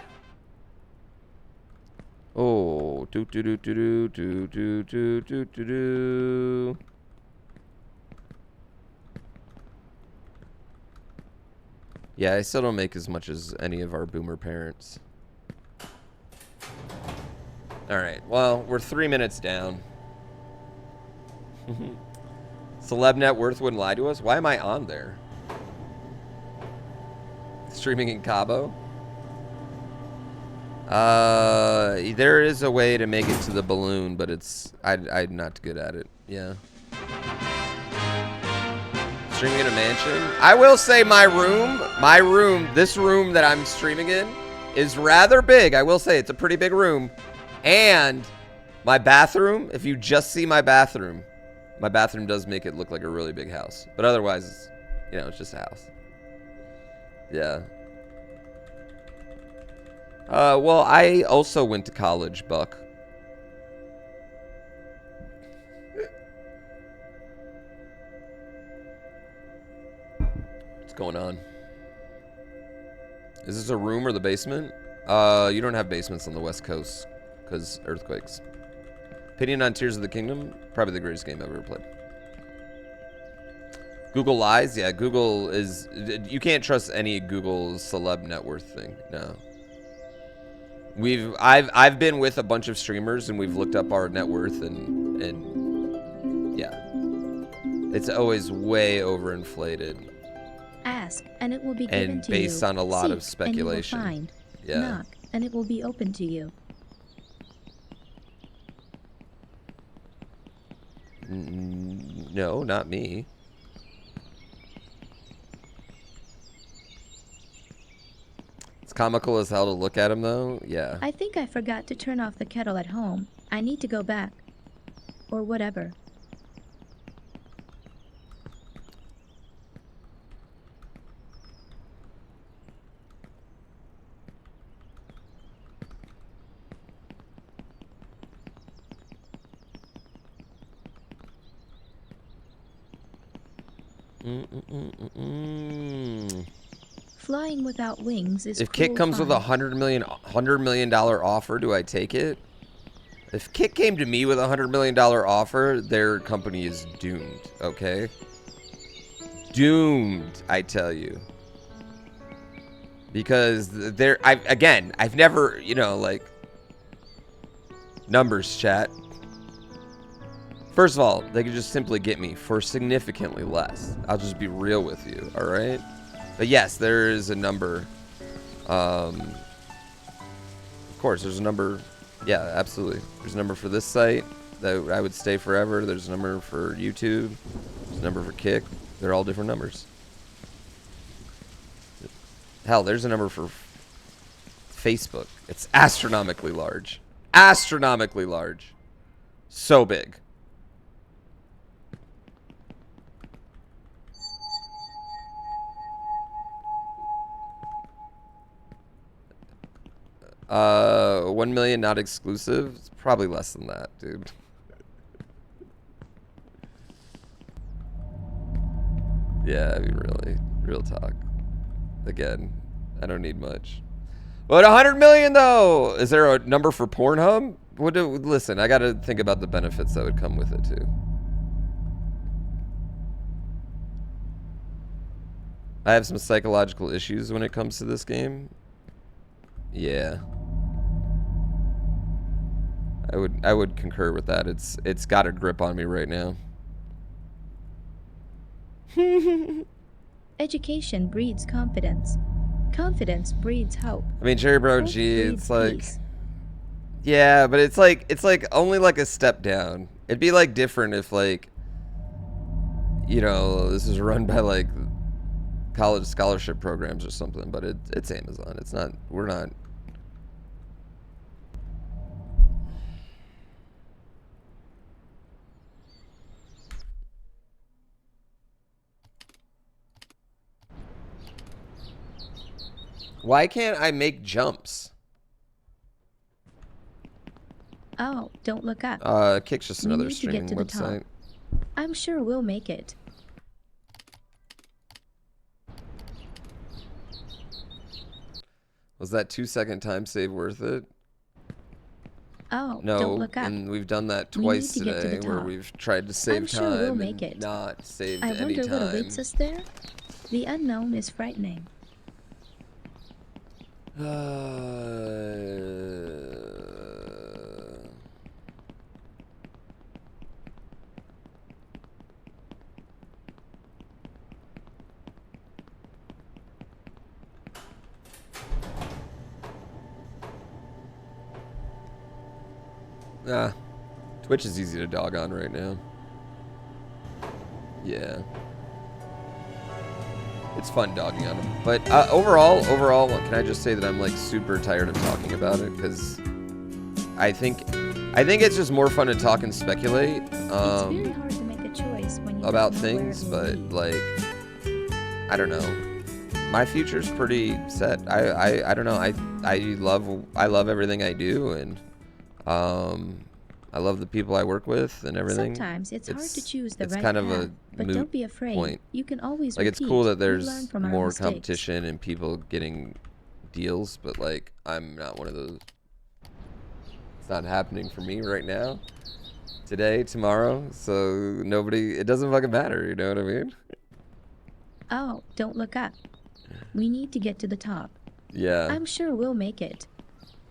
Oh, do do do do do do do do do do. Yeah, I still don't make as much as any of our boomer parents. Alright, well, we're 3 minutes down. Celeb net worth wouldn't lie to us? Why am I on there? Streaming in Cabo? There is a way to make it to the balloon, but I'm not good at it. Yeah. Streaming in a mansion? I will say this room that I'm streaming in is rather big. I will say it's a pretty big room. And my bathroom, if you just see my bathroom does make it look like a really big house. But otherwise, it's, you know, it's just a house. Yeah. Well, I also went to college, Buck. What's going on? Is this a room or the basement? You don't have basements on the West Coast because earthquakes. Opinion on Tears of the Kingdom? Probably the greatest game I've ever played. Google lies? Yeah, Google is... You can't trust any Google celeb net worth thing. No. I've been with a bunch of streamers and we've looked up our net worth and yeah. It's always way overinflated. Ask, and it will be given to you. And based on a lot of Seek, speculation. And you will find. Yeah. Knock, and it will be open to you. No, not me. It's comical as hell to look at him, though. Yeah. I think I forgot to turn off the kettle at home. I need to go back. Or whatever. Flying without wings is If Kit comes with a $100 million offer, do I take it? If Kit came to me with a $100 million offer, their company is doomed, okay? Doomed, I tell you. Because I've never, you know, like, numbers, chat. First of all, they could just simply get me for significantly less. I'll just be real with you, all right? But yes, there is a number. Of course, there's a number. Yeah, absolutely. There's a number for this site that I would stay forever. There's a number for YouTube. There's a number for Kick. They're all different numbers. Hell, there's a number for Facebook. It's astronomically large. Astronomically large. So big. $1 million not exclusive. It's probably less than that, dude. Yeah, I mean, really, real talk. Again, I don't need much. But 100 million though. Is there a number for Pornhub? Listen, I got to think about the benefits that would come with it too. I have some psychological issues when it comes to this game. Yeah. I would concur with that. It's got a grip on me right now. Education breeds confidence. Confidence breeds hope. I mean, Jerry Bro Hope G, breeds it's like peace. yeah, but it's like only like a step down. It'd be like different if like, you know, this is run by like college scholarship programs or something, but it's Amazon. It's not, we're not. Why can't I make jumps? Oh, don't look up. Kick's just We another need to streaming get to the top. website. I'm sure we'll make it. Was that 2-second time save worth it? Oh, No, don't look up. and we've done that We need twice to get to the today where top. we've tried to save I'm sure time we'll make and it. not saved I any wonder what time. awaits us there. The unknown is frightening. Twitch is easy to dog on right now. Yeah. It's fun dogging on them. But overall, can I just say that I'm like super tired of talking about it because I think it's just more fun to talk and speculate It's very hard to make a choice when you about don't know where things, it will but lead. like I don't know. My future's pretty set. I don't know. I love everything I do, and I love the people I work with and everything. Sometimes it's hard to choose the it's right kind path, of a but moot don't be afraid. point. You can always Like repeat. it's cool that We learn there's from our more mistakes. competition and people getting deals, but like I'm not one of those. It's not happening for me right now. Today, tomorrow, so nobody. It doesn't fucking matter. You know what I mean? Oh, don't look up. We need to get to the top. Yeah. I'm sure we'll make it.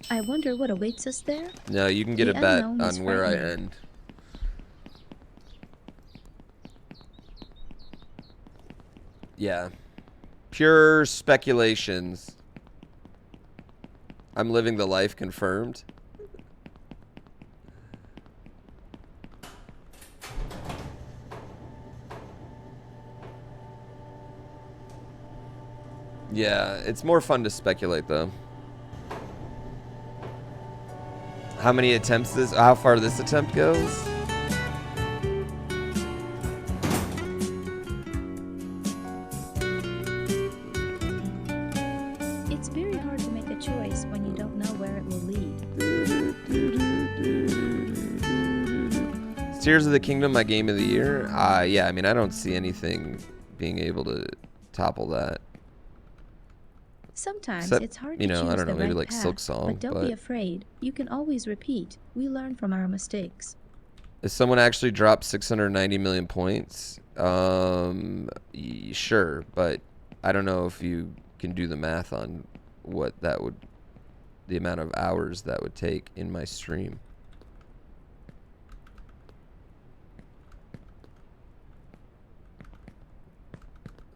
I wonder what awaits us there? No, you can get The a bet unknown is on where I frightening. end. Yeah. Pure speculations. I'm living the life confirmed. Yeah, it's more fun to speculate though. How many attempts how far this attempt goes? It's very hard to make a choice when you don't know where it will lead. Is Tears of the Kingdom my game of the year? Yeah, I mean, I don't see anything being able to topple that. Sometimes Except, it's hard you to know, choose I don't know, the maybe right like path, Silk Song, but don't be afraid. You can always repeat. We learn from our mistakes. If someone actually dropped 690 million points, sure, but I don't know if you can do the math on what that would, the amount of hours that would take in my stream.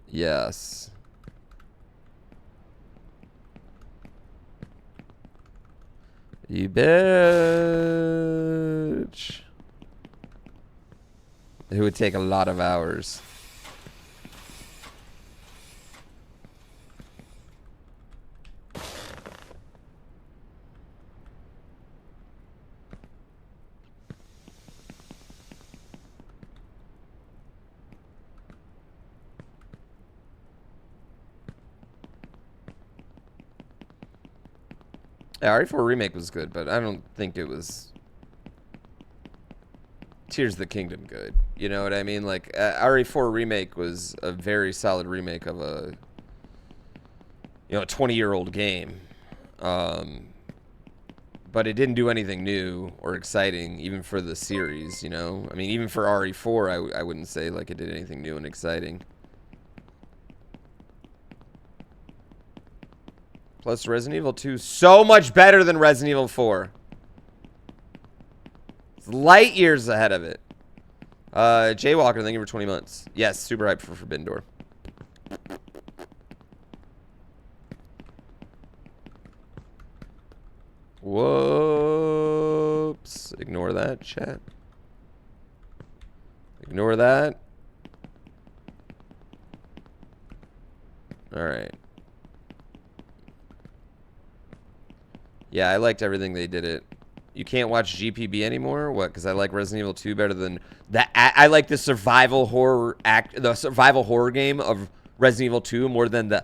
Yes. You bitch. It would take a lot of hours. Yeah, RE4 Remake was good, but I don't think it was Tears of the Kingdom good. You know what I mean? Like, RE4 Remake was a very solid remake of a, you know, a 20-year-old game. But it didn't do anything new or exciting, even for the series, you know? I mean, even for RE4, I wouldn't say, like, it did anything new and exciting. Plus, Resident Evil 2 so much better than Resident Evil 4. It's light years ahead of it. Jaywalker, thank you for 20 months. Yes, super hyped for Forbidden Door. Whoops. Ignore that, chat. Ignore that. All right. Yeah, I liked everything they did it. You can't watch GPB anymore? What? Because I like Resident Evil 2 better than that. I like the survival horror game of Resident Evil 2 more than the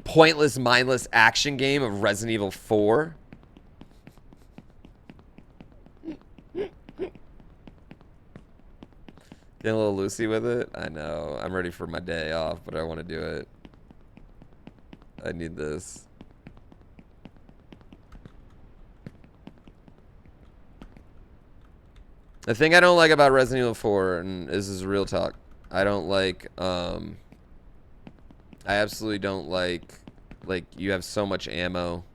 pointless, mindless action game of Resident Evil 4. Getting a little loosey with it? I know. I'm ready for my day off, but I want to do it. I need this. The thing I don't like about Resident Evil 4, and this is real talk, I don't like, I absolutely don't like, you have so much ammo.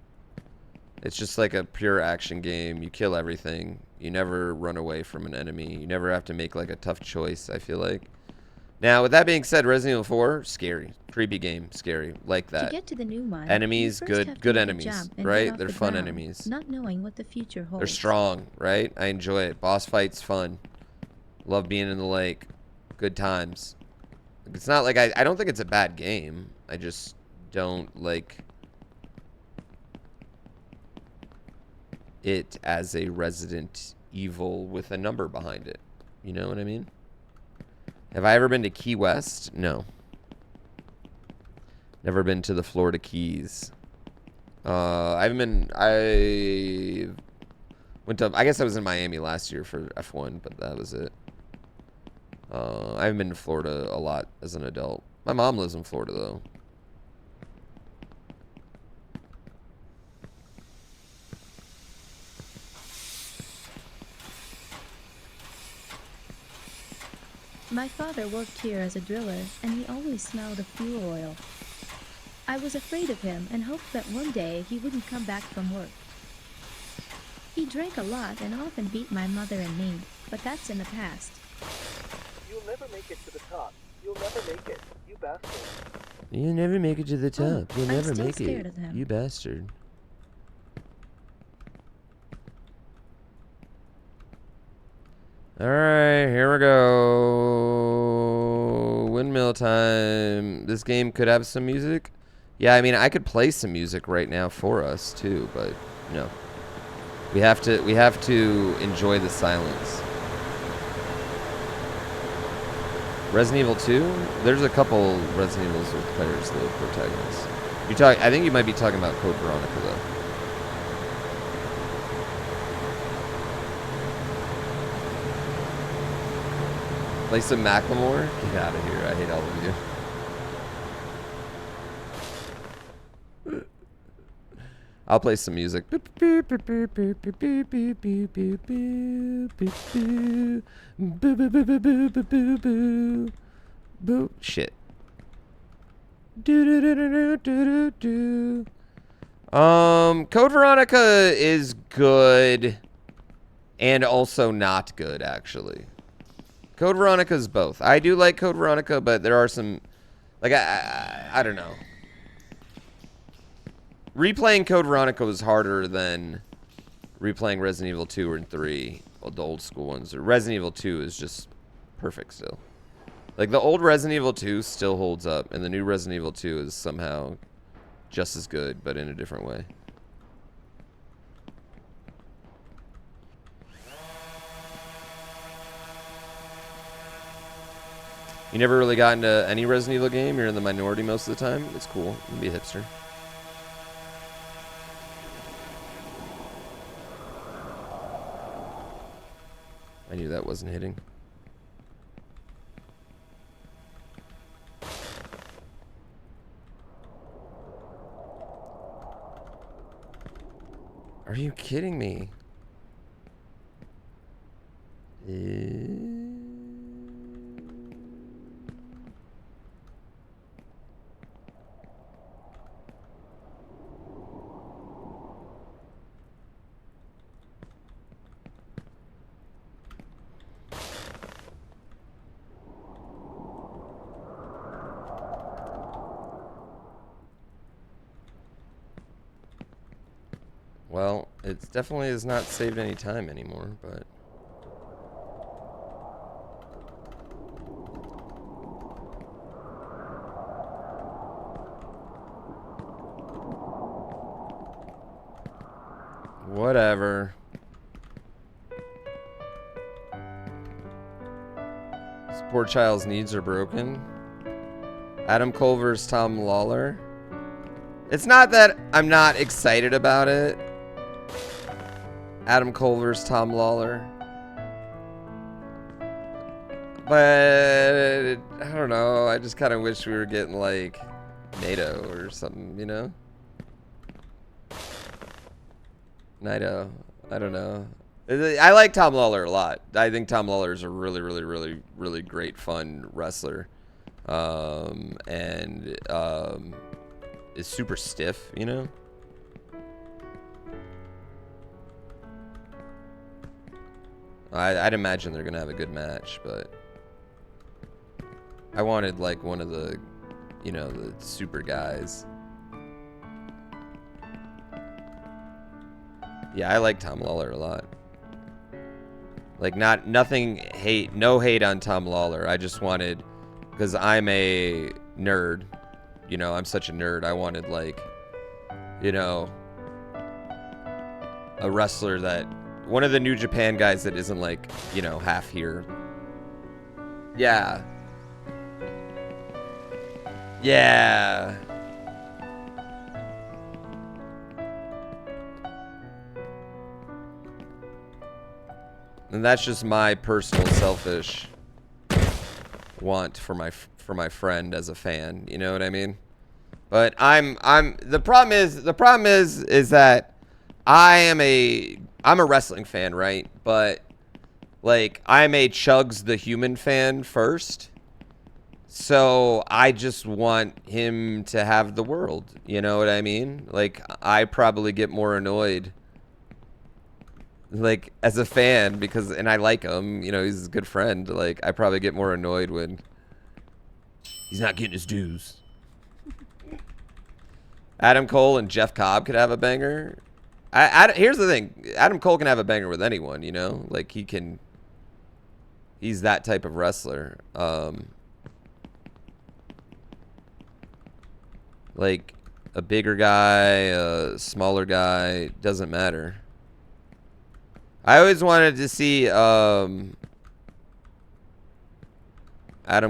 It's just like a pure action game. You kill everything. You never run away from an enemy. You never have to make, like, a tough choice, I feel like. Now, with that being said, Resident Evil 4, scary. Creepy game, scary. Like that. To get to the new one, Enemies, you first have to good make a enemies, jump and right? get off They're the fun ground, enemies. not knowing what the future holds. They're strong, right? I enjoy it. Boss fights, fun. Love being in the lake. Good times. It's not like I don't think it's a bad game. I just don't like it as a Resident Evil with a number behind it. You know what I mean? Have I ever been to Key West? No. Never been to the Florida Keys. I went to, I guess I was in Miami last year for F1, but that was it. I haven't been to Florida a lot as an adult. My mom lives in Florida, though. My father worked here as a driller, and he always smelled of fuel oil. I was afraid of him and hoped that one day he wouldn't come back from work. He drank a lot and often beat my mother and me, but that's in the past. You'll never make it to the top. You'll never make it, you bastard. You'll never make it to the top. You'll I'm never still make scared it. of him. You bastard. Alright, here we go. Windmill time. This game could have some music. Yeah, I mean, I could play some music right now for us, too, but, no. We have to enjoy the silence. Resident Evil 2? There's a couple Resident Evils with players, though, protagonists. I think you might be talking about Code Veronica, though. Play some Macklemore? Get out of here. I hate all of you. I'll play some music. Shit. Code Veronica is good and also not good, actually. Code Veronica is both. I do like Code Veronica, but there are some, like, I don't know. Replaying Code Veronica was harder than replaying Resident Evil 2 and 3, well, the old school ones. Resident Evil 2 is just perfect still. Like, the old Resident Evil 2 still holds up, and the new Resident Evil 2 is somehow just as good, but in a different way. You never really got into any Resident Evil game? You're in the minority most of the time? It's cool. You can be a hipster. I knew that wasn't hitting. Are you kidding me? Well, it definitely has not saved any time anymore, but... whatever. This poor child's needs are broken. Adam Culver's Tom Lawler. It's not that I'm not excited about it. Adam Culver's Tom Lawler. But I don't know. I just kind of wish we were getting like NATO or something, you know? Naito. I don't know. I like Tom Lawler a lot. I think Tom Lawler is a really great, fun wrestler. And is super stiff, you know? I'd imagine they're gonna have a good match, but I wanted like one of the, you know, the super guys. Yeah, I like Tom Lawler a lot. Like no hate on Tom Lawler. I just wanted because I'm a nerd. You know, I'm such a nerd. I wanted, like, you know, a wrestler that, one of the New Japan guys that isn't, like, you know, half here. Yeah. Yeah. And that's just my personal selfish want for my friend as a fan, you know what I mean? But the problem is that I'm a wrestling fan, right? But like I'm a Chugs the human fan first. So I just want him to have the world, you know what I mean? Like I probably get more annoyed like as a fan because, and I like him, you know, he's a good friend. Like I probably get more annoyed when he's not getting his dues. Adam Cole and Jeff Cobb could have a banger. Here's the thing. Adam Cole can have a banger with anyone, you know? Like, he's that type of wrestler. Like, a bigger guy, a smaller guy, doesn't matter. I always wanted to see Adam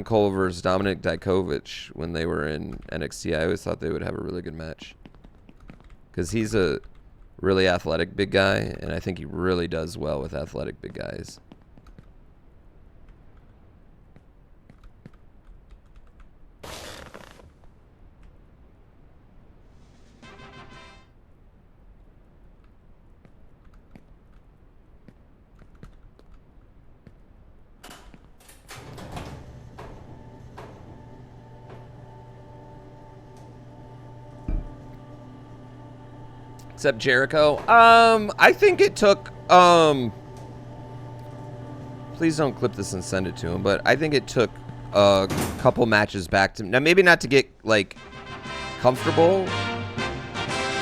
Cole versus Dominic Dijakovic when they were in NXT. I always thought they would have a really good match. Because he's a really athletic big guy, and I think he really does well with athletic big guys. Except Jericho. I think it took, please don't clip this and send it to him, but I think it took a couple matches back to, now maybe not to get, like, comfortable,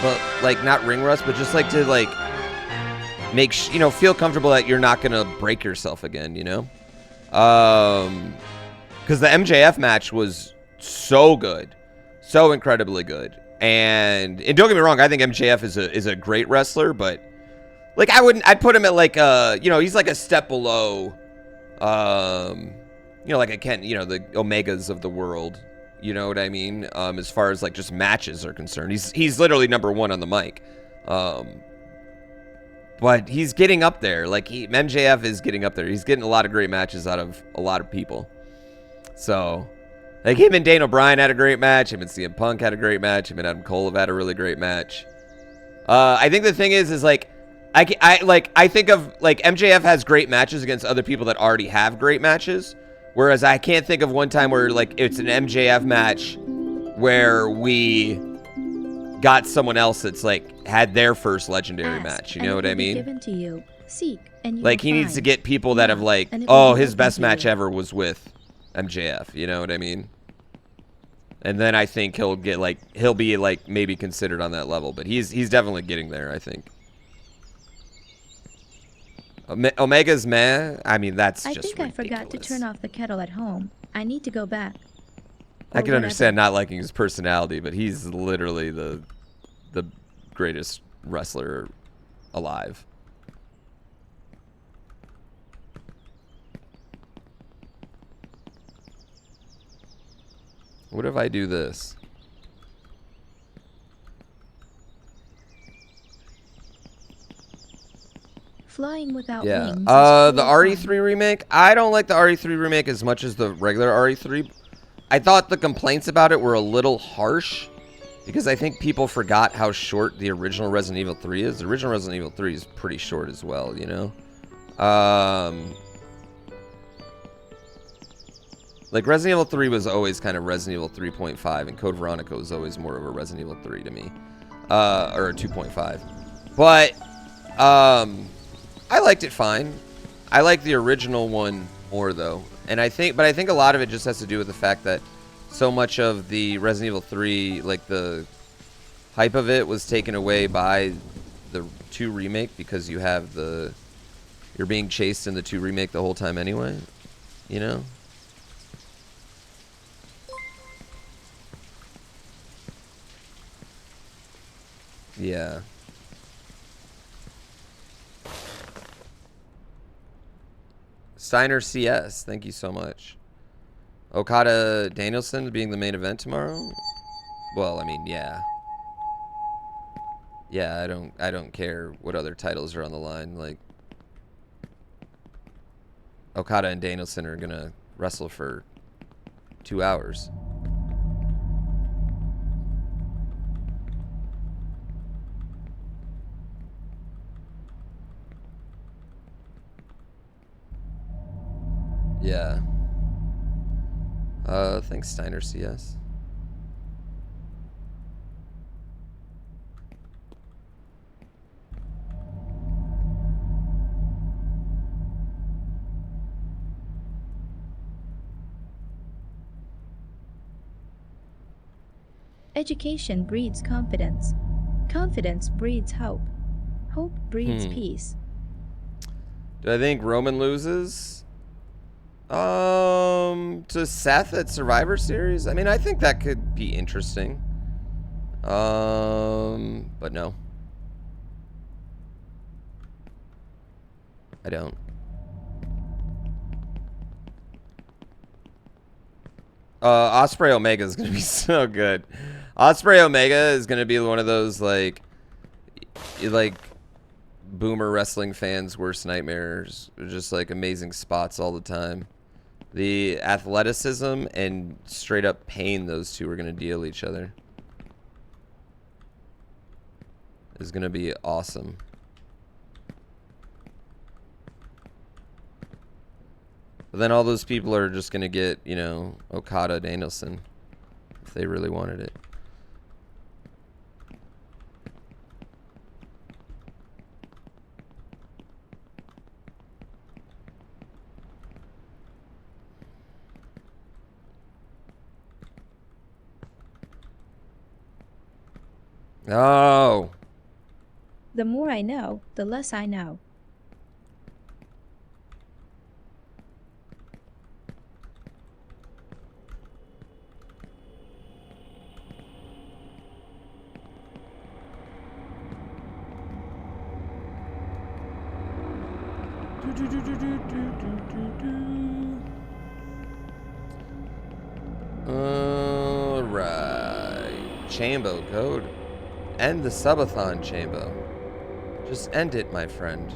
but, like, not ring rust, but just, like, to, like, make, you know, feel comfortable that you're not gonna break yourself again, you know? Because the MJF match was so good. So incredibly good. And don't get me wrong, I think MJF is a great wrestler, but like I'd put him at like you know, he's like a step below you know, like the Omegas of the world, you know what I mean? As far as like just matches are concerned. He's literally number one on the mic. But he's getting up there. Like MJF is getting up there. He's getting a lot of great matches out of a lot of people. So like him and Daniel Bryan had a great match. Him and CM Punk had a great match. Him and Adam Cole have had a really great match. I think the thing is like I think of like MJF has great matches against other people that already have great matches, whereas I can't think of one time where like it's an MJF match where we got someone else that's like had their first legendary match. You know what I mean? Given to you. Seek, and you like he needs to get people that have like, oh, his best match ever was with MJF, you know what I mean? And then I think he'll be like maybe considered on that level, but he's definitely getting there, I think. Omega's meh. I mean, that's just ridiculous. I forgot to turn off the kettle at home. I need to go back. I can understand not liking his personality, but he's literally the greatest wrestler alive. What if I do this? Flying without wings. The RE3 remake. I don't like the RE3 remake as much as the regular RE3. I thought the complaints about it were a little harsh because I think people forgot how short the original Resident Evil 3 is. The original Resident Evil 3 is pretty short as well, you know? Like, Resident Evil 3 was always kind of Resident Evil 3.5, and Code Veronica was always more of a Resident Evil 3 to me. Or a 2.5. But, I liked it fine. I like the original one more, though. And I think a lot of it just has to do with the fact that so much of the Resident Evil 3, like, the hype of it was taken away by the 2 remake because you have you're being chased in the 2 remake the whole time anyway, you know? Yeah. Steiner CS, thank you so much. Okada Danielson being the main event tomorrow? Well, I mean, yeah. Yeah, I don't care what other titles are on the line. Like, Okada and Danielson are gonna wrestle for 2 hours. Yeah. Thanks, Steiner CS. Education breeds confidence. Confidence breeds hope. Hope breeds Hmm. peace. Do I think Roman loses? To Seth at Survivor Series? I mean, I think that could be interesting. But no. I don't. Osprey Omega is gonna be so good. Osprey Omega is gonna be one of those like boomer wrestling fans' worst nightmares. Just like amazing spots all the time. The athleticism and straight up pain those two are gonna deal each other is gonna be awesome. But then all those people are just gonna get, you know, Okada Danielson if they really wanted it. Oh. The more I know, the less I know. All right. Chambo code. End the subathon, Chambo. Just end it, my friend.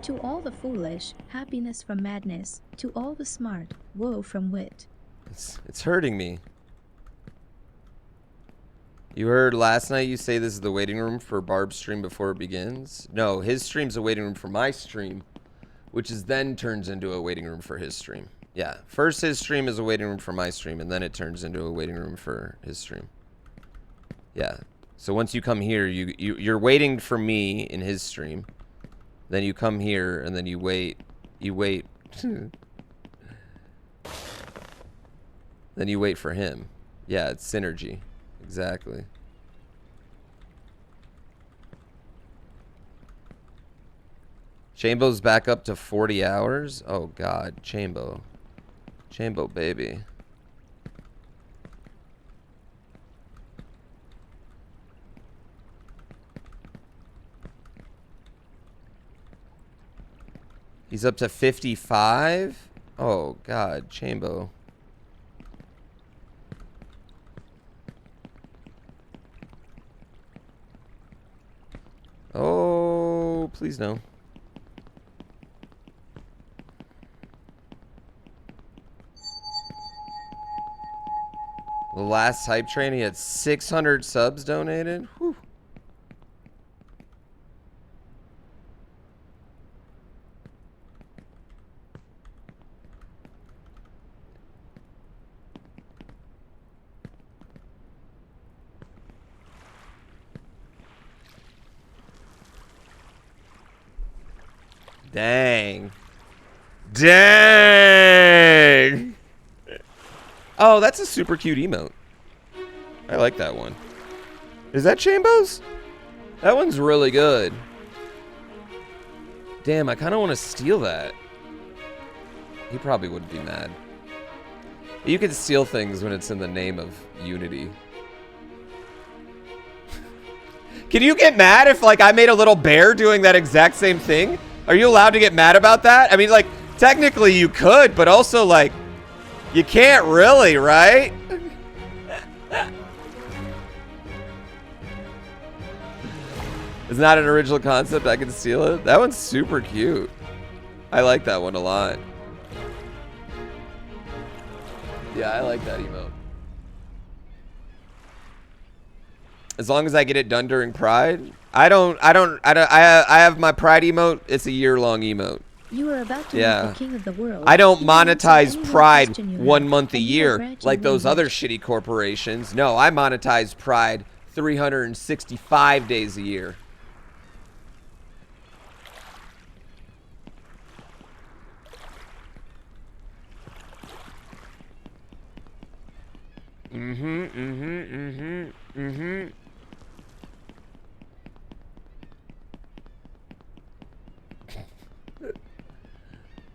To all the foolish, happiness from madness. To all the smart, woe from wit. It's hurting me. You heard last night you say this is the waiting room for Barb's stream before it begins? No, his stream's a waiting room for my stream, which is then turns into a waiting room for his stream. Yeah, first his stream is a waiting room for my stream, and then it turns into a waiting room for his stream. Yeah, so once you come here, you're waiting for me in his stream. Then you come here, and then you wait. Then you wait for him. Yeah, it's synergy. Exactly. Chambo's back up to 40 hours? Oh, God. Chambo. Chambo, baby. He's up to 55? Oh, God. Chambo. Oh, please no. The last hype train, he had 600 subs donated. Whew. Dang. Dang. Oh, that's a super cute emote. I like that one. Is that Chambo's? That one's really good. Damn, I kind of want to steal that. He probably wouldn't be mad. You can steal things when it's in the name of unity. Can you get mad if, like, I made a little bear doing that exact same thing? Are you allowed to get mad about that? I mean, like, technically you could, but also, like, you can't really, right? It's not an original concept. I can steal it. That one's super cute. I like that one a lot. Yeah, I like that emote. As long as I get it done during Pride. I have my Pride emote. It's a year-long emote. You are about to meet Yeah. the king of the world. I don't He will answer monetize any Pride question you 1 have, month a and he will year grant you like those one other wish. shitty corporations. No, I monetize Pride 365 days a year.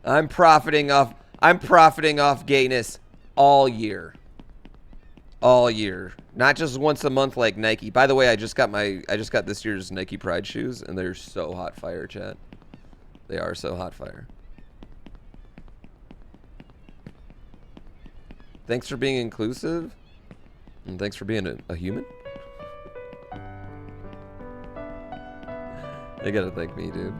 I'm profiting off gayness all year. All year. Not just once a month like Nike. By the way, I just got this year's Nike Pride shoes and they're so hot fire, chat. They are so hot fire. Thanks for being inclusive. And thanks for being a human. They gotta thank me, dude.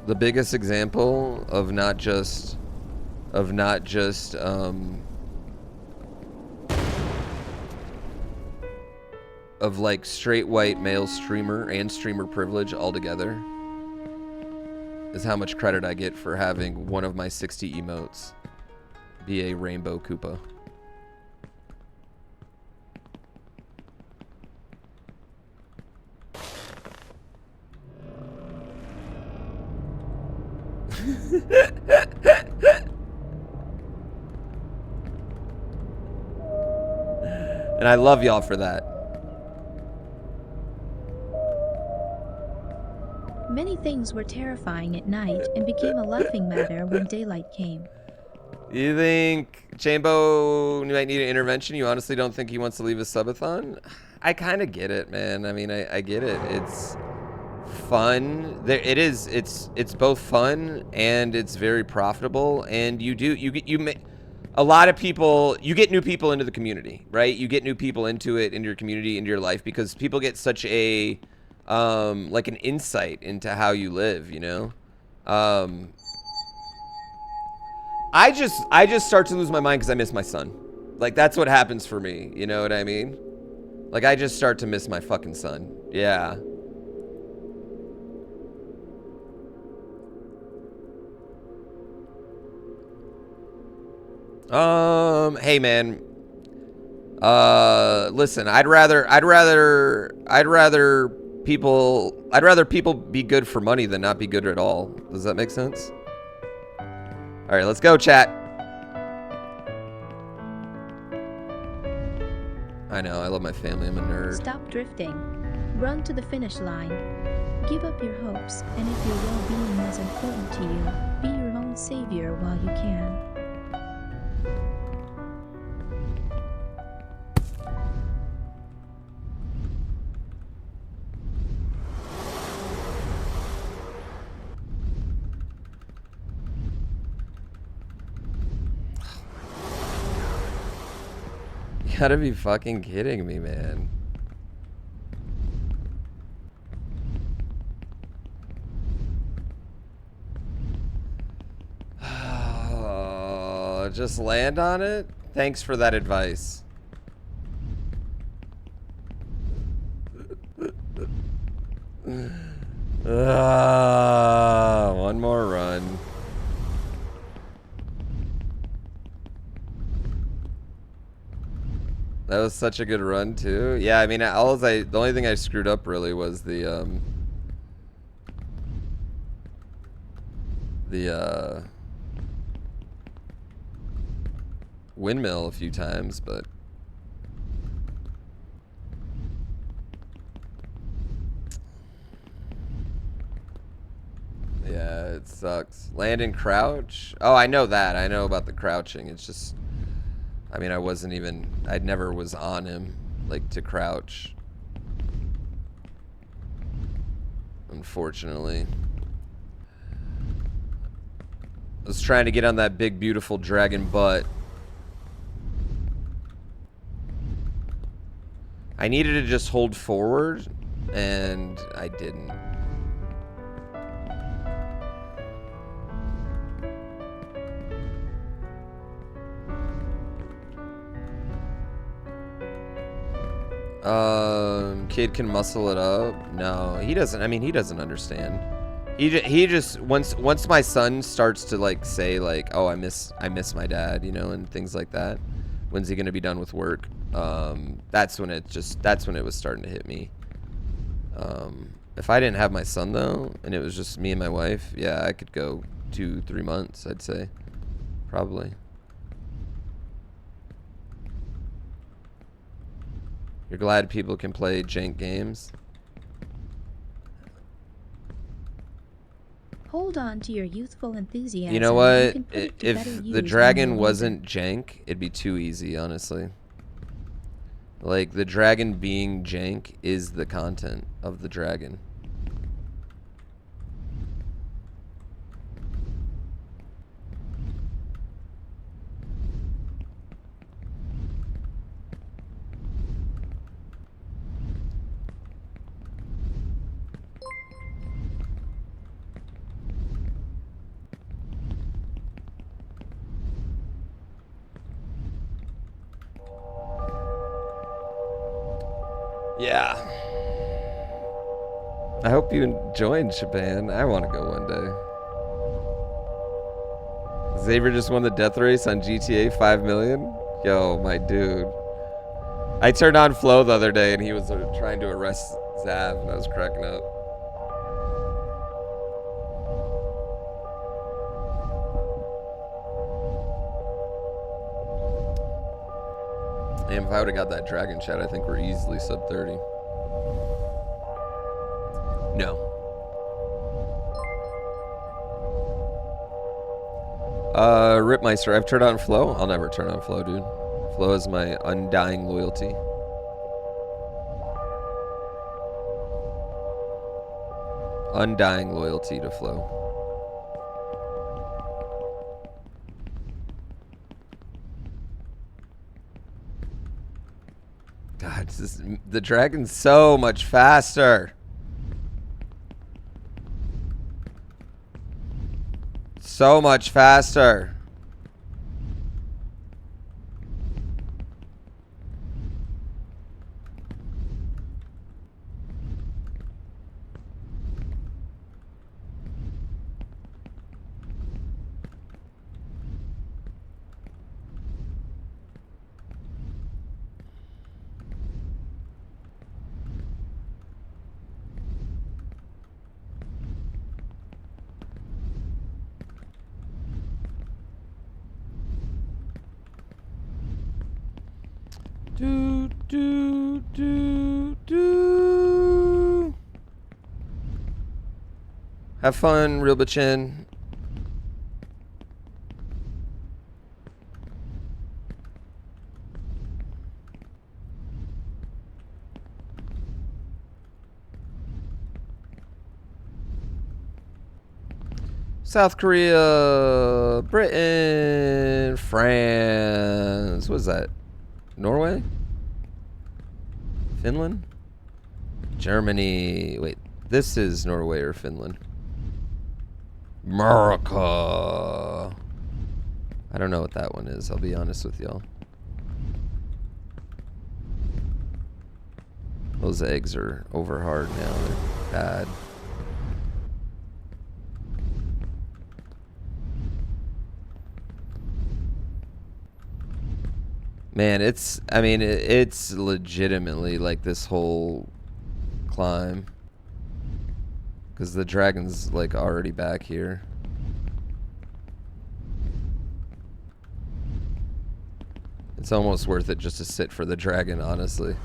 The biggest example of not just of like straight white male streamer and streamer privilege altogether is how much credit I get for having one of my 60 emotes be a rainbow Koopa. And I love y'all for that. Many things were terrifying at night and became a laughing matter when daylight came. You think Chambo might need an intervention? You honestly don't think he wants to leave a subathon? I kind of get it, man. I mean, I get it. It's fun. It's both fun and it's very profitable. And you a lot of people, you get new people into the community, right? You get new people into your community, into your life, because people get such a like an insight into how you live, you know? I just start to lose my mind because I miss my son. Like, that's what happens for me, you know what I mean? Like, I just start to miss my fucking son. Yeah. Hey man. Listen, I'd rather people be good for money than not be good at all. Does that make sense? All right, let's go, chat. I know, I love my family. I'm a nerd. Stop drifting. Run to the finish line. Give up your hopes, and if your well-being is important to you, be your own savior while you can. You gotta be fucking kidding me, man. Just land on it? Thanks for that advice. One more run. That was such a good run too. Yeah, I mean, the only thing I screwed up really was the windmill a few times, but yeah, it sucks. Land and crouch. Oh, I know that. I know about the crouching. It's just, I mean, I never was on him, like, to crouch. Unfortunately. I was trying to get on that big, beautiful dragon butt. I needed to just hold forward, and I didn't. Kid can muscle it up. No, he doesn't. I mean, he doesn't understand. He just once my son starts to like say like, oh, I miss my dad, you know, and things like that. When's he gonna be done with work? That's when it was starting to hit me. If I didn't have my son though, and it was just me and my wife, yeah, I could go 2-3 months, I'd say, probably. You're glad people can play jank games? Hold on to your youthful enthusiasm. You know what? can put it to If better the use when dragon you're wasn't jank, it'd be too easy, honestly. Like, the dragon being jank is the content of the dragon. Yeah. I hope you joined Japan. I want to go one day. Xavier just won the death race on GTA 5 million. Yo, my dude. I turned on Flo the other day and he was trying to arrest Zav and I was cracking up. Damn, if I would have got that dragon chat, I think we're easily sub 30. No. Ripmeister, I've turned on Flow. I'll never turn on Flow, dude. Flow is my undying loyalty. Undying loyalty to Flow. God, the dragon's so much faster. So much faster. Do, do, do, do. Have fun, Real Bachin. South Korea, Britain, France. What is that? Norway? Finland? Germany. Wait, this is Norway or Finland? America. I don't know what that one is, I'll be honest with y'all. Those eggs are over hard now. They're bad. Man, it's legitimately like this whole climb. Because the dragon's like already back here. It's almost worth it just to sit for the dragon, honestly.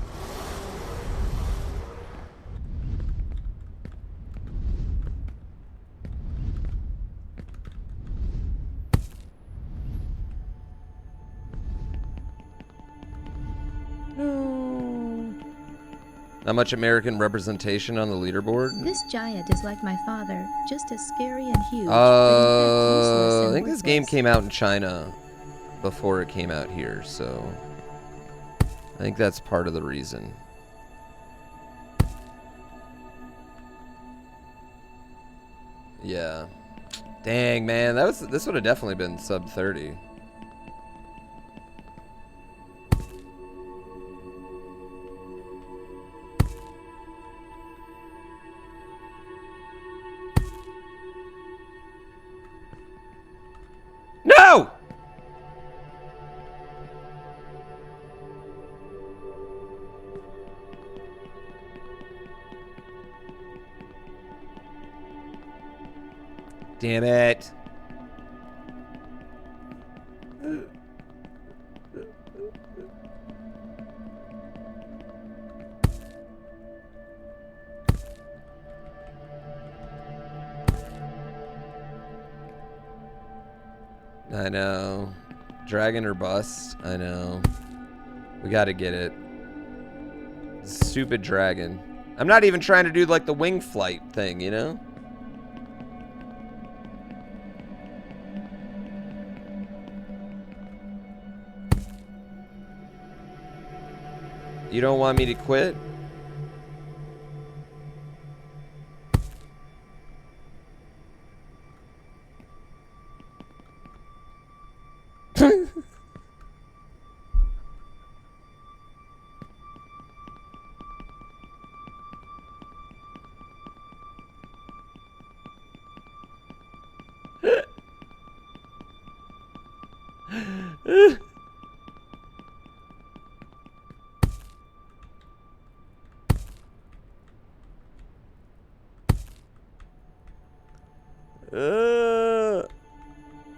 No. Not much American representation on the leaderboard. This giant is like my father, just as scary and huge, but in fact useless and I think this game worthless. came out in China before it came out here, so I think that's part of the reason. Yeah. Dang, man, this would have definitely been sub 30. No! Damn it. I know. Dragon or bust. I know. We gotta get it. Stupid dragon. I'm not even trying to do like the wing flight thing, you know? You don't want me to quit?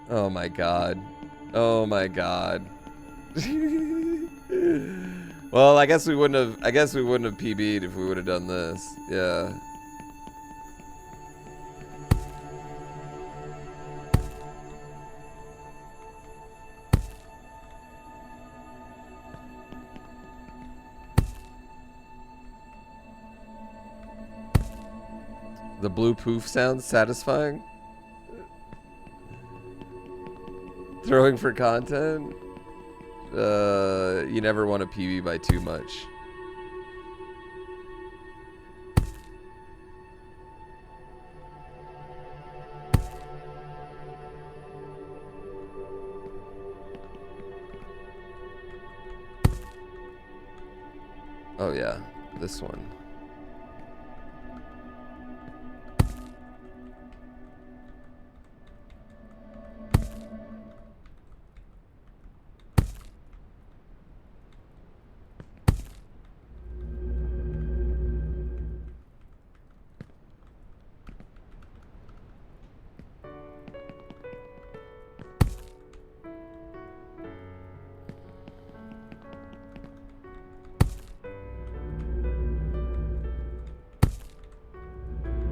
Oh my god. Oh my god. Well, I guess we wouldn't have PB'd if we would have done this. Yeah. The blue poof sounds satisfying. Throwing for content. You never want to PB by too much. Oh yeah, this one.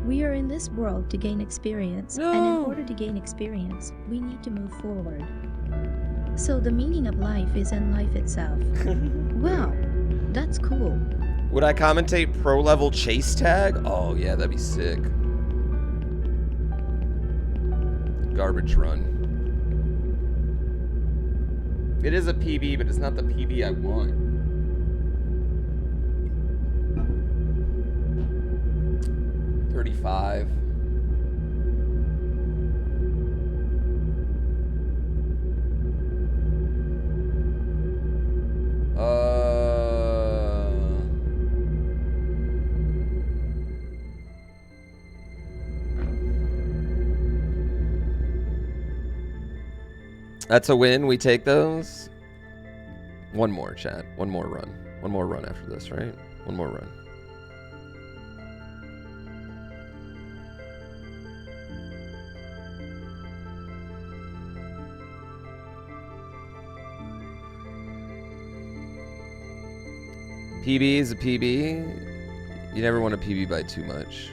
We are in this world to gain experience, and in order to gain experience, we need to move forward. So the meaning of life is in life itself. Wow, that's cool. Would I commentate pro level chase tag? Oh yeah, that'd be sick. Garbage run. It is a PB, but it's not the PB I want. $35. That's a win. We take those. One more, chat. One more run. One more run after this, right? One more run. PB is a PB. You never want to PB by too much.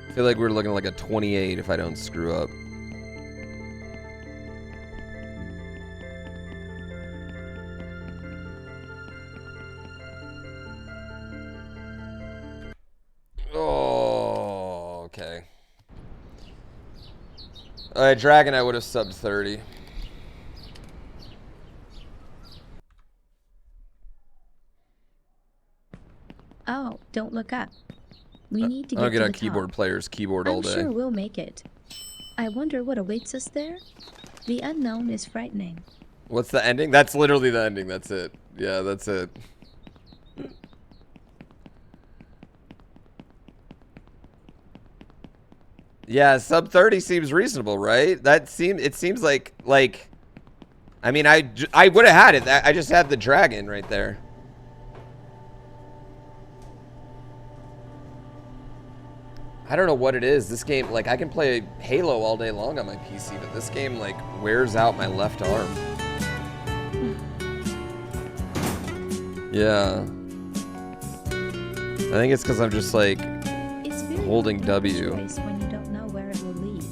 I feel like we're looking like a 28 if I don't screw up. Oh, okay. Alright, Dragon, I would have subbed 30. Oh, don't look up. We need to I don't get get to on the keyboard top. players keyboard all I'm day. sure we'll make it. I wonder what awaits us there? The unknown is frightening. What's the ending? That's literally the ending. That's it. Yeah, that's it. Yeah, sub 30 seems reasonable, right? It seems like I mean, I would have had it. I just had the dragon right there. I don't know what it is. This game, like, I can play Halo all day long on my PC, but this game, like, wears out my left arm. Yeah. I think it's because I'm just, like, holding W. When you don't know where it will lead.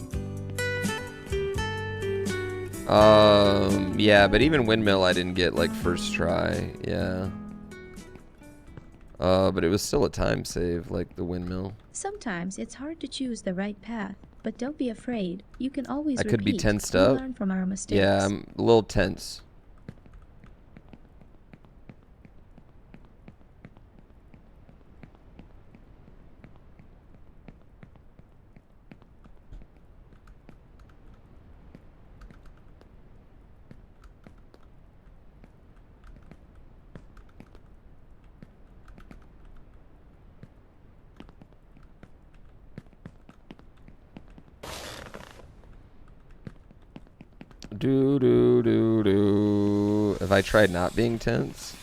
Yeah, but even Windmill I didn't get, like, first try. Yeah. But it was still a time save, like the Windmill. Sometimes it's hard to choose the right path, but don't be afraid. You can always I repeat. could be tensed We'll up. learn from our mistakes. Yeah, I'm a little tense. Do do do do. Have I tried not being tense?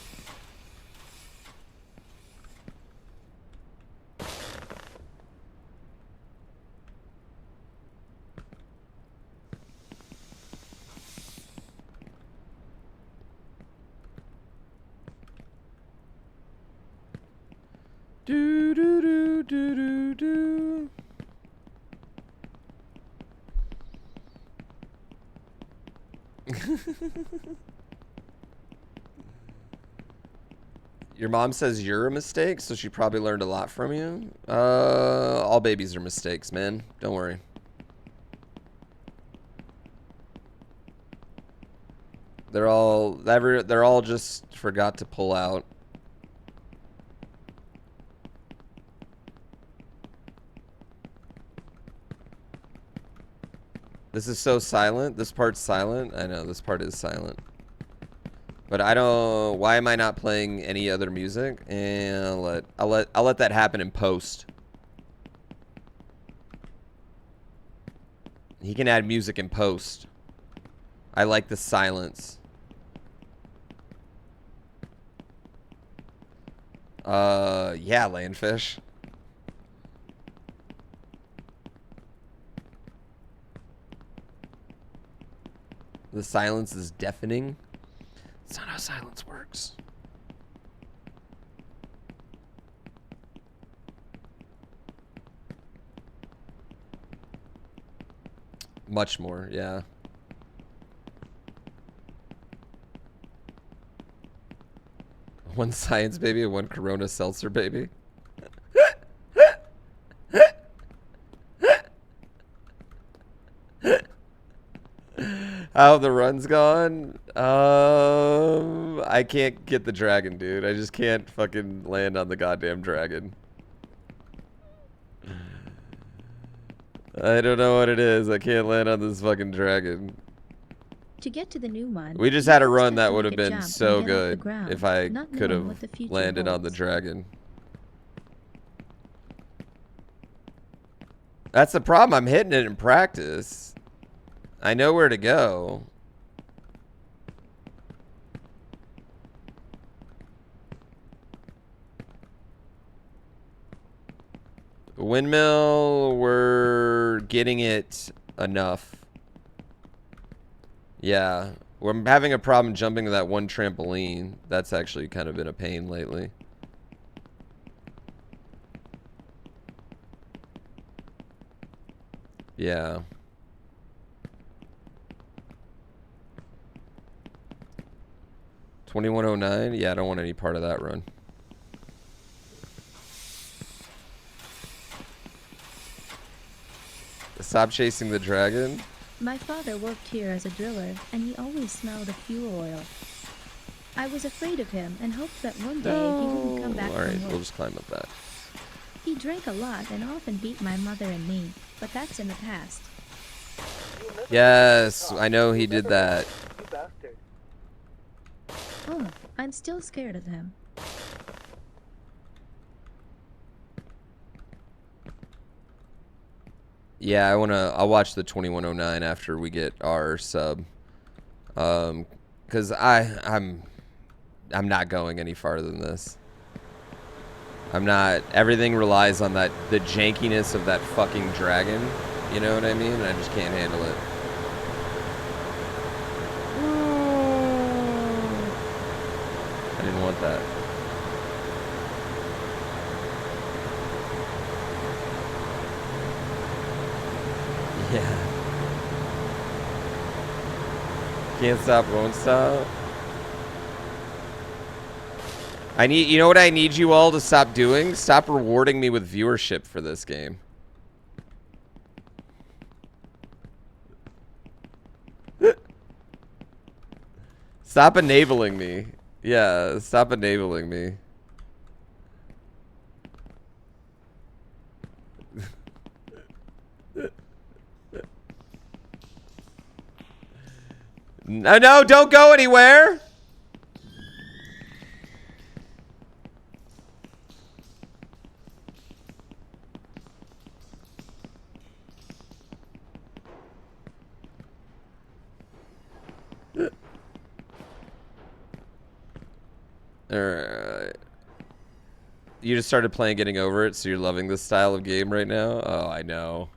Do do do do do do. Your mom says you're a mistake, so she probably learned a lot from you. All babies are mistakes, man. Don't worry. They're all just forgot to pull out. This is so silent. This part's silent. I know this part is silent. But I don't. Why am I not playing any other music? And I'll let that happen in post. He can add music in post. I like the silence. Yeah, Landfish. The silence is deafening. That's not how silence works. Much more, yeah. One science baby and one Corona seltzer baby. How the run's gone? I can't get the dragon, dude. I just can't fucking land on the goddamn dragon. I don't know what it is. I can't land on this fucking dragon. To get to the new one, We just you had a first run have that to would make have a been jump so and get off the good ground, if I not could knowing what have the future landed on the holds. dragon. That's the problem. I'm hitting it in practice. I know where to go. Windmill, we're getting it enough. Yeah. Well, I'm having a problem jumping to that one trampoline. That's actually kind of been a pain lately. Yeah. $21.09? Yeah, I don't want any part of that run. Stop chasing the dragon? My father worked here as a driller, and he always smelled of fuel oil. I was afraid of him and hoped that one day he wouldn't come back Alright, from work. we'll just climb up that. He drank a lot and often beat my mother and me, but that's in the past. Yes, I know he did that. You bastard. Oh, I'm still scared of him. Yeah, I'll watch the 2109 after we get our sub. Cause I'm not going any farther than this. I'm not. Everything relies on the jankiness of that fucking dragon. You know what I mean? I just can't handle it. I didn't want that. Yeah. Can't stop, won't stop. You know what I need you all to stop doing? Stop rewarding me with viewership for this game. Stop enabling me. Yeah, stop enabling me. No, don't go anywhere. Alright. You just started playing Getting Over It, so you're loving this style of game right now? Oh, I know.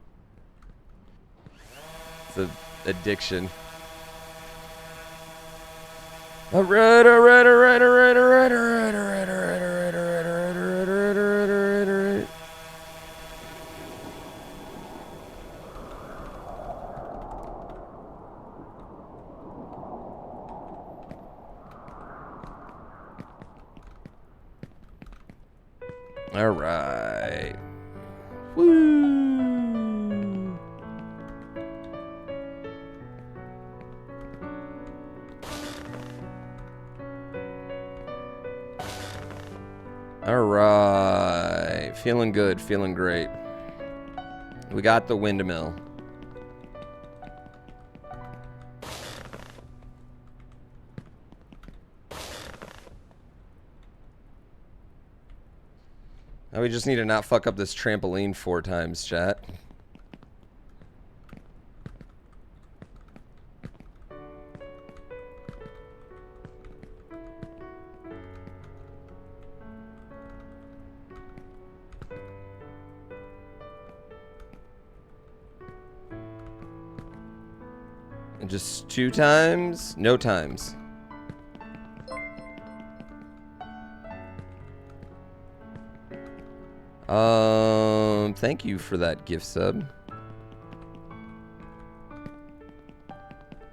It's an addiction. Alright. Alright. Woo! Alright. Feeling good, feeling great. We got the windmill. Now we just need to not fuck up this trampoline 4 times, chat. And just 2 times? No times. Thank you for that gift sub.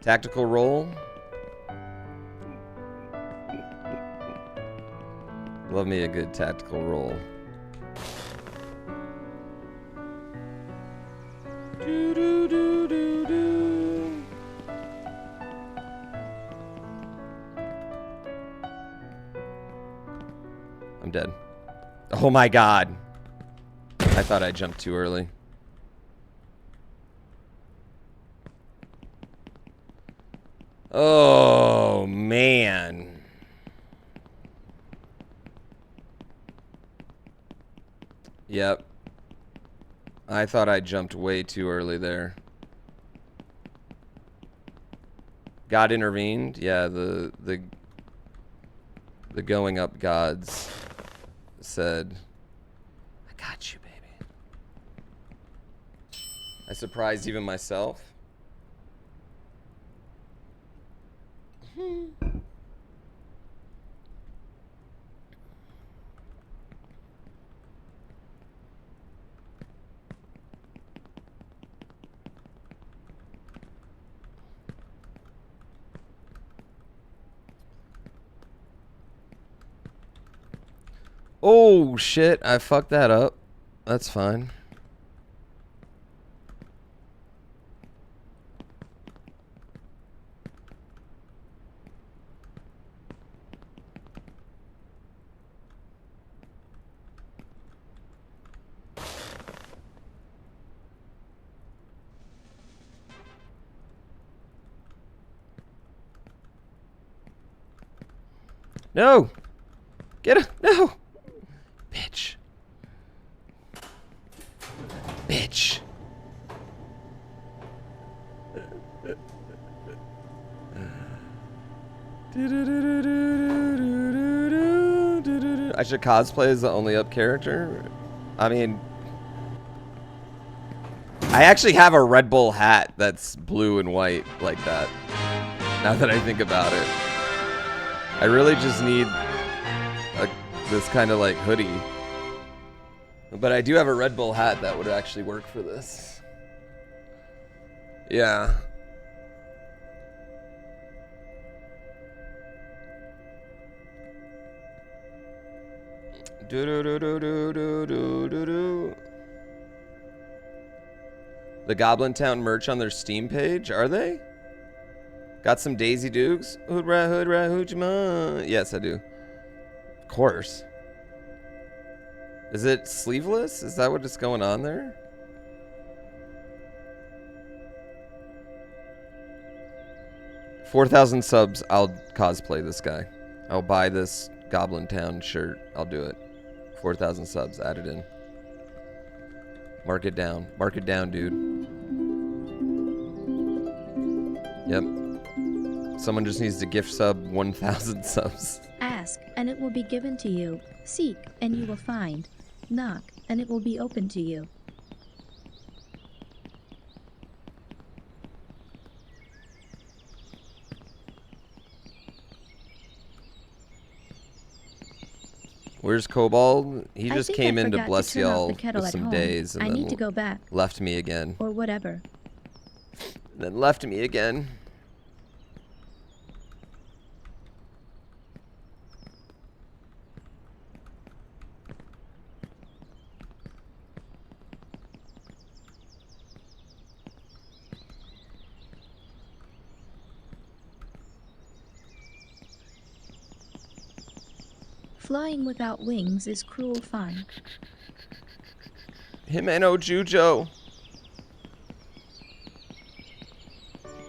Tactical roll. Love me a good tactical roll. I'm dead. Oh my god. I thought I jumped too early. Oh, man. Yep. I thought I jumped way too early there. God intervened. Yeah, the going up gods said, I got you, baby. I surprised even myself. Oh shit, I fucked that up. That's fine. No! Get it! No! Bitch. Bitch. I should cosplay as the Only Up character. I mean, I actually have a Red Bull hat that's blue and white like that. Now that I think about it. I really just need this kind of like hoodie. But I do have a Red Bull hat that would actually work for this. Yeah. Do do do do do do do do do. The Goblin Town merch on their Steam page, are they? Got some Daisy Dukes? Hoodra, hoodra, hoojma. Yes, I do. Of course. Is it sleeveless? Is that what's going on there? $4,000 subs, I'll cosplay this guy. I'll buy this Goblin Town shirt. I'll do it. 4,000 subs, add it in. Mark it down. Mark it down, dude. Yep. Someone just needs to gift sub 1,000 subs. Ask, and it will be given to you. Seek, and you will find. Knock, and it will be open to you. Where's Cobalt? He just came in to forgot bless turn off y'all the kettle with at some home. days and I then need to go back. left me again. Or whatever. Then left me again. Flying without wings is cruel fun. Himeno Jujo.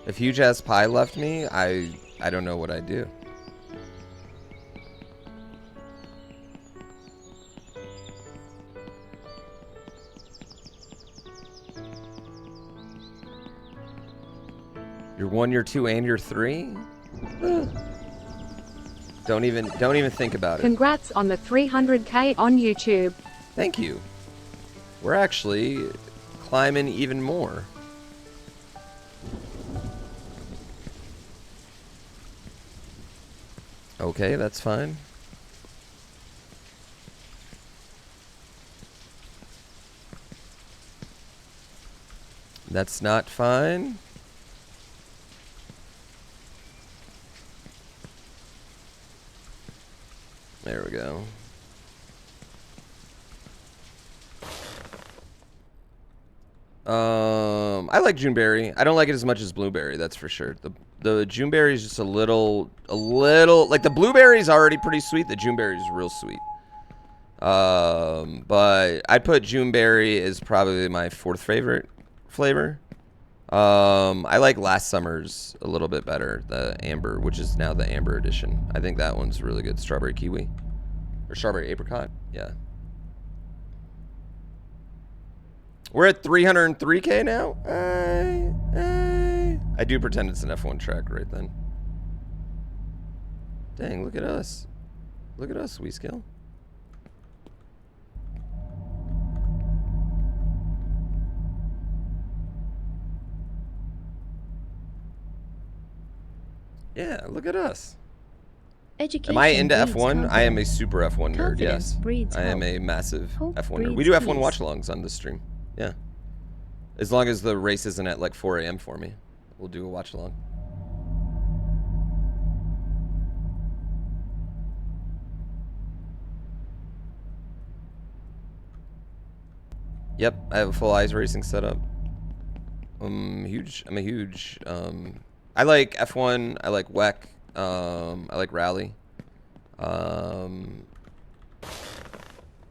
If Huge Ass Pie left me, I don't know what I'd do. You're 1, you're 2, and you're 3? Don't even think about it. Congrats on the 300k on YouTube. Thank you. We're actually climbing even more. Okay, that's fine. That's not fine. There we go. I like Juneberry. I don't like it as much as Blueberry, that's for sure. The Juneberry is just a little like the Blueberry is already pretty sweet. The Juneberry is real sweet. But I'd put Juneberry as probably my 4th favorite flavor. I like last summer's a little bit better, the Amber, which is now the Amber edition. I think that one's really good. Strawberry kiwi or strawberry apricot. Yeah. We're at 303k now. I do pretend it's an F1 track right then. Dang, look at us. Look at us, WeSkill. Yeah, look at us. Education Am I into breeds F1? I am a confidence. super F1 nerd, Confidence yes. breeds I am hope. a massive Hope F1 nerd. We breeds do F1 peace. watch-alongs on this stream. Yeah. As long as the race isn't at like 4 a.m. for me. We'll do a watch-along. Yep, I have a full eyes racing setup. I'm a huge, I like F1, I like WEC, I like Rally. I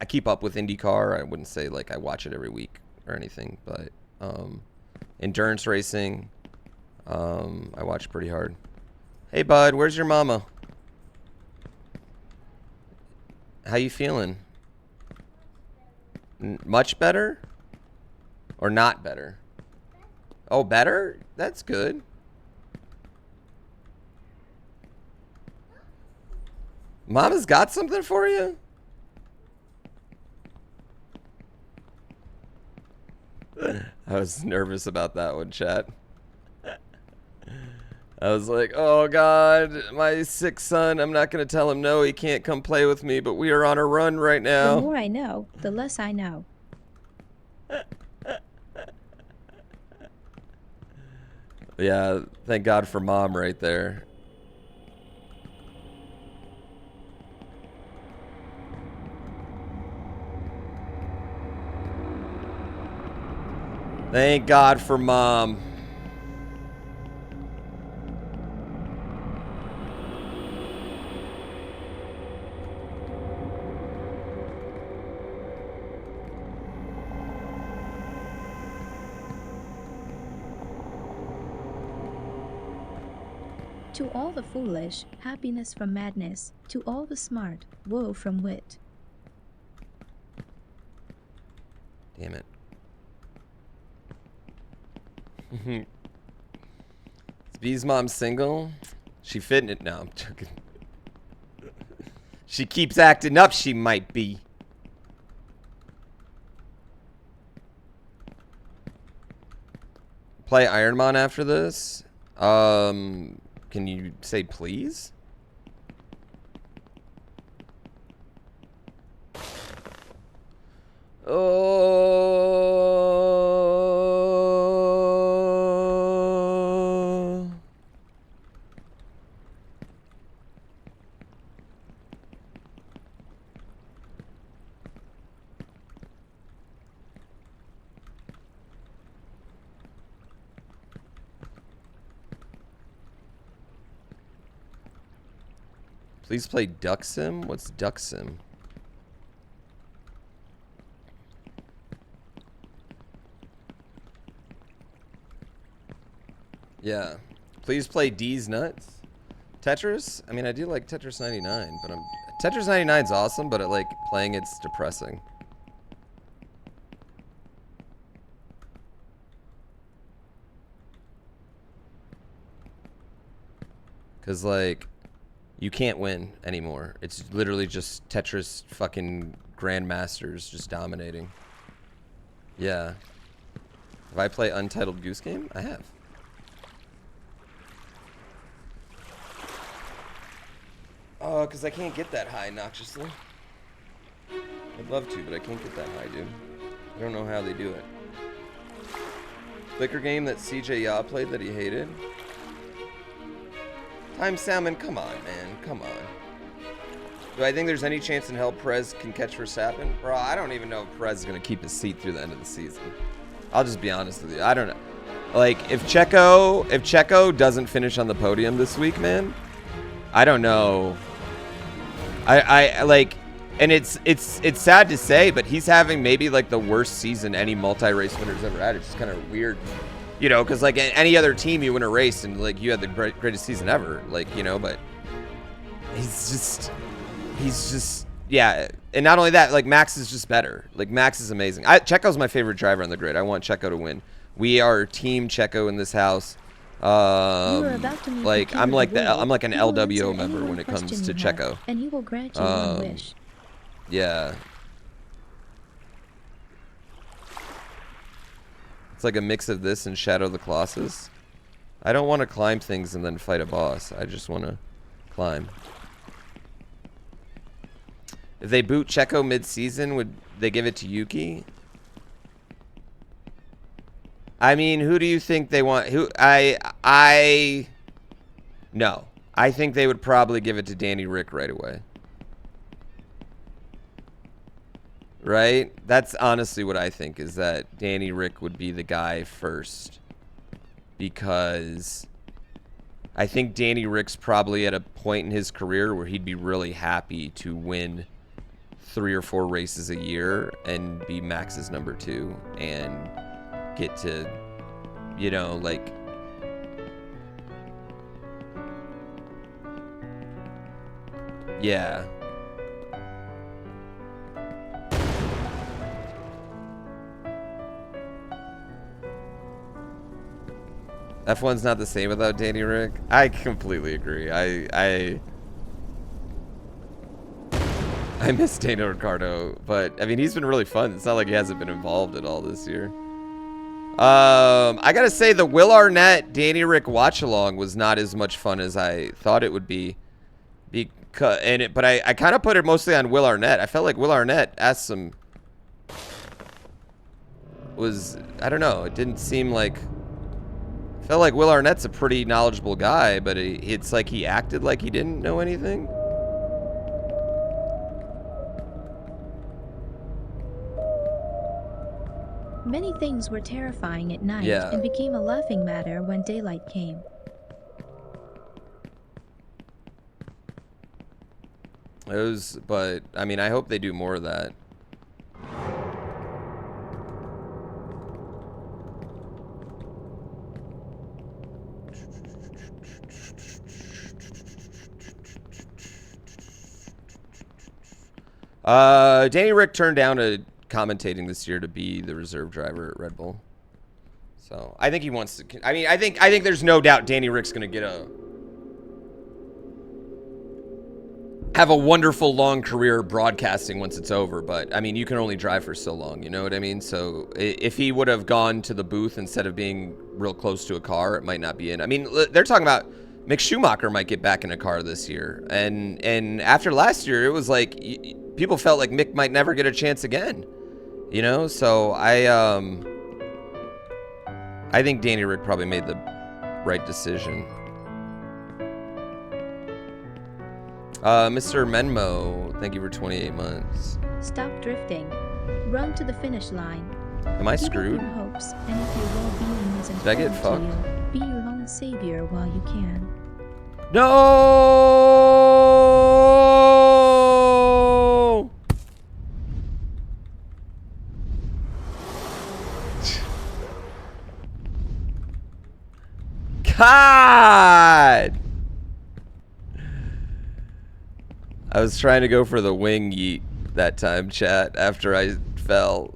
keep up with IndyCar. I wouldn't say like I watch it every week or anything, but endurance racing, I watch pretty hard. Hey bud, where's your mama? How you feeling? Much better? Or not better? Oh, better? That's good. Mama's got something for you? I was nervous about that one, chat. I was like, oh God, my sick son, I'm not going to tell him no, he can't come play with me, but we are on a run right The now. more I know, the less I know. Yeah, thank God for mom right there. Thank God for mom. To all the foolish, happiness from madness. To all the smart, woe from wit. Damn it. Is B's mom single? She fitting it now. I'm joking. She keeps acting up, she might be. Play Ironman after this? Can you say please? Oh. Please play Duck Sim? What's Duck Sim? Yeah. Please play D's Nuts. Tetris? I mean, I do like Tetris 99, but Tetris 99's awesome, but like playing it's depressing. Cause like you can't win anymore. It's literally just Tetris fucking grandmasters just dominating. Yeah. Have I played Untitled Goose Game? I have. Oh, because I can't get that high, noxiously. I'd love to, but I can't get that high, dude. I don't know how they do it. Flicker game that CJ Yaw played that he hated. Time Salmon, come on, man. Come on. Do I think there's any chance in hell Perez can catch Verstappen? Bro, I don't even know if Perez is going to keep his seat through the end of the season. I'll just be honest with you. I don't know. Like, if Checo doesn't finish on the podium this week, man, I don't know. I like, and it's sad to say, but he's having maybe like the worst season any multi-race winner's ever had. It's just kind of weird, you know, because like any other team, you win a race and like you had the greatest season ever, like, you know, but he's just, yeah. And not only that, like Max is just better. Like Max is amazing. Checo's my favorite driver on the grid. I want Checo to win. We are team Checo in this house. Like I'm like an LWO member when it comes to Checo. And he will grant you one wish. Yeah. It's like a mix of this and Shadow of the Colossus. I don't want to climb things and then fight a boss. I just want to climb. If they boot Checo mid-season, would they give it to Yuki? I mean, who do you think they want? No. I think they would probably give it to Danny Rick right away. Right? That's honestly what I think, is that Danny Rick would be the guy first. Because I think Danny Rick's probably at a point in his career where he'd be really happy to win 3 or 4 races a year and be Max's number 2 and get to, you know, like... Yeah. F1's not the same without Danny Rick. I completely agree. I miss Daniel Ricciardo, but I mean, he's been really fun. It's not like he hasn't been involved at all this year. I gotta say, the Will Arnett Danny Rick watch along was not as much fun as I thought it would be. But I kind of put it mostly on Will Arnett. I felt like Will Arnett asked some. I don't know. It didn't seem like. I felt like Will Arnett's a pretty knowledgeable guy, but it's like he acted like he didn't know anything. Many things were terrifying at night Yeah. and became a laughing matter when daylight came. But I mean, I hope they do more of that. Danny Rick turned down commentating this year to be the reserve driver at Red Bull. So I think he wants to. I mean, I think there's no doubt Danny Rick's gonna have a wonderful long career broadcasting once it's over. But I mean, you can only drive for so long. You know what I mean? So if he would have gone to the booth instead of being real close to a car, it might not be in. I mean, they're talking about Mick Schumacher might get back in a car this year, and after last year, it was like people felt like Mick might never get a chance again. You know, so I think Danny Rick probably made the right decision. Mr. Menmo, thank you for 28 months. Stop drifting. Run to the finish line. Am I Give up screwed? your hopes, and if your well-being is Did I get important to you, be your own savior while you can. No! God! I was trying to go for the wing yeet that time, chat, after I fell.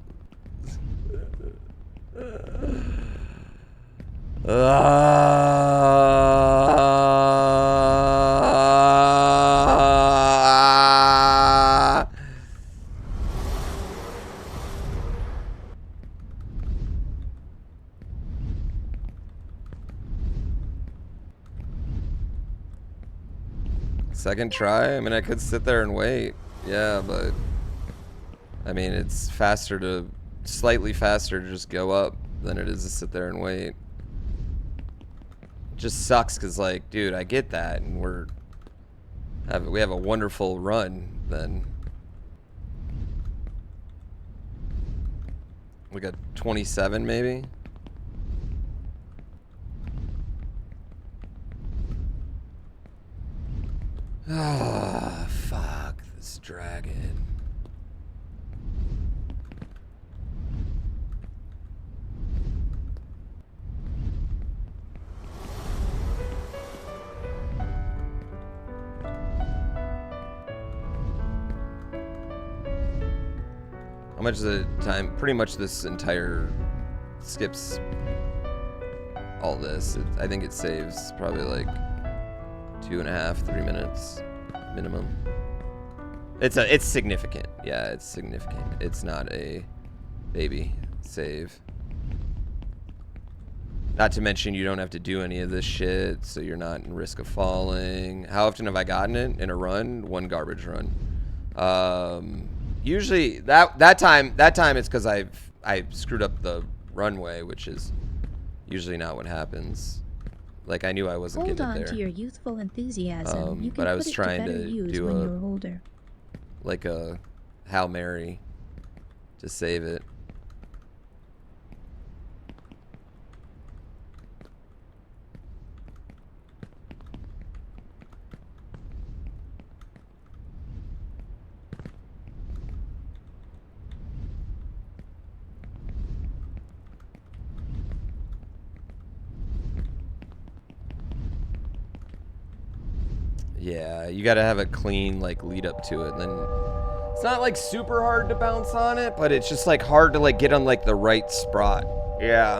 Second try? I mean, I could sit there and wait. Yeah, but I mean, it's slightly faster to just go up than it is to sit there and wait. It just sucks because, like, dude, I get that, and we have a wonderful run then. We got 27 maybe. Ah, fuck this dragon. How much of the time? Pretty much this entire skips all this. I think it saves probably like 2.5, 3 minutes minimum. It's significant. Yeah, it's significant. It's not a baby save. Not to mention you don't have to do any of this shit, so you're not in risk of falling. How often have I gotten it in a run? One garbage run. Usually that time it's because I screwed up the runway, which is usually not what happens. Like I knew I wasn't Hold getting on it there. to your youthful enthusiasm. You can But I put was it to trying better to use do when a you're older. like a Hail Mary to save it. Yeah, you gotta have a clean like lead up to it. And then it's not like super hard to bounce on it, but it's just like hard to like get on like the right spot. Yeah.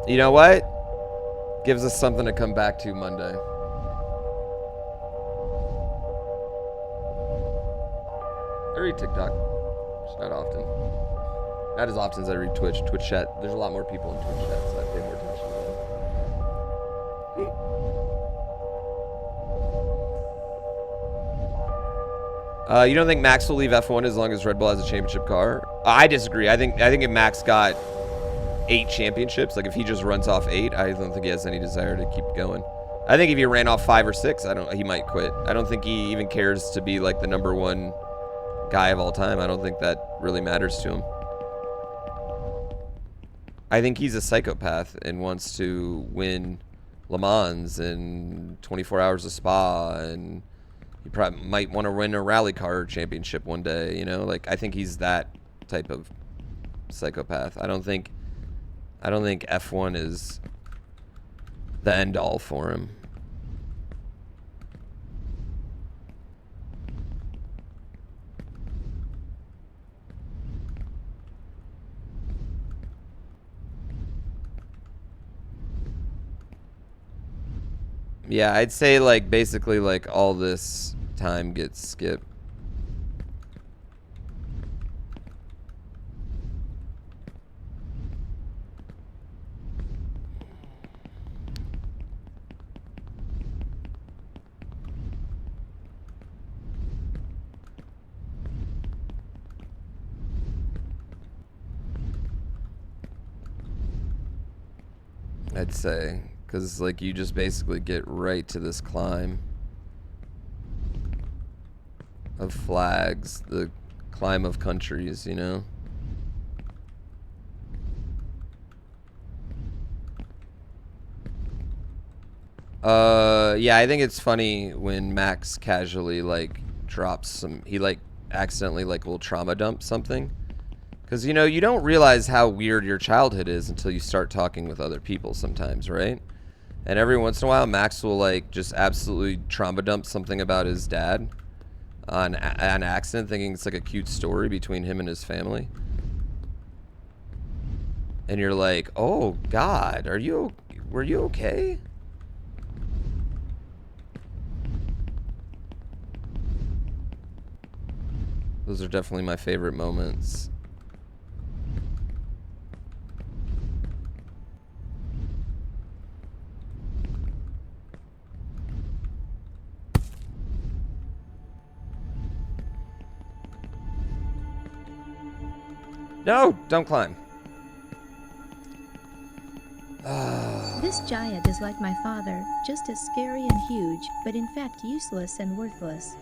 You know what? Gives us something to come back to Monday. I read TikTok. Just not often. Not as often as I read Twitch. Twitch chat. There's a lot more people in Twitch chat, so I pay more attention to them. You don't think Max will leave F1 as long as Red Bull has a championship car? I disagree. I think if Max got 8 championships, like if he just runs off 8, I don't think he has any desire to keep going. I think if he ran off 5 or 6, he might quit. I don't think he even cares to be like the #1 guy of all time. I don't think that really matters to him. I think he's a psychopath and wants to win Le Mans and 24 Hours of Spa, and he probably might want to win a rally car championship one day, you know? Like, I think he's that type of psychopath. I don't think F1 is the end all for him. Yeah, I'd say like basically like all this time gets skipped. I'd say, because like you just basically get right to this climb of flags, the climb of countries, you know? Yeah, I think it's funny when Max casually like drops some, he like accidentally like will trauma dump something. Because, you know, you don't realize how weird your childhood is until you start talking with other people sometimes, right? And every once in a while, Max will, like, just absolutely trauma dump something about his dad on accident, thinking it's, like, a cute story between him and his family. And you're like, oh, God, were you okay? Those are definitely my favorite moments. No, don't climb. This giant is like my father, just as scary and huge, but in fact useless and worthless.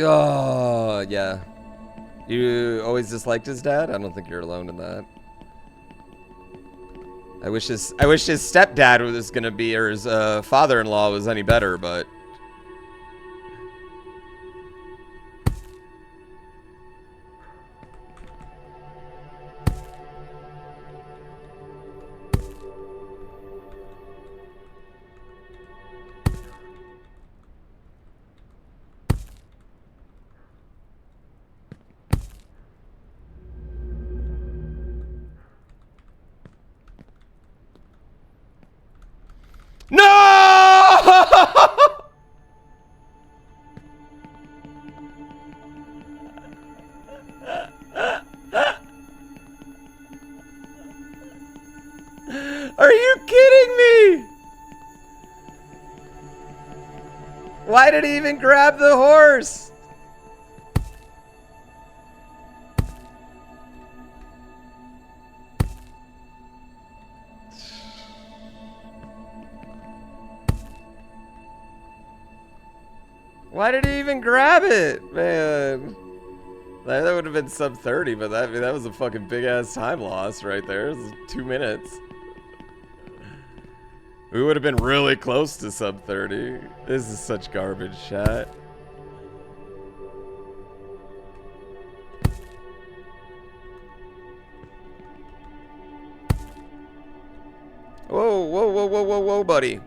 Oh, yeah. You always disliked his dad? I don't think you're alone in that. I wish his stepdad was gonna be, or his father-in-law was any better, but Why did he even grab the horse? Why did he even grab it, man? That would have been sub 30, but that was a fucking big ass time loss right there. It was 2 minutes. We would have been really close to sub 30. This is such garbage, chat. Whoa, whoa, whoa, whoa, whoa, whoa, buddy.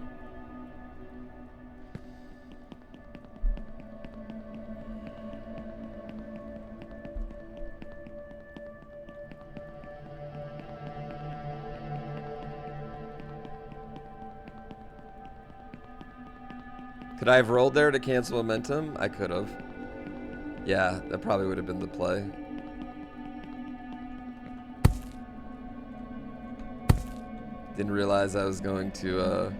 Could I have rolled there to cancel momentum? I could have. Yeah, that probably would have been the play. Didn't realize I was going to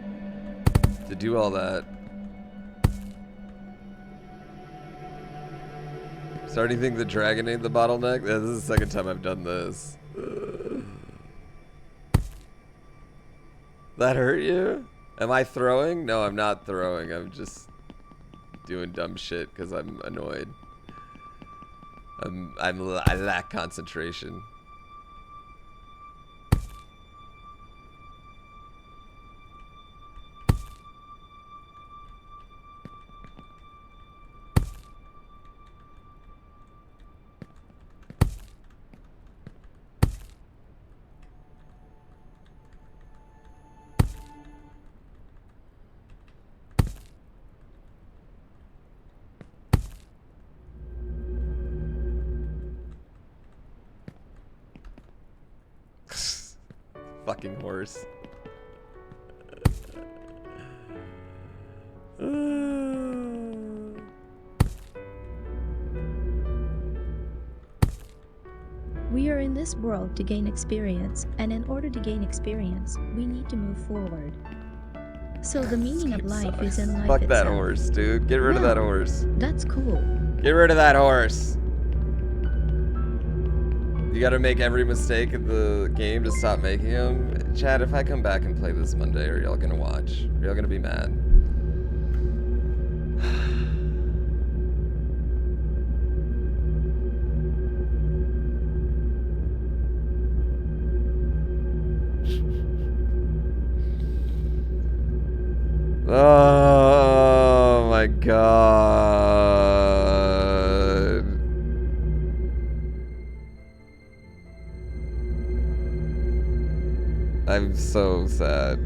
do all that. Starting to think the dragon ain't the bottleneck? This is the second time I've done this. That hurt you? Am I throwing? No, I'm not throwing. I'm just doing dumb shit because I'm annoyed. I lack concentration. Fucking horse. We are in this world to gain experience, and in order to gain experience, we need to move forward. So the meaning of life is in life Fuck itself. that horse, dude. Get rid of that horse. That's cool. Get rid of that horse. You gotta make every mistake in the game to stop making them. Chad, if I come back and play this Monday, are y'all gonna watch? Are y'all gonna be mad? Oh my god. I'm so sad.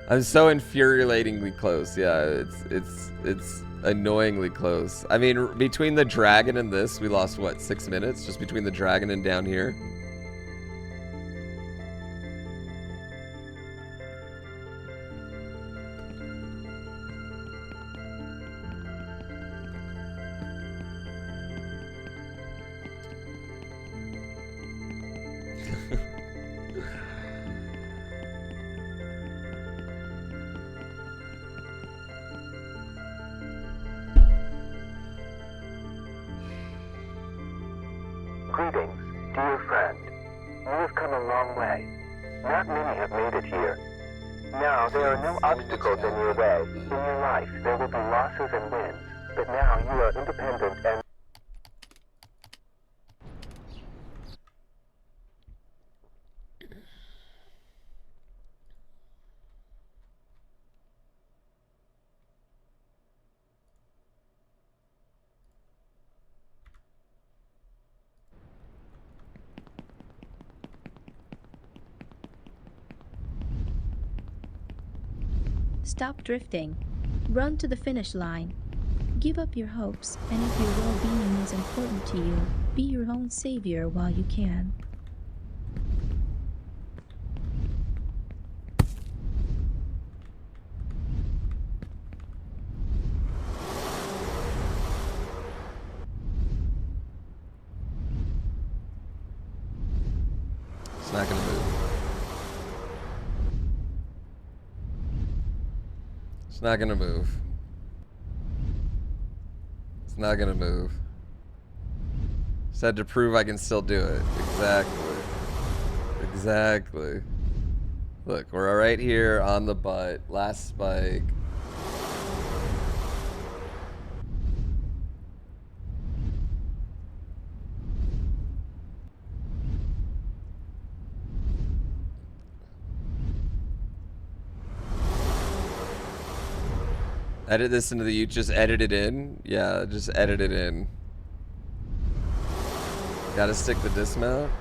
I'm so infuriatingly close. Yeah, it's annoyingly close. I mean, between the dragon and this, we lost what, 6 minutes? Just between the dragon and down here. Greetings, dear friend. You have come a long way. Not many have made it here. Now, there are no obstacles in your way. In your life, there will be losses and wins. But now you are independent and... Stop drifting. Run to the finish line. Give up your hopes, and if your well-being is important to you, be your own savior while you can. It's not gonna move. It's not gonna move. It's not gonna move. Just had to prove I can still do it. Exactly. Exactly. Look, we're right here on the butt. Last spike. Edit this into the just edit it in. Yeah, just edit it in. Gotta stick the dismount.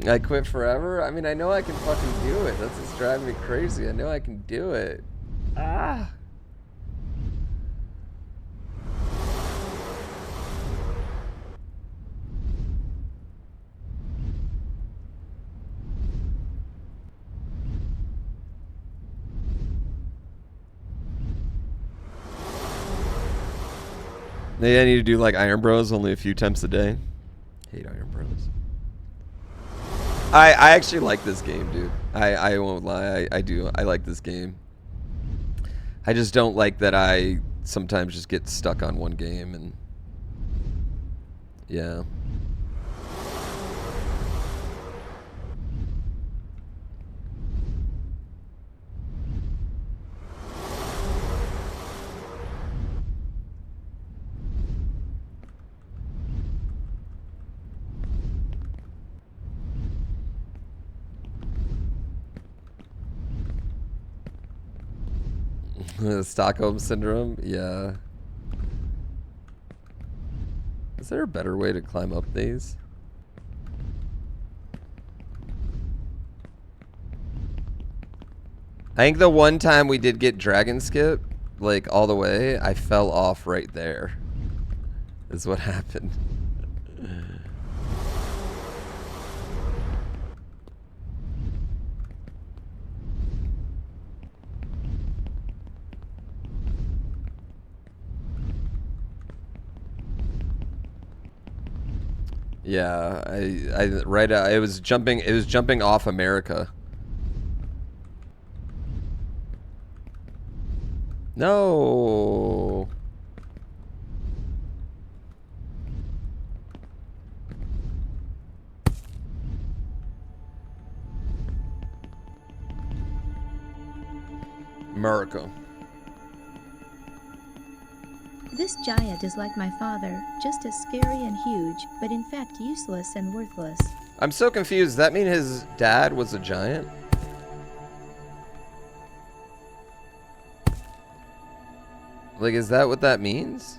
I quit forever? I mean, I know I can fucking do it. That's what's driving me crazy. I know I can do it. Ah. Maybe I need to do like Iron Bros only a few times a day. Hate Iron Bros. I actually like this game, dude. I won't lie. I do. I like this game. I just don't like that I sometimes just get stuck on one game and yeah. Stockholm Syndrome? Yeah. Is there a better way to climb up these? I think the one time we did get Dragon Skip, like all the way, I fell off right there. Is what happened. Yeah, it was jumping off America. No. America. This giant is like my father, just as scary and huge, but in fact useless and worthless. I'm so confused. Does that mean his dad was a giant? Like, is that what that means?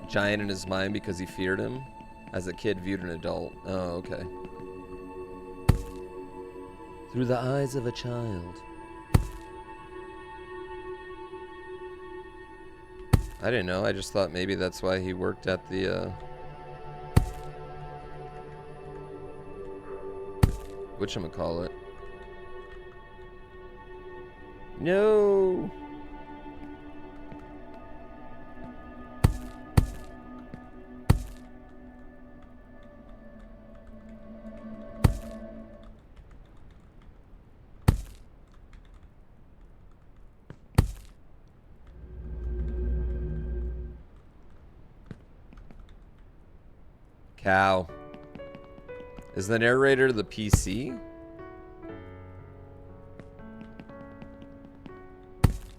Giant in his mind because he feared him? As a kid viewed an adult. Oh, okay. Through the eyes of a child. I didn't know. I just thought maybe that's why he worked at the, whatchamacallit. No! Cow. Is the narrator the PC?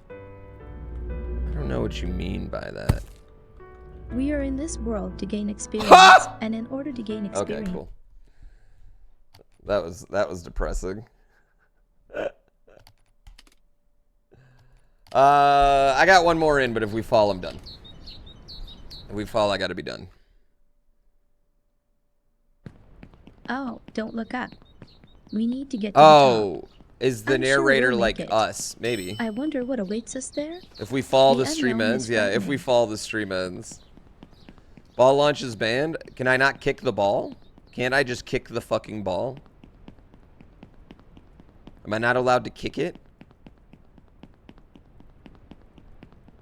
I don't know what you mean by that. We are in this world to gain experience, and in order to gain experience... Okay, cool. That was depressing. I got one more in, but if we fall, I'm done. If we fall, I gotta be done. Oh, don't look up. We need to get to the top. Is the I'm sure narrator we'll like make it. us? Maybe. I wonder what awaits us there? If we fall, The the stream unknown ends. is Yeah, if we frightening. fall, the stream ends. Ball launch is banned. Can I not kick the ball? Can't I just kick the fucking ball? Am I not allowed to kick it?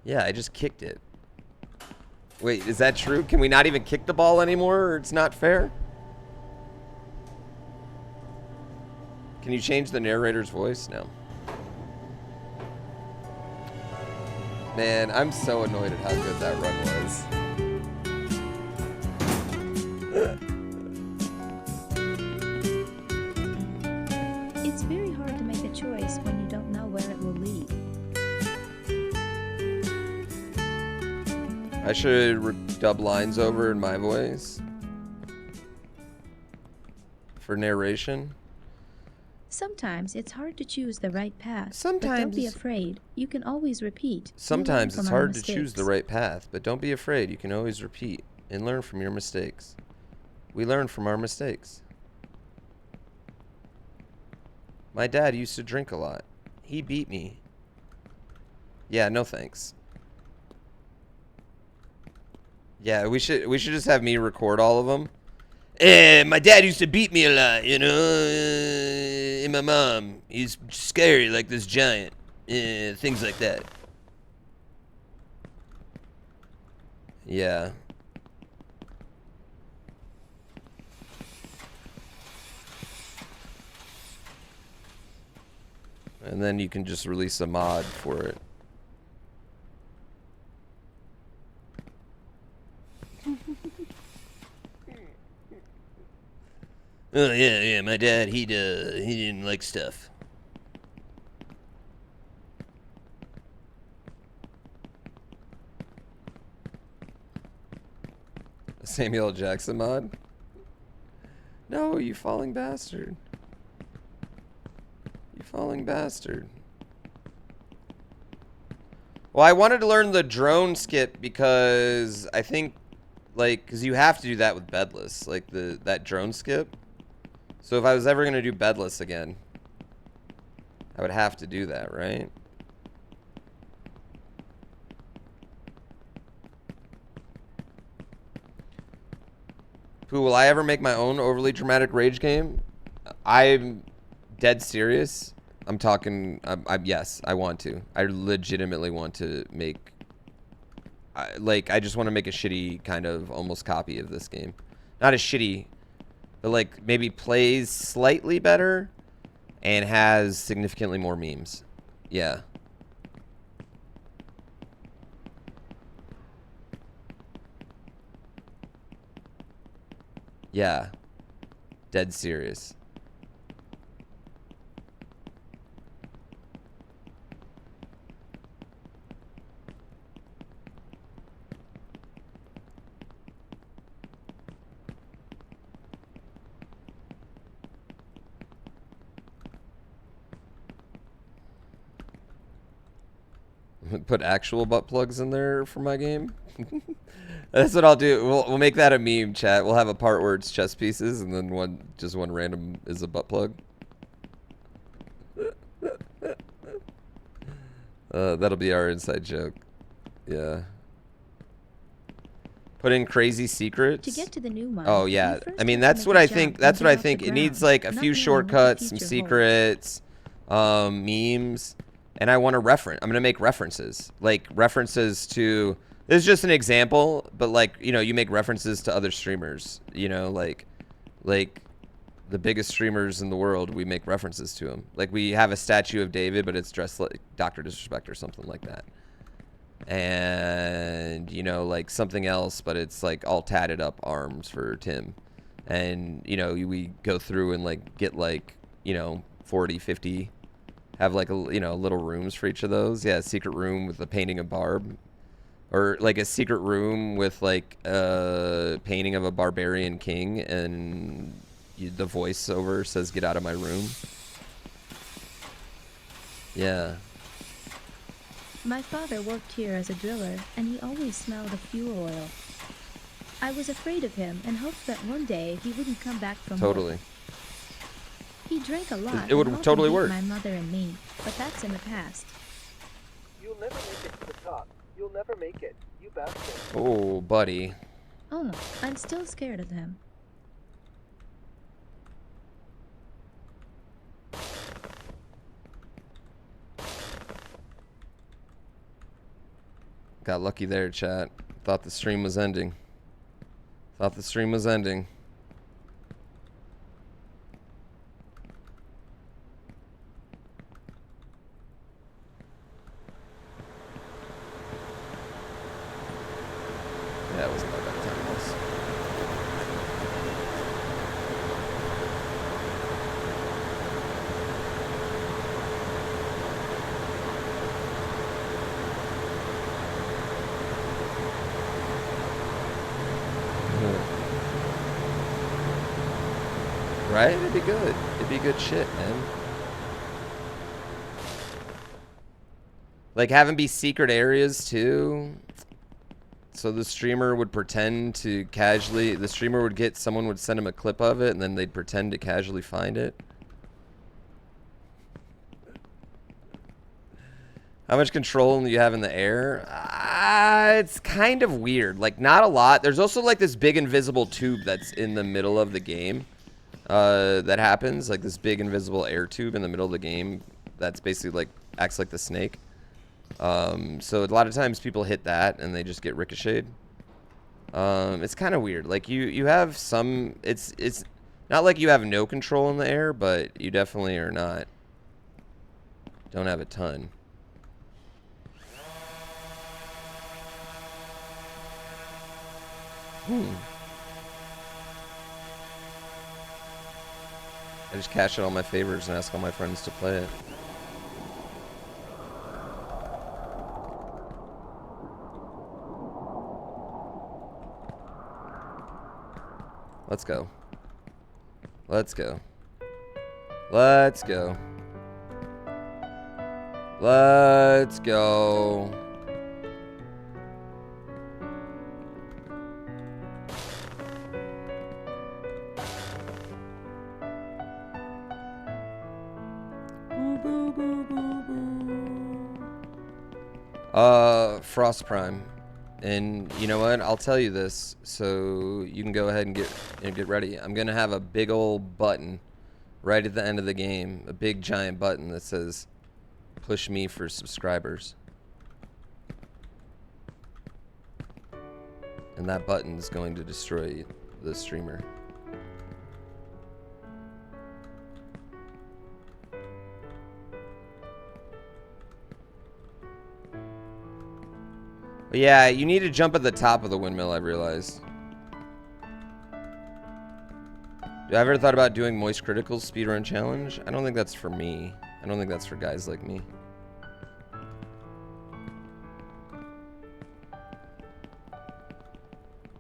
Yeah, I just kicked it. Wait, is that true? Can we not even kick the ball anymore, or it's not fair? Can you change the narrator's voice? No. Man, I'm so annoyed at how good that run was. It's very hard to make a choice when you don't know where it will lead. I should dub lines over in my voice for narration. Sometimes it's hard to choose the right path. But Sometimes- don't be afraid. You can always repeat. Sometimes Learn it's from our hard to choose the mistakes. right path, but don't be afraid. You can always repeat and learn from your mistakes. We learn from our mistakes. My dad used to drink a lot. He beat me. Yeah, no thanks. Yeah, we should just have me record all of them. My dad used to beat me a lot, you know. And my mom, he's scary like this giant. Things like that. Yeah. And then you can just release a mod for it. Oh yeah, my dad, he didn't like stuff. Samuel L. Jackson mod? No, you falling bastard. You falling bastard. Well, I wanted to learn the drone skip because I think, like, because you have to do that with bedless, like that drone skip. So if I was ever going to do bedless again, I would have to do that, right? Pooh, will I ever make my own overly dramatic rage game? I'm dead serious. I'm talking, yes, I want to. I legitimately want to make, I just want to make a shitty kind of almost copy of this game. Not a shitty, but like maybe plays slightly better and has significantly more memes. Yeah. Yeah. Dead serious. Put actual butt plugs in there for my game. That's what I'll do. We'll make that a meme, chat. We'll have a part where it's chess pieces, and then one random is a butt plug. That'll be our inside joke. Yeah. Put in crazy secrets. To get to the new mine, Oh you yeah. first I mean, have to that's make what a I jump think. and That's get what I off the think. It needs ground, like a not few knowing what the shortcuts, some future holds. secrets, memes, and I want to reference. I'm gonna make references, like references to. This is just an example, but like, you know, you make references to other streamers. You know, like the biggest streamers in the world. We make references to them. Like we have a statue of David, but it's dressed like Dr. Disrespect or something like that. And you know, like something else, but it's like all tatted up arms for Tim. And you know, we go through and like get like, you know, 40, 50, have like a, you know, little rooms for each of those. Yeah, a secret room with a painting of Barb, or like a secret room with like a painting of a barbarian king, and the voiceover says "Get out of my room." Yeah. My father worked here as a driller, and he always smelled of fuel oil. I was afraid of him and hoped that one day he wouldn't come back from Totally. work. He drank a lot It would and often totally beat work. my mother and me, but that's in the past. You'll never make it to the top. You'll never make it. You bastard. Oh, buddy. Oh no, I'm still scared of him. Got lucky there, chat. Thought the stream was ending. Thought the stream was ending. Yeah, it wasn't that bad time loss. Right? It'd be good. It'd be good shit, man. Like, have them be secret areas, too. So the streamer would pretend to casually... The streamer would get... Someone would send him a clip of it, and then they'd pretend to casually find it. How much control do you have in the air? It's kind of weird. Like, not a lot. There's also, like, this big invisible tube that's in the middle of the game. That happens. Like, this big invisible air tube in the middle of the game. That's basically, like, acts like the snake. So a lot of times people hit that and they just get ricocheted. It's kind of weird. Like, you have some... It's not like you have no control in the air, but you definitely are not... Don't have a ton. I just cash out all my favors and ask all my friends to play it. Let's go. Let's go. Let's go. Let's go. Frost Prime. And you know what? I'll tell you this, so you can go ahead and get ready. I'm gonna have a big old button right at the end of the game, a big giant button that says "Push me for subscribers," and that button is going to destroy the streamer. But yeah, you need to jump at the top of the windmill, I realized. Have you ever thought about doing Moist Critical's speedrun challenge? I don't think that's for me. I don't think that's for guys like me.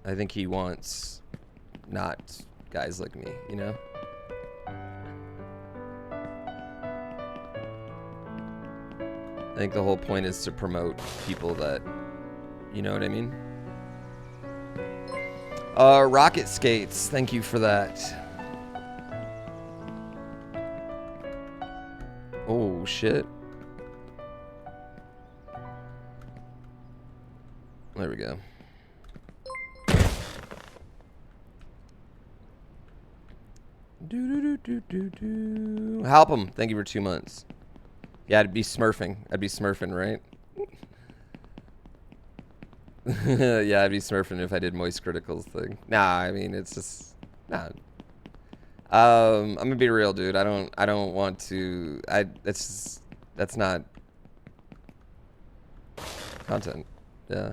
I think he wants not guys like me, you know? I think the whole point is to promote people that... You know what I mean? Rocket Skates. Thank you for that. Oh, shit. There we go. Help him. Thank you for 2 months. Yeah, I'd be smurfing. I'd be smurfing, right? Yeah, I'd be smurfing if I did Moist Criticals thing. Nah, I mean, it's just... Nah. I'm gonna be real, dude. I don't want to... That's not... content. Yeah.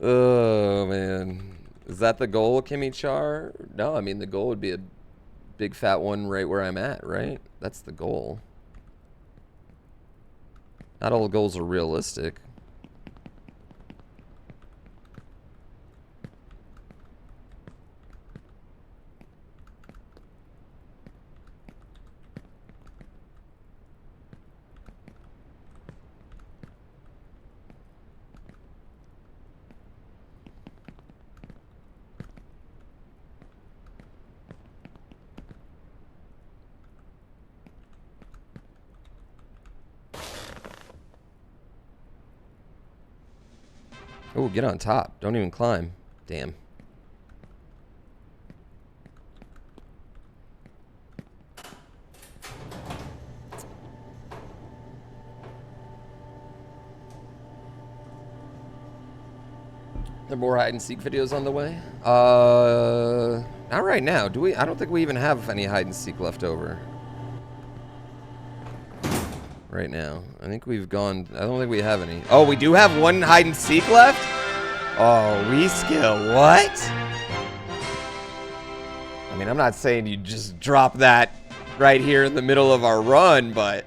Oh, man. Is that the goal, Kimmy Char? No, I mean, the goal would be a big fat one right where I'm at, right? That's the goal. Not all goals are realistic. Oh, get on top. Don't even climb. Damn. There are more hide and seek videos on the way. Not right now. Do we? I don't think we even have any hide and seek left over. Right now. I think we've gone. I don't think we have any. Oh, we do have one hide and seek left? Oh, reskill. What? I mean, I'm not saying you just drop that right here in the middle of our run, but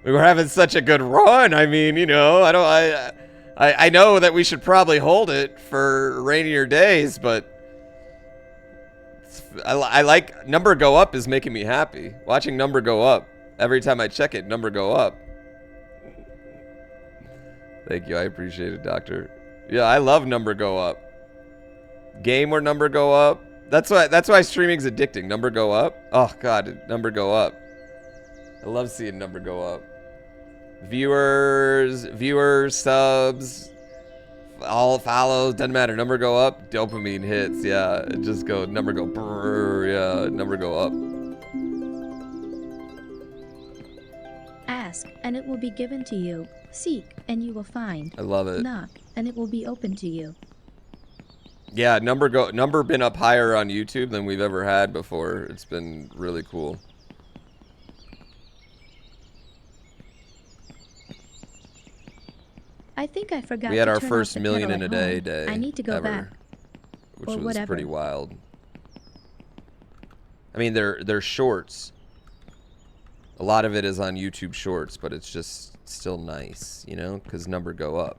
we were having such a good run. I mean, you know, I know that we should probably hold it for rainier days, but I like number go up is making me happy. Watching number go up every time I check it, number go up. Thank you, I appreciate it, Doctor. Yeah, I love number go up. Game where number go up. That's why streaming's addicting. Number go up. Oh God, number go up. I love seeing number go up. Viewers, subs, all follows, doesn't matter. Number go up, dopamine hits. Yeah, it just go number go brrr, yeah, number go up. Ask, and it will be given to you. Seek, and you will find. I love it. Knock, and it will be open to you. Yeah, number been up higher on YouTube than we've ever had before. It's been really cool. I think I forgot. We had to our turn first off the million kettle in a at day home. day. I need to go ever, back. Which Or was whatever. pretty wild. I mean, they're shorts. A lot of it is on YouTube Shorts, but it's just still nice, you know, because number go up.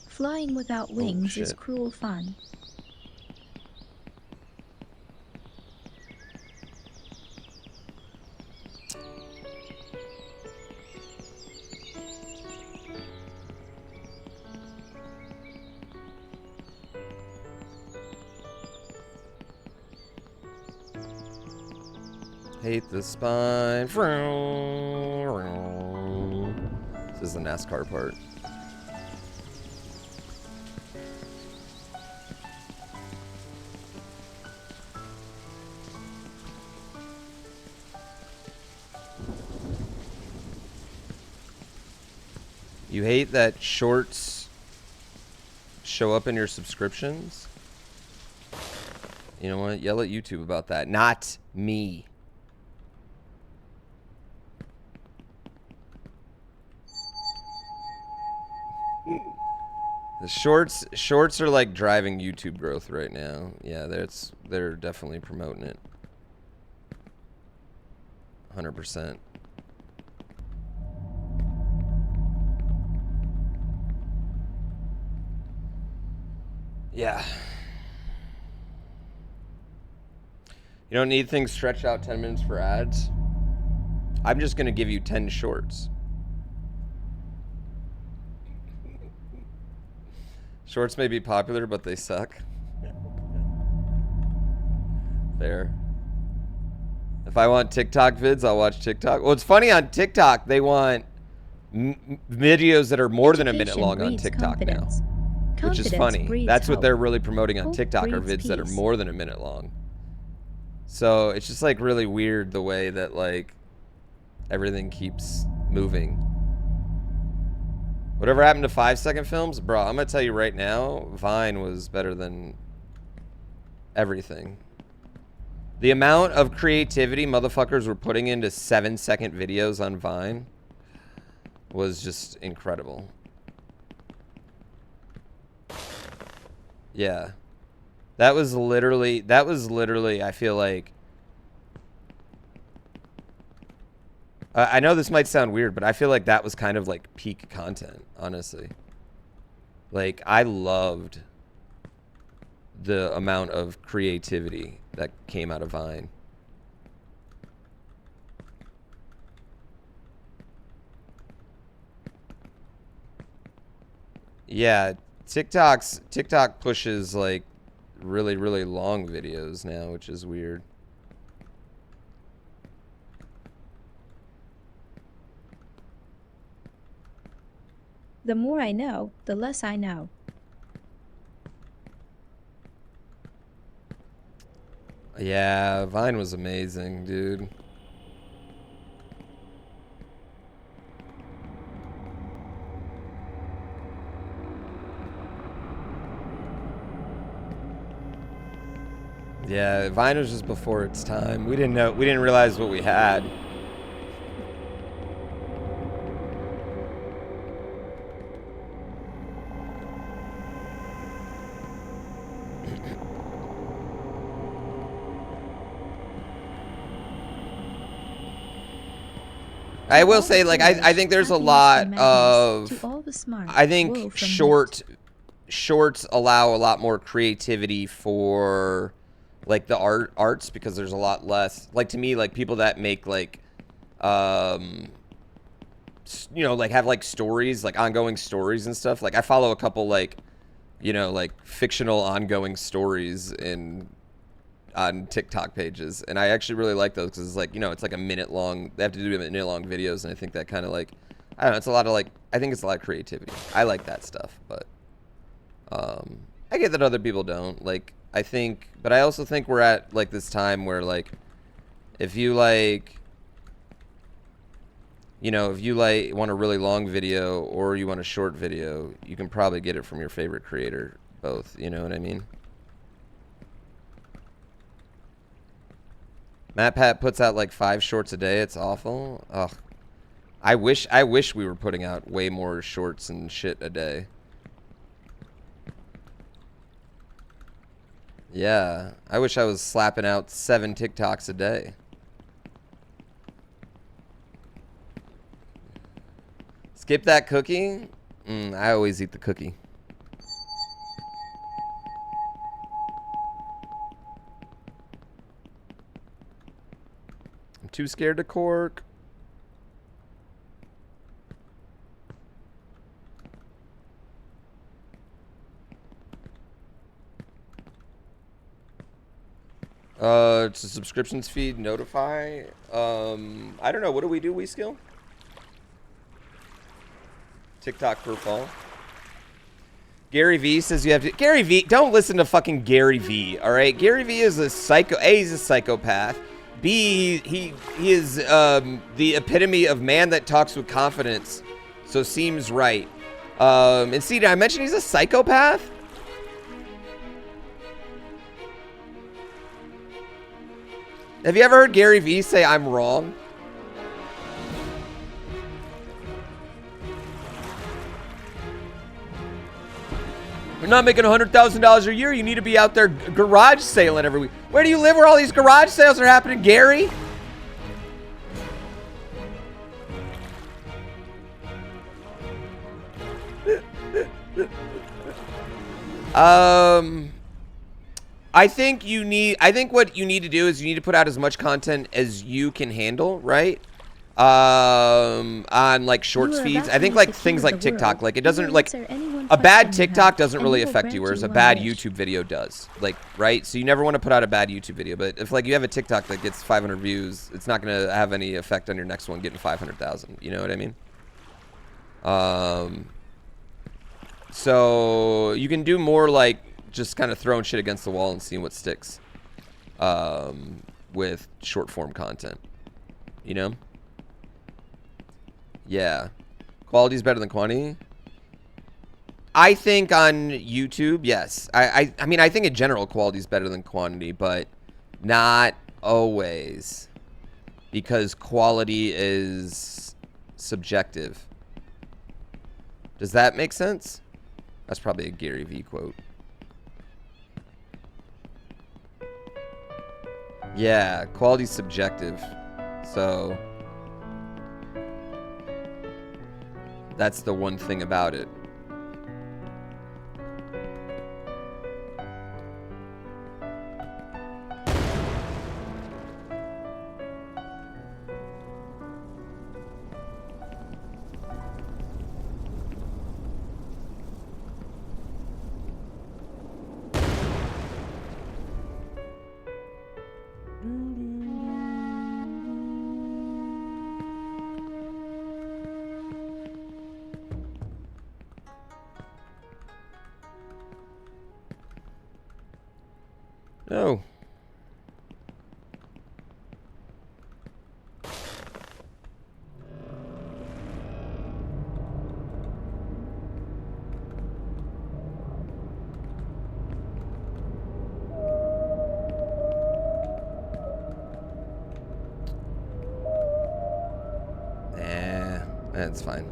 Flying without wings is shit. cruel fun. Hate the spine. This is the NASCAR part. You hate that shorts show up in your subscriptions? You know what? Yell at YouTube about that. Not me. The shorts are like driving YouTube growth right now. Yeah, they're definitely promoting it. 100%. Yeah. You don't need things stretched out 10 minutes for ads. I'm just gonna give you 10 shorts. Shorts may be popular, but they suck. Fair. If I want TikTok vids, I'll watch TikTok. Well, it's funny on TikTok, they want videos that are more than a minute long on TikTok now. Which is funny. That's what they're really promoting on TikTok are vids that are more than a minute long. So it's just like really weird the way that like everything keeps moving. Whatever happened to 5-second films? Bro, I'm gonna tell you right now, Vine was better than everything. The amount of creativity motherfuckers were putting into 7-second videos on Vine was just incredible. Yeah. That was literally, I feel like, I know this might sound weird, but I feel like that was kind of like peak content, honestly. Like, I loved the amount of creativity that came out of Vine. Yeah, TikTok pushes like really, really long videos now, which is weird. The more I know, the less I know. Yeah, Vine was amazing, dude. Yeah, Vine was just before its time. We didn't realize what we had. I will say, like, I think there's a lot of, to all the smart, I think woe from shorts allow a lot more creativity for, like, the arts, because there's a lot less, like, to me, like, people that make, like, you know, like, have, like, stories, like, ongoing stories and stuff. Like, I follow a couple, like, you know, like, fictional ongoing stories on TikTok pages, and I actually really like those, because it's like, you know, it's like a minute long. They have to do a minute long videos, and I think that kind of, like, I don't know, it's a lot of, like, I think it's a lot of creativity. I like that stuff, but I get that other people don't. Like, I think, but I also think we're at, like, this time where, like, if you, like, you know, if you, like, want a really long video or you want a short video, you can probably get it from your favorite creator, both, you know what I mean? MatPat puts out like 5 shorts a day. It's awful. Ugh. I wish we were putting out way more shorts and shit a day. Yeah, I wish I was slapping out 7 TikToks a day. Skip that cookie? I always eat the cookie. I'm too scared to cork. It's a subscriptions feed, notify. I don't know. What do? We skill? TikTok per fall. Gary V says you have to. Gary V, don't listen to fucking Gary V. All right, Gary V is a psycho. A, he's a psychopath. B, he is the epitome of man that talks with confidence. So seems right. And C, did I mention he's a psychopath? Have you ever heard Gary V say I'm wrong? You're not making $100,000 a year. You need to be out there garage sailing every week. Where do you live where all these garage sales are happening, Gary? I think what you need to do is you need to put out as much content as you can handle, right? On like shorts feeds. I think like things like TikTok, like it doesn't like a bad TikTok doesn't really affect you, whereas a bad YouTube video does. Like, right? So you never want to put out a bad YouTube video, but if like you have a TikTok that gets 500 views, it's not going to have any effect on your next one getting 500,000. You know what I mean? So you can do more like just kind of throwing shit against the wall and seeing what sticks with short form content, you know? Yeah. Quality is better than quantity. I think on YouTube, yes. I mean, I think in general quality is better than quantity, but not always, because quality is subjective. Does that make sense? That's probably a Gary V quote. Yeah, quality's subjective. So that's the one thing about it. No. That's fine.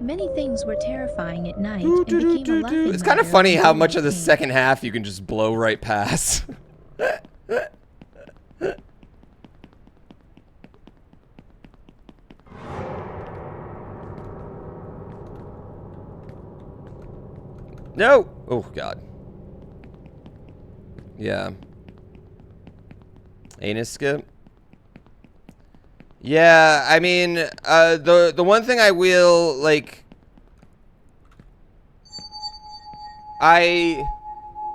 Many things were terrifying at night and became a laughing It's kind of matter funny when how daylight much of the came. second half you can just blow right past. No! Oh, God. Yeah. Anus skip? Yeah, I mean, the one thing I will, like...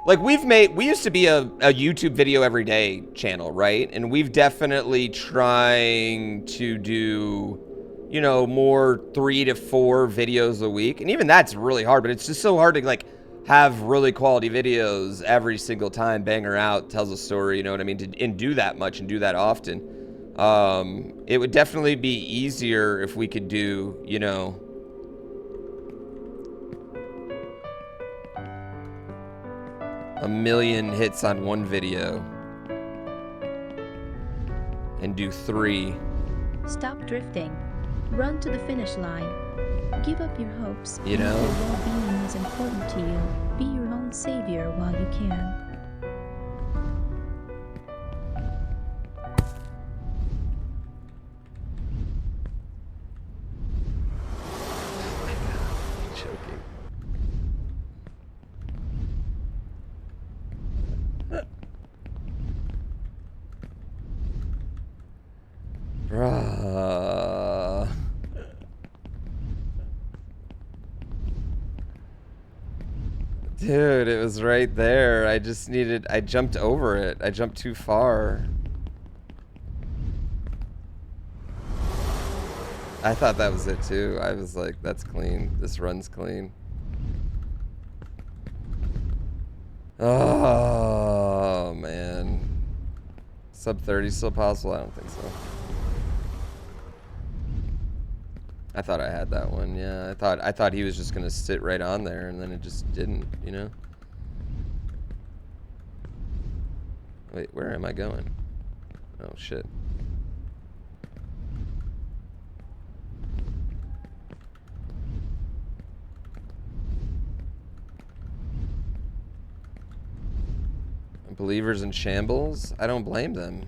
we used to be a YouTube video every day channel, right? And we've definitely trying to do, you know, more 3 to 4 videos a week. And even that's really hard, but it's just so hard to, like, have really quality videos every single time, bang her out, tells a story, you know what I mean? And do that much and do that often. It would definitely be easier if we could do, you know... a million hits on one video and do 3. Stop drifting. Run to the finish line. Give up your hopes. You know? If your well-being is important to you, be your own savior while you can. Choking. Bruh. Dude, it was right there. I jumped over it. I jumped too far. I thought that was it too. I was like, that's clean. This run's clean. Oh, man. Sub 30 still possible? I don't think so. I thought I had that one. Yeah, I thought he was just gonna sit right on there, and then it just didn't, you know? Wait, where am I going? Oh, shit. Believers in shambles? I don't blame them.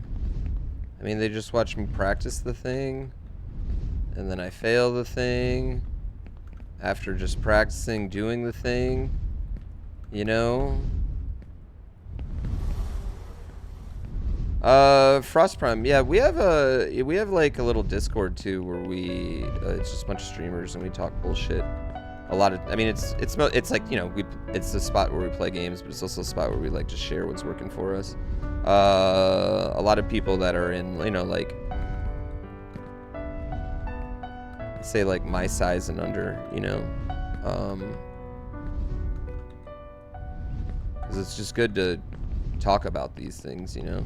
I mean, they just watch me practice the thing, and then I fail the thing after just practicing doing the thing, you know? Frost Prime, yeah, we have like a little Discord too where we it's just a bunch of streamers and we talk bullshit. A lot of, I mean, it's like, you know, it's a spot where we play games, but it's also a spot where we like just share what's working for us. A lot of people that are in, you know, like, say like my size and under, you know, because it's just good to talk about these things, you know.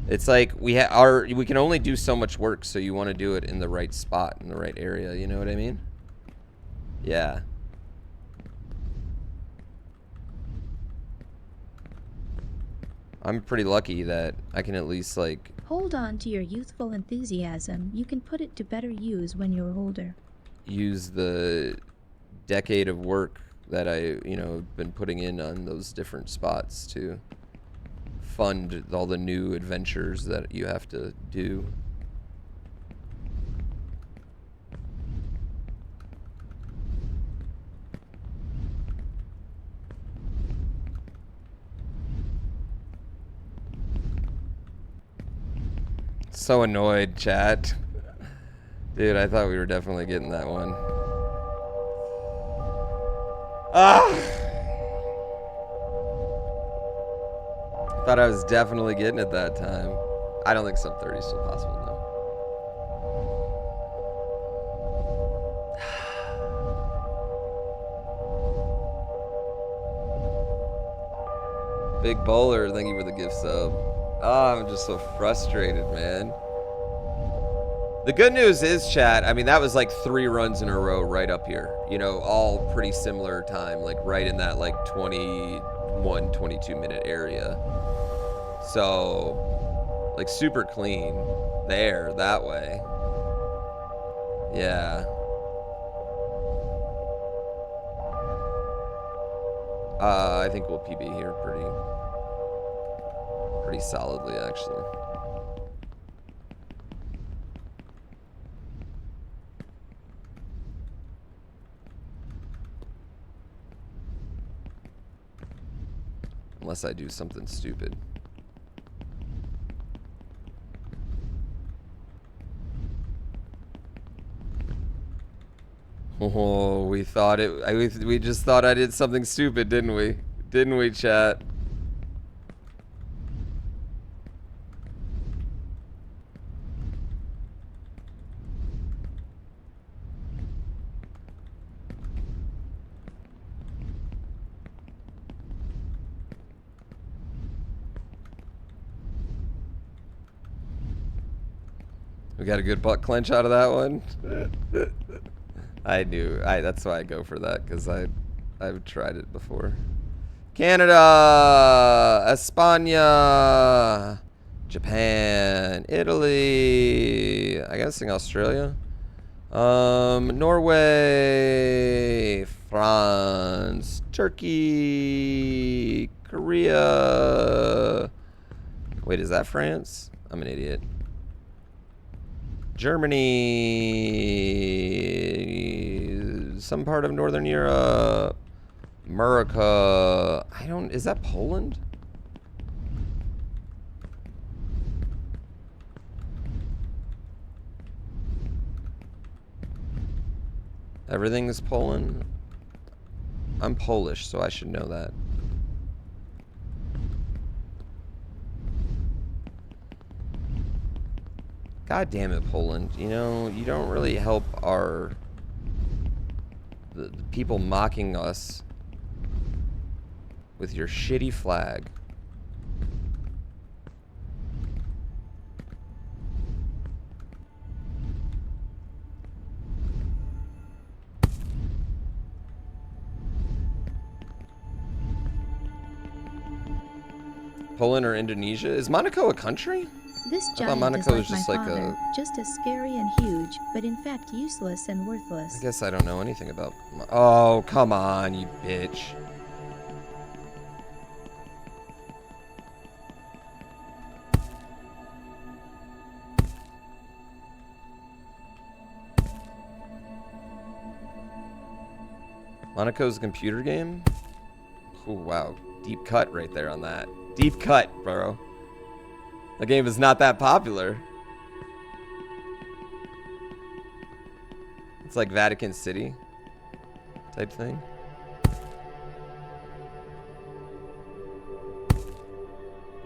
It's like we can only do so much work, so you want to do it in the right spot, in the right area, you know what I mean? Yeah. I'm pretty lucky that I can at least, like... Hold on to your youthful enthusiasm. You can put it to better use when you're older. Use the decade of work that I, you know, have been putting in on those different spots to fund all the new adventures that you have to do. So annoyed, chat. Dude, I thought we were definitely getting that one. Ah! Thought I was definitely getting it that time. I don't think sub 30 is still possible, though. Big Bowler, thank you for the gift sub. Oh, I'm just so frustrated, man. The good news is, chat, I mean, that was like 3 runs in a row right up here. You know, all pretty similar time, like right in that like 21, 22 minute area. So, like super clean there, that way. Yeah. I think we'll PB here pretty solidly, actually. Unless I do something stupid. Oh, we thought it. We just thought I did something stupid, didn't we? Didn't we, chat? We got a good butt clench out of that one. I knew. That's why I go for that, because I've tried it before. Canada, España, Japan, Italy. I guess in Australia. Norway, France, Turkey, Korea. Wait, is that France? I'm an idiot. Germany, some part of Northern Europe, America. Is that Poland? Everything is Poland? I'm Polish, so I should know that. God damn it, Poland. You know, you don't really help the people mocking us with your shitty flag. Poland or Indonesia? Is Monaco a country? This I thought giant Monaco is was like just my like father, just as scary and huge, but in fact useless and worthless. I guess I don't know anything about... Oh, come on, you bitch. Monaco's a computer game? Oh, wow. Deep cut right there on that. Deep cut, bro. The game is not that popular. It's like Vatican City type thing.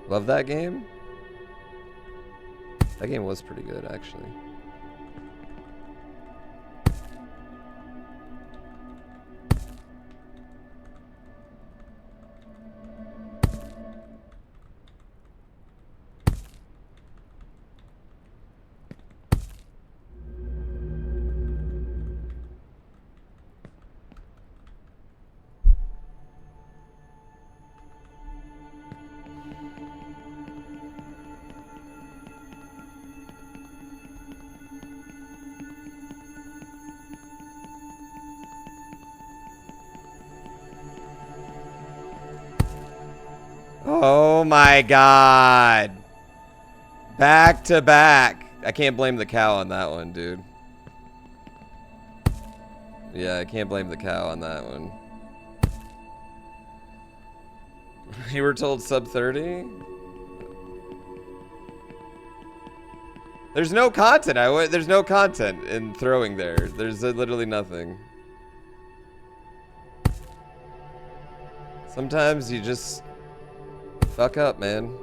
Love that game? That game was pretty good, actually. Oh my god. Back to back. I can't blame the cow on that one, dude. Yeah, I can't blame the cow on that one. You were told sub 30? There's no content. There's no content in throwing there. There's literally nothing. Sometimes you just fuck up, man.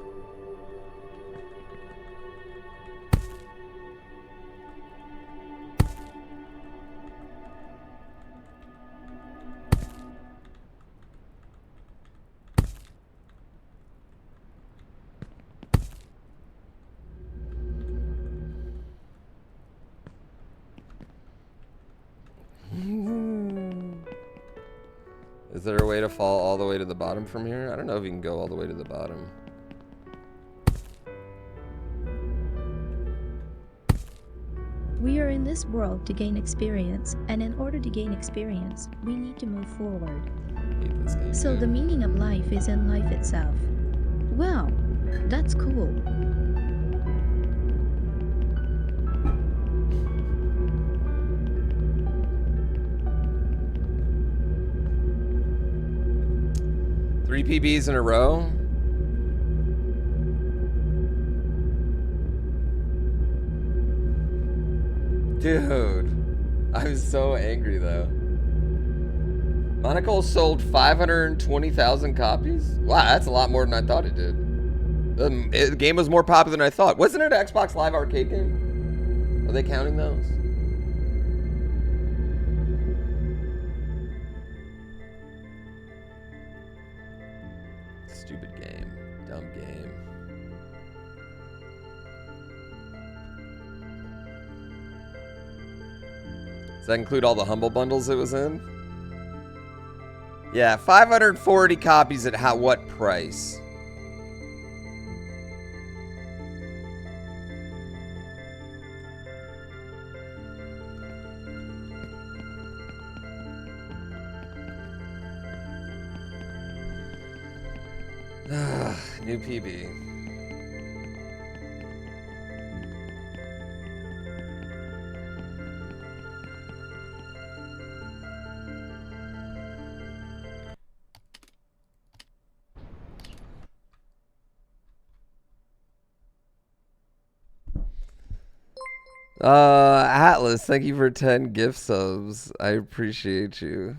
Is there a way to fall all the way to the bottom from here? I don't know if you can go all the way to the bottom. We are in this world to gain experience, and in order to gain experience, we need to move forward. Hate this game, So dude. the meaning of life is in life itself. Well, that's cool. Three PBs in a row? Dude, I'm so angry though. Monocle sold 520,000 copies? Wow, that's a lot more than I thought it did. The game was more popular than I thought. Wasn't it an Xbox Live Arcade game? Are they counting those? Stupid game. Dumb game. Does that include all the Humble Bundles it was in? Yeah, 540 copies at what price? New PB. Atlas, thank you for 10 gift subs. I appreciate you.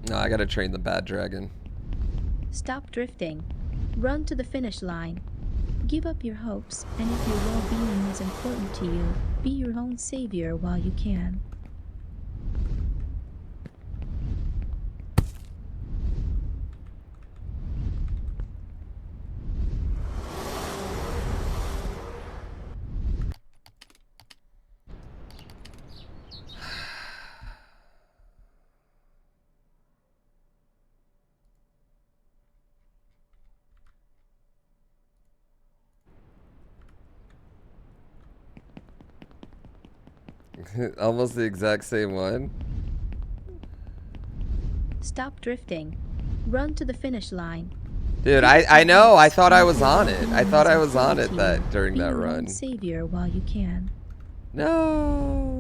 No, I gotta train the bad dragon. Stop drifting. Run to the finish line. Give up your hopes, and if your well-being is important to you, be your own savior while you can. Almost the exact same one. Stop drifting. Run to the finish line. Dude, I know. I thought I was on it. I thought I was on it during that Be your own run. savior while you can. No.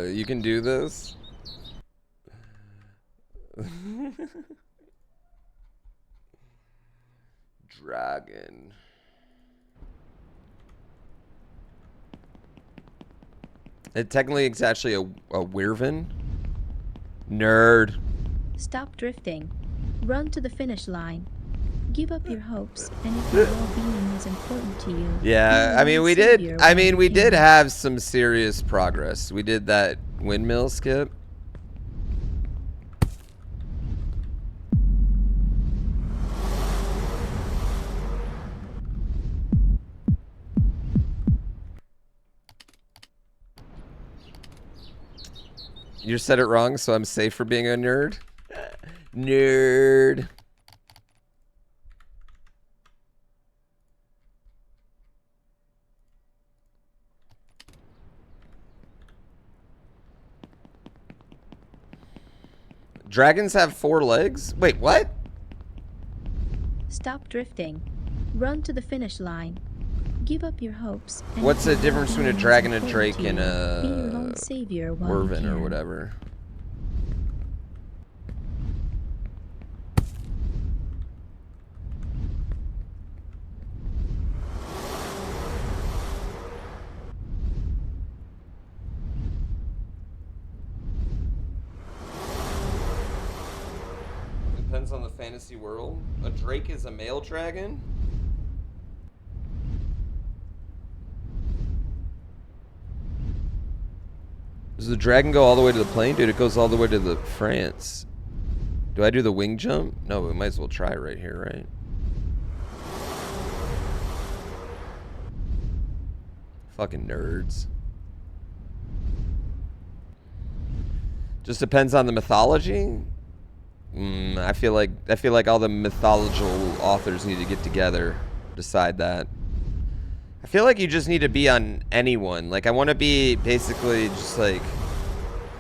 You can do this. Dragon. It's actually a Wyvern. Nerd. Stop drifting. Run to the finish line. Give up your hopes, and if your well-being is important to you. Yeah, I mean we did have some serious progress. We did that windmill skip. You said it wrong, so I'm safe for being a nerd. Nerd. Dragons have 4 legs? Wait, what? Stop drifting. Run to the finish line. Give up your hopes. And What's if the your difference between a well-being is dragon, a important drake, to and you, be your own savior while you Wyvern or can. whatever? depends on the fantasy world. A drake is a male dragon? Does the dragon go all the way to the plane? Dude, it goes all the way to the France. Do I do the wing jump? No, we might as well try right here, right? Fucking nerds. Just depends on the mythology. I feel like all the mythological authors need to get together, decide that. I feel like you just need to be on anyone. Like I want to be basically just like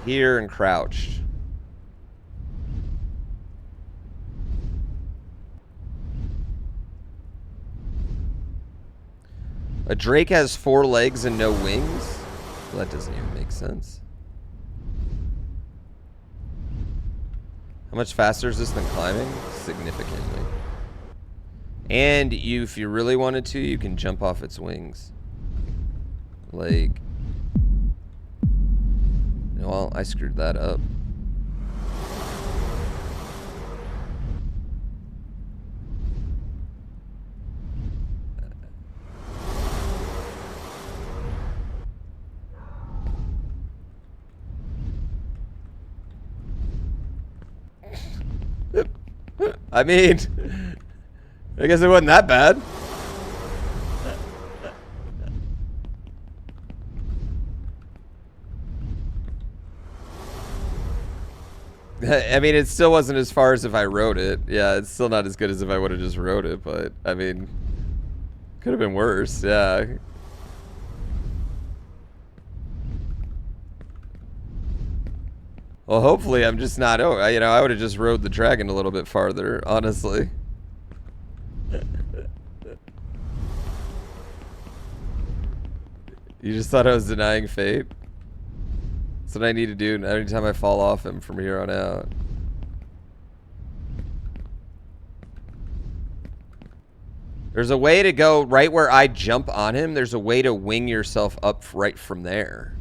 here and crouched. A drake has 4 legs and no wings? Well, that doesn't even make sense. How much faster is this than climbing? Significantly. And you, if you really wanted to, you can jump off its wings. Like... Well, I screwed that up. I mean, I guess it wasn't that bad. I mean, it still wasn't as far as if I wrote it. Yeah, it's still not as good as if I would have just wrote it, but I mean, could have been worse, yeah. Well, hopefully I'm just not, you know, I would have just rode the dragon a little bit farther, honestly. You just thought I was denying fate? That's what I need to do every time I fall off him from here on out. There's a way to go right where I jump on him. There's a way to wing yourself up right from there.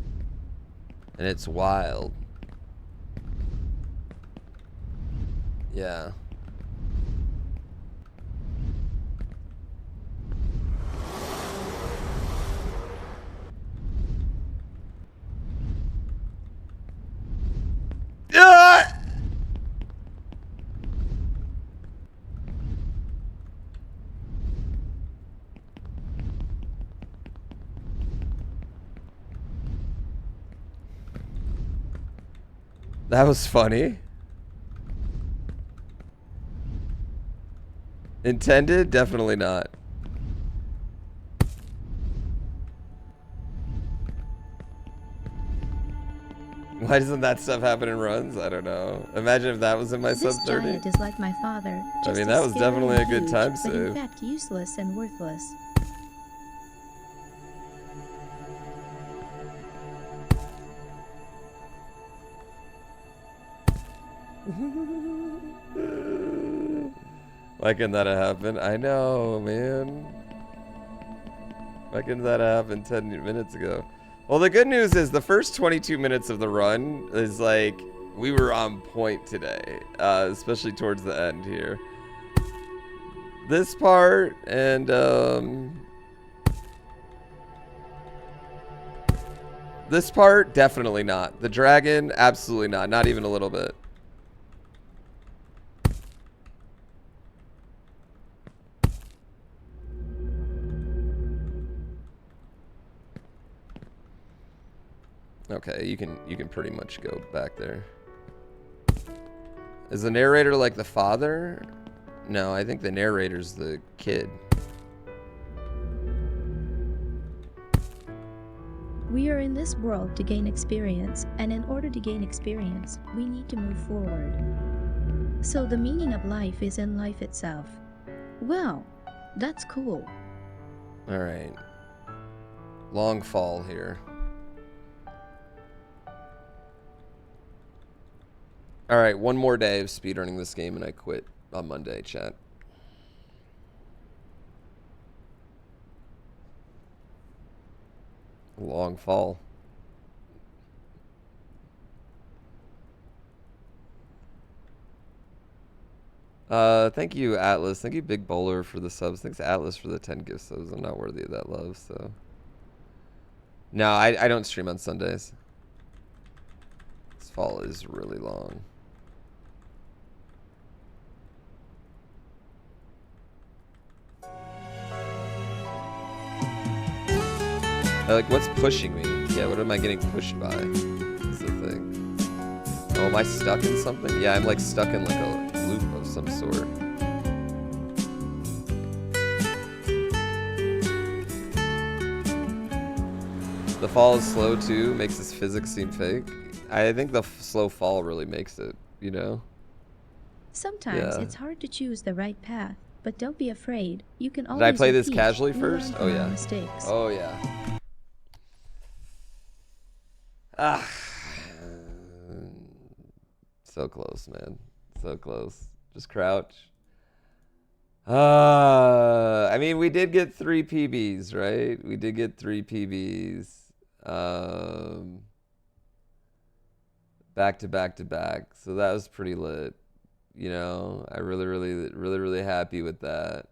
And it's wild. Yeah. That was funny. Intended? Definitely not. Why doesn't that stuff happen in runs? I don't know. Imagine if that was in my sub 30. This giant is like my father. I mean, that was definitely a good time save. But in fact, useless and worthless. Why couldn't that have happened? I know, man. Why couldn't that have happened 10 minutes ago? Well, the good news is the first 22 minutes of the run is like, we were on point today, especially towards the end here. This part and this part, definitely not. The dragon, absolutely not. Not even a little bit. Okay, you can pretty much go back there. Is the narrator like the father? No, I think the narrator's the kid. We are in this world to gain experience, and in order to gain experience, we need to move forward. So the meaning of life is in life itself. Well, that's cool. Alright. Long fall here. Alright, one more day of speedrunning this game and I quit on Monday, chat. Long fall. Thank you, Atlas. Thank you, Big Bowler, for the subs. Thanks, Atlas, for the 10 gift subs. I'm not worthy of that love, so. No, I don't stream on Sundays. This fall is really long. Like, what's pushing me? Yeah, what am I getting pushed by? That's the thing. Oh, am I stuck in something? Yeah, I'm like stuck in like a loop of some sort. The fall is slow too, makes this physics seem fake. I think the slow fall really makes it, you know? Sometimes Yeah. it's hard to choose the right path, but don't be afraid. You can always Did I play this repeat. casually You first? learn Oh from our yeah. mistakes. Oh yeah. Ah. So close, man. So close. Just crouch. I mean, we did get 3 PBs, right? We did get 3 PBs. Back to back to back. So that was pretty lit. You know, I really happy with that.